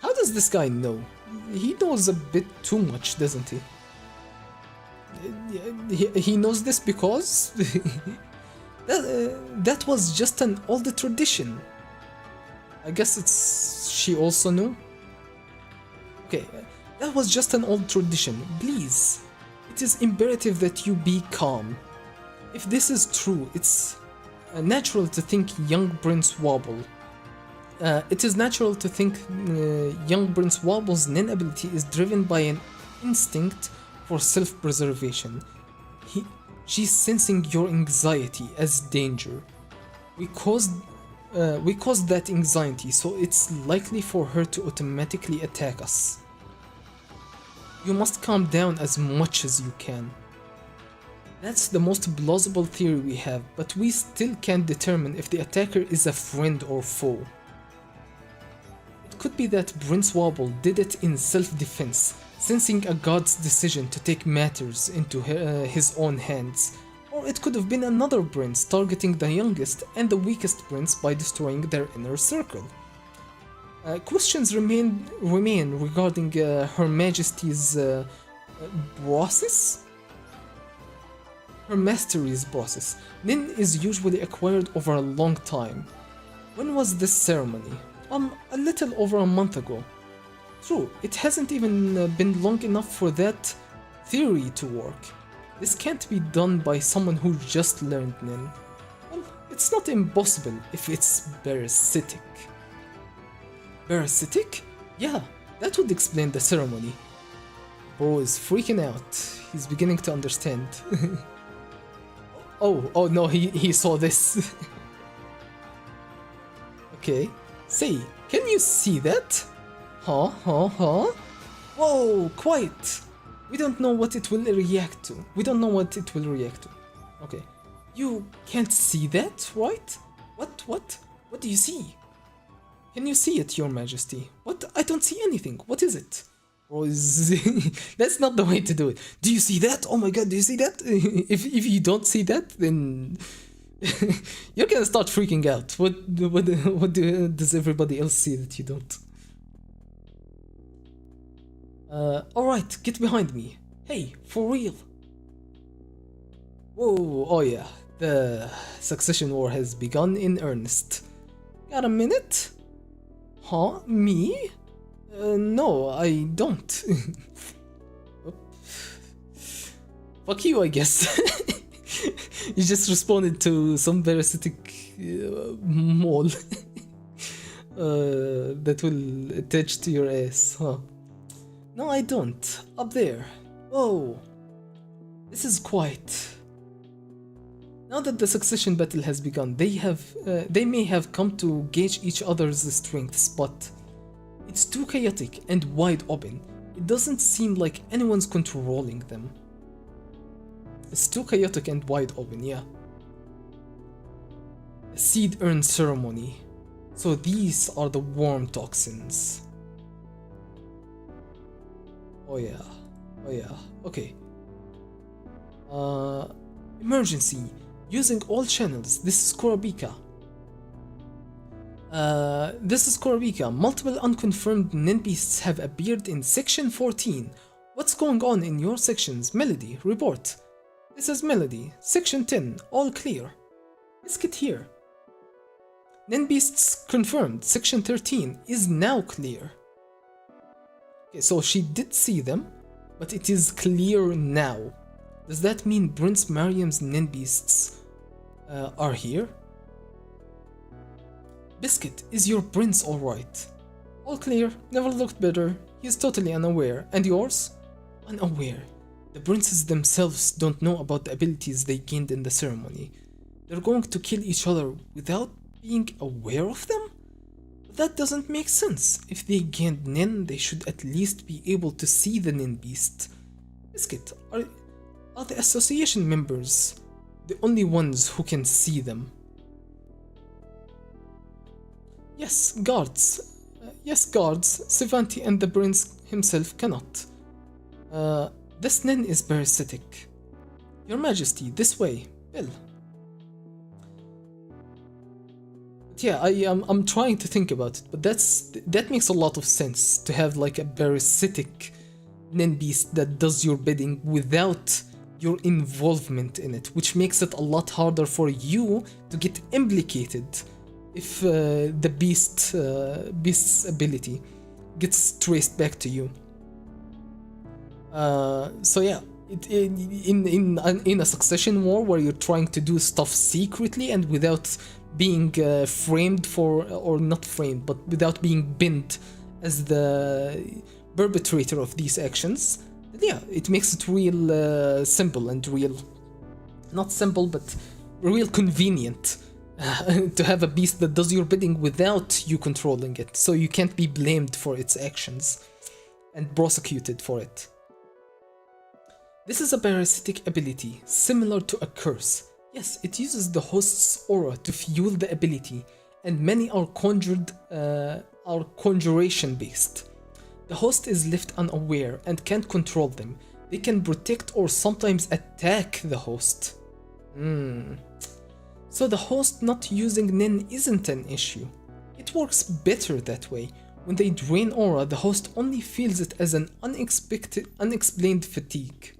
How does this guy know? He knows a bit too much, doesn't he? He knows this because... that was just an old tradition. I guess she also knew? Okay, that was just an old tradition. Please, it is imperative that you be calm. If this is true, it's natural to think young Prince Wobble. It is natural to think young Prince Wobble's Nin ability is driven by an instinct for self-preservation. She's sensing your anxiety as danger. We caused that anxiety, so it's likely for her to automatically attack us. You must calm down as much as you can. That's the most plausible theory we have, but we still can't determine if the attacker is a friend or foe. It could be that Prince Wobble did it in self-defense, sensing a god's decision to take matters into his own hands. Or it could have been another prince targeting the youngest and the weakest prince by destroying their inner circle. Questions remain regarding Her Majesty's process? Her mastery's process. Nin is usually acquired over a long time. When was this ceremony? A little over a month ago. True, it hasn't even been long enough for that theory to work. This can't be done by someone who just learned Nin. Well, it's not impossible if it's parasitic. Parasitic? Yeah, that would explain the ceremony. Bro is freaking out. He's beginning to understand. Oh no, he saw this. Okay. Say, can you see that? Huh? Whoa, quiet! We don't know what it will react to. Okay. You can't see that, right? What do you see? Can you see it, Your Majesty? What? I don't see anything. What is it? Bro, that's not the way to do it. Do you see that? Oh my god, do you see that? If you don't see that, then you're gonna start freaking out. Does everybody else see that you don't? Alright, get behind me. Hey, for real. Whoa, oh yeah. The succession war has begun in earnest. Got a minute? Huh? Me? No, I don't. Fuck you, I guess. You just responded to some parasitic mole that will attach to your ass, huh? No, I don't. Up there. Whoa. This is quiet. Now that the succession battle has begun, they may have come to gauge each other's strengths, but it's too chaotic and wide open. It doesn't seem like anyone's controlling them. It's too chaotic and wide open, yeah. A seed urn ceremony. So these are the worm toxins. Oh yeah. Oh yeah. Okay. Emergency. Using all channels. This is Korabika. Multiple unconfirmed nin beasts have appeared in section 14. What's going on in your sections? Melody, report. This is Melody. Section 10, all clear. Let's get here. Nin beasts confirmed. Section 13 is now clear. Okay, so she did see them, but it is clear now. Does that mean Prince Mariam's nin beasts are here? Biscuit, is your prince alright? All clear, never looked better. He's totally unaware. And yours? Unaware. The princes themselves don't know about the abilities they gained in the ceremony. They're going to kill each other without being aware of them? That doesn't make sense. If they gained nin, they should at least be able to see the nin beast. Biscuit, are the association members the only ones who can see them? Yes, guards. Sivanti and the prince himself cannot. This nin is parasitic. Your Majesty, this way. Bill. But yeah, I'm trying to think about it, but that makes a lot of sense to have like a parasitic nin beast that does your bidding without your involvement in it, which makes it a lot harder for you to get implicated if the beast's ability gets traced back to you. So yeah, in a succession war where you're trying to do stuff secretly and without being framed for, or not framed, but without being pinned as the perpetrator of these actions, yeah, it makes it real simple and real, not simple, but real convenient to have a beast that does your bidding without you controlling it, so you can't be blamed for its actions and prosecuted for it. This is a parasitic ability, similar to a curse. Yes, it uses the host's aura to fuel the ability, and many are conjuration based. The host is left unaware and can't control them. They can protect or sometimes attack the host. So the host not using nin isn't an issue. It works better that way. When they drain aura, the host only feels it as an unexplained fatigue.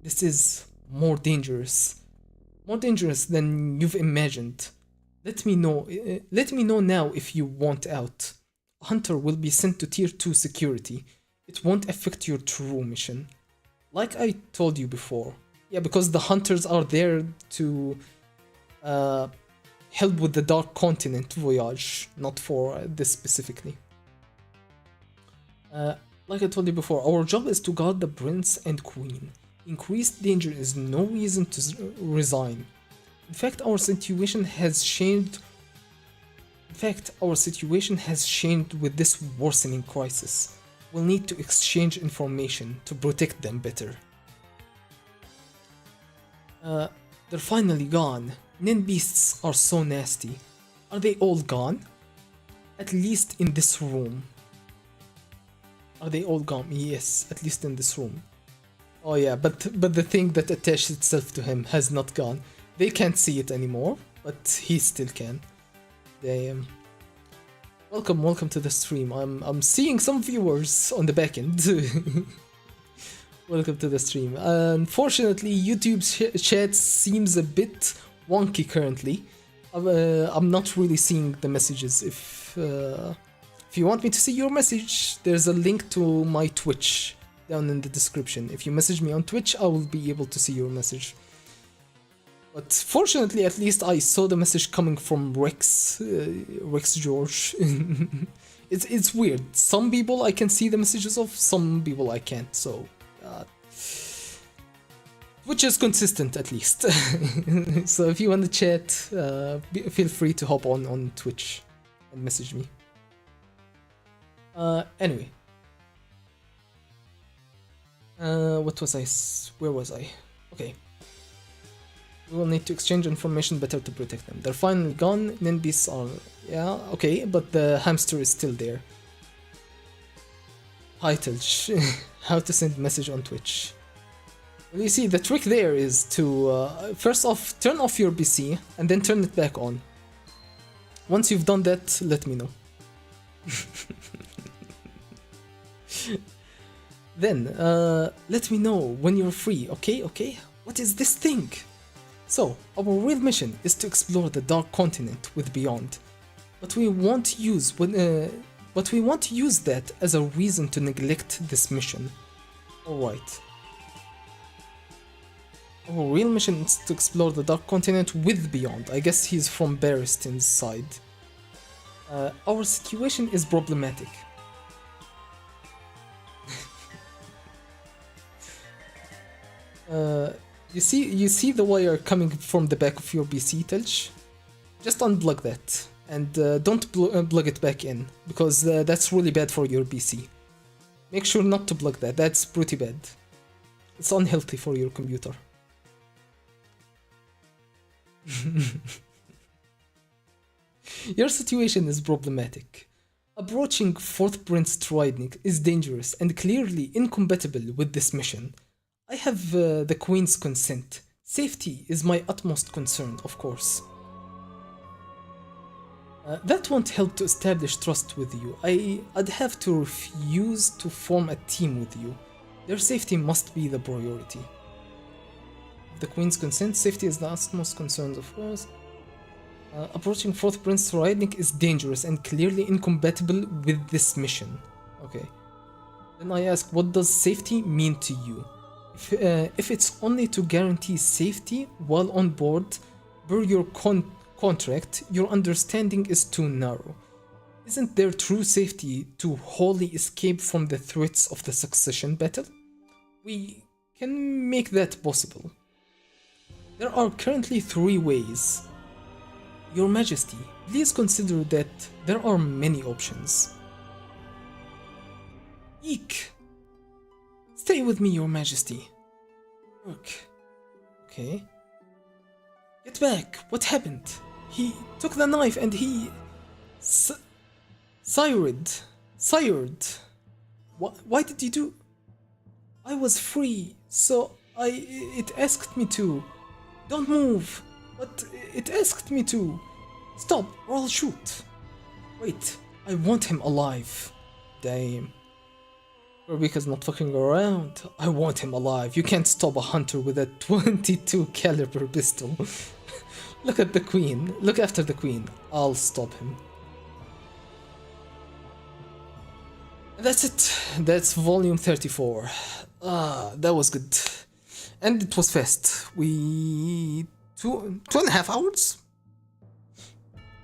This is more dangerous than you've imagined. Let me know now if you want out. A hunter will be sent to tier 2 security. It won't affect your true mission. Like I told you before. Yeah, because the hunters are there to help with the Dark Continent voyage, not for this specifically. Like I told you before, our job is to guard the prince and queen. Increased danger is no reason to resign. In fact, our situation has changed with this worsening crisis. We'll need to exchange information to protect them better. They're finally gone. Nin beasts are so nasty. Are they all gone? At least in this room. Are they all gone? Yes, at least in this room. Oh yeah, but the thing that attached itself to him has not gone. They can't see it anymore, but he still can. Damn. Welcome to the stream. I'm seeing some viewers on the back end. Welcome to the stream. Unfortunately, YouTube's chat seems a bit wonky currently. I'm not really seeing the messages. If you want me to see your message, there's a link to my Twitch down in the description. If you message me on Twitch, I will be able to see your message. But fortunately, at least I saw the message coming from Rex George. It's weird. Some people I can see the messages of, some people I can't. So, which is consistent at least. So if you want to chat, feel free to hop on Twitch and message me. Anyway. What was I? Where was I? Okay. We will need to exchange information better to protect them. They're finally gone. NIMBYs are... Yeah, okay, but the hamster is still there. Hi Tilch. How to send message on Twitch. Well, you see, the trick there is to... first off, turn off your PC and then turn it back on. Once you've done that, let me know. Then, let me know when you're free, okay? Okay? What is this thing? So, our real mission is to explore the Dark Continent with Beyond, but we won't use that as a reason to neglect this mission. Alright. Our real mission is to explore the Dark Continent with Beyond. I guess he's from Barristan's side. Our situation is problematic. You see the wire coming from the back of your PC, Tilch? Just unplug that, and don't plug it back in, because that's really bad for your PC. Make sure not to plug that, that's pretty bad. It's unhealthy for your computer. Your situation is problematic. Approaching Fourth Prince Rereading is dangerous and clearly incompatible with this mission. I have the Queen's consent. Safety is my utmost concern, of course. That won't help to establish trust with you. I'd have to refuse to form a team with you. Their safety must be the priority. The Queen's consent, safety is the utmost concern, of course. Approaching Fourth Prince Rereading is dangerous and clearly incompatible with this mission. Okay. Then I ask, what does safety mean to you? If it's only to guarantee safety while on board, per your contract, your understanding is too narrow. Isn't there true safety to wholly escape from the threats of the succession battle? We can make that possible. There are currently 3 ways. Your Majesty, please consider that there are many options. Eek! Stay with me, Your Majesty. Look. Okay. Get back! What happened? He took the knife and he... Sired. Why did you do... I was free, so it asked me to. Don't move! But it asked me to. Stop, or I'll shoot. Wait, I want him alive. Damn. Rebecca's not fucking around. I want him alive. You can't stop a hunter with a 22 caliber pistol. Look at the Queen. Look after the Queen. I'll stop him. That's it. That's volume 34. That was good. And it was fast. We... Two and a half hours?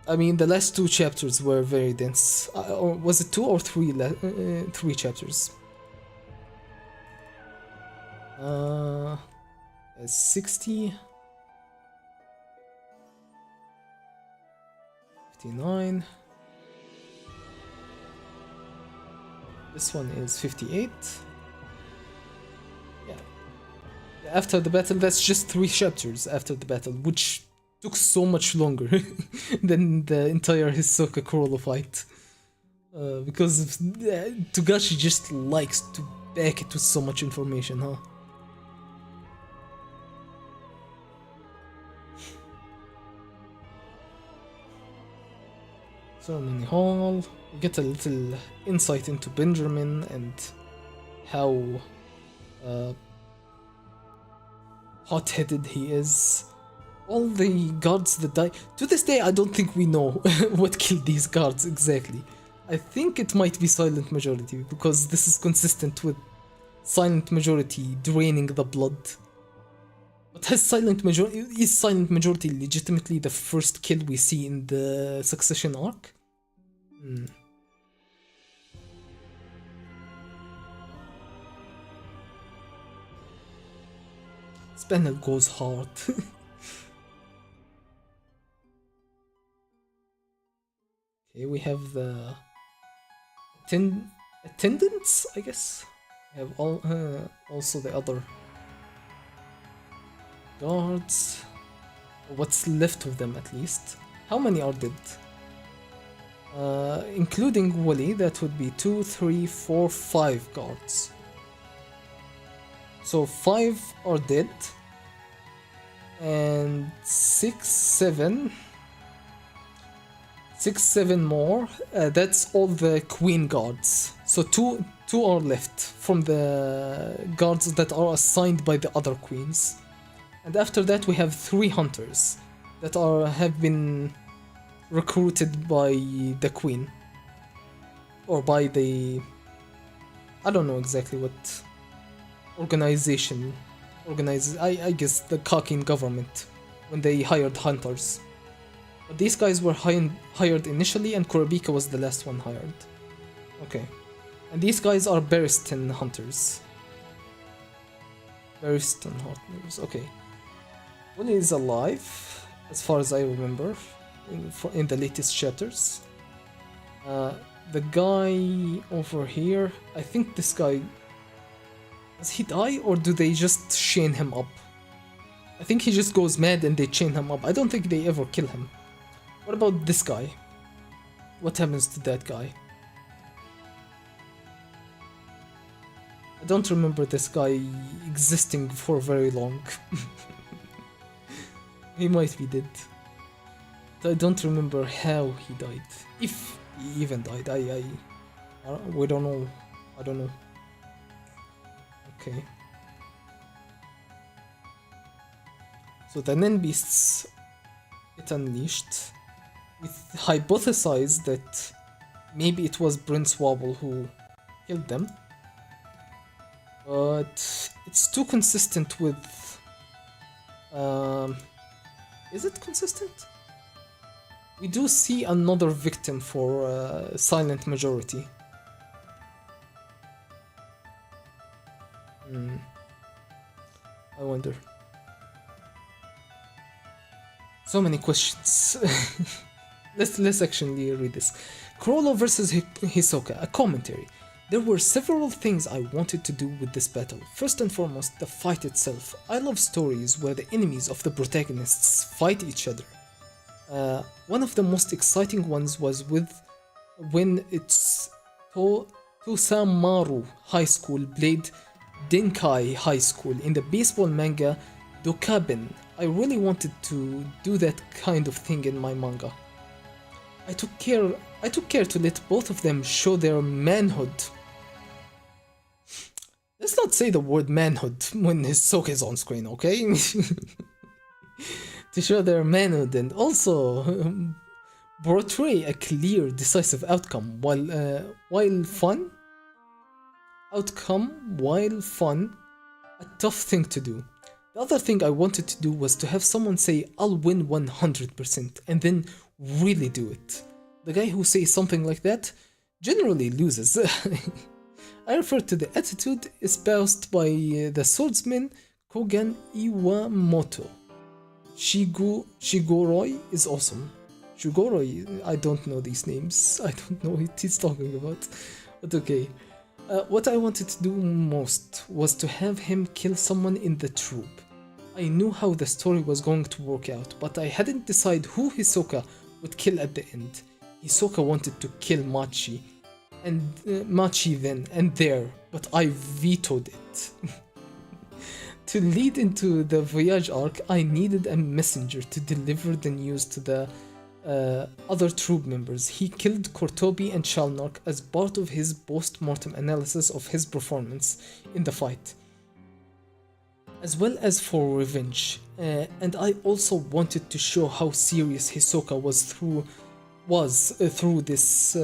I mean, the last 2 chapters were very dense. Or was it 2 or 3? 3 chapters. 60, 59. This one is 58. Yeah. After the battle, that's just 3 chapters after the battle, which took so much longer than the entire HISOKA CHROLLO fight. Because Togashi just likes to back it with so much information, huh? Ceremony Hall. We get a little insight into Benjamin and how hot-headed he is. All the guards that die. To this day, I don't think we know what killed these guards exactly. I think it might be Silent Majority because this is consistent with Silent Majority draining the blood. But is Silent Majority legitimately the first kill we see in the Succession arc? This panel goes hard. Okay, we have the attendants, I guess. We have all also the other guards. What's left of them, at least. How many are dead? Including Wooly, that would be 2, 3, 4, 5 guards. So 5 are dead. And 6, 7 more. That's all the queen guards. So two are left from the guards that are assigned by the other queens. And after that we have 3 hunters that have been recruited by the queen. Or by the... I don't know exactly what organization organizes. I guess the Kakin government when they hired hunters. But these guys were hired initially, and Kurabika was the last one hired. Okay. And these guys are Beristan hunters. Beristan hunters, okay. Willie is alive, as far as I remember, in the latest chapters. The guy over here, I think this guy... Does he die, or do they just chain him up? I think he just goes mad and they chain him up. I don't think they ever kill him. What about this guy? What happens to that guy? I don't remember this guy existing for very long. He might be dead. I don't remember how he died. If he even died. We don't know. I don't know. Okay. So the Nen beasts get unleashed. We hypothesize that maybe it was Prince Wobble who killed them. But it's too consistent with... is it consistent? We do see another victim for Silent Majority. I wonder. So many questions. Let's actually read this. CHROLLO vs HISOKA, a commentary. There were several things I wanted to do with this battle. First and foremost, the fight itself. I love stories where the enemies of the protagonists fight each other. One of the most exciting ones was when it's Tosamaru High School played Denkai High School in the baseball manga Dokaben. I really wanted to do that kind of thing in my manga. I took care to let both of them show their manhood. Let's not say the word manhood when Hisoka is on screen, okay? To show their manhood and also portray a clear, decisive outcome while fun. A tough thing to do. The other thing I wanted to do was to have someone say, I'll win 100%, and then really do it. The guy who says something like that generally loses. I refer to the attitude espoused by the swordsman Kogan Iwamoto. Shigoroi is awesome. Shigoroi, I don't know these names. I don't know what he's talking about. But okay. What I wanted to do most was to have him kill someone in the troop. I knew how the story was going to work out, but I hadn't decided who Hisoka would kill at the end. Hisoka wanted to kill Machi, and Machi then and there, but I vetoed it. To lead into the Voyage arc, I needed a messenger to deliver the news to the other troop members. He killed Kortobi and Shalnark as part of his post-mortem analysis of his performance in the fight, as well as for revenge. And I also wanted to show how serious Hisoka was through this.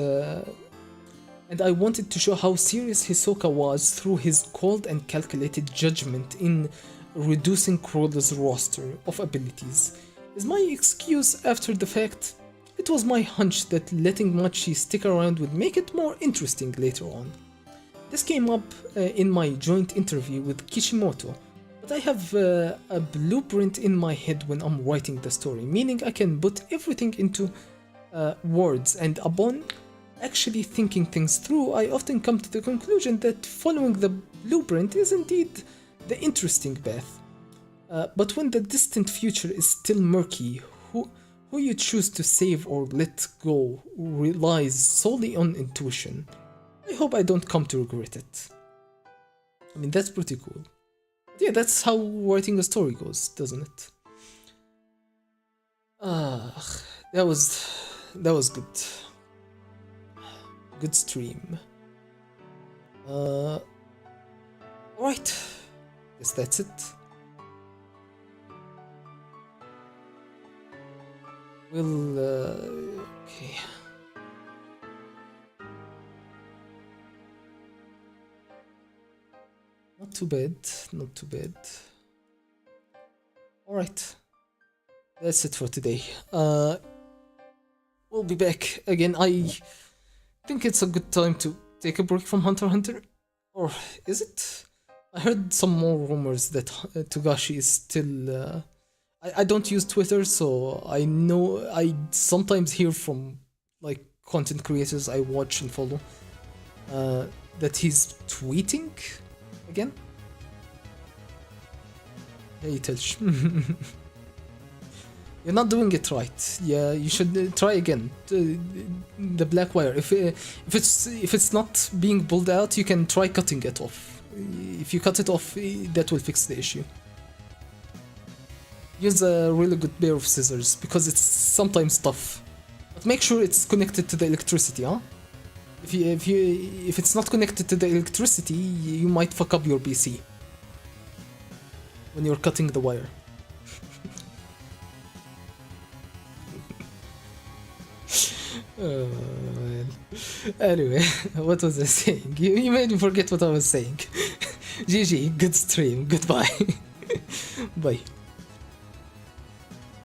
And I wanted to show how serious Hisoka was through his cold and calculated judgment in reducing CHROLLO's roster of abilities. Is my excuse after the fact? It was my hunch that letting Machi stick around would make it more interesting later on. This came up in my joint interview with Kishimoto, but I have a blueprint in my head when I'm writing the story, meaning I can put everything into words, and upon actually thinking things through, I often come to the conclusion that following the blueprint is indeed the interesting path. But when the distant future is still murky, who you choose to save or let go relies solely on intuition. I hope I don't come to regret it. I mean, that's pretty cool. Yeah, that's how writing a story goes, doesn't it? That was good. Good stream. Alright. Guess that's it. We'll, okay. Not too bad, not too bad. Alright. That's it for today. We'll be back again. I think it's a good time to take a break from Hunter x Hunter. Or is it? I heard some more rumors that Togashi is still... I don't use Twitter, so I know I sometimes hear from like content creators I watch and follow that he's tweeting again. Hey Telch. You're not doing it right. Yeah, you should try again. The black wire. If it's not being pulled out, you can try cutting it off. If you cut it off, that will fix the issue. Use a really good pair of scissors because it's sometimes tough. But make sure it's connected to the electricity, huh? If it's not connected to the electricity, you might fuck up your PC when you're cutting the wire. Oh, man. Anyway, what was I saying? You made me forget what I was saying. GG, good stream, goodbye. Bye.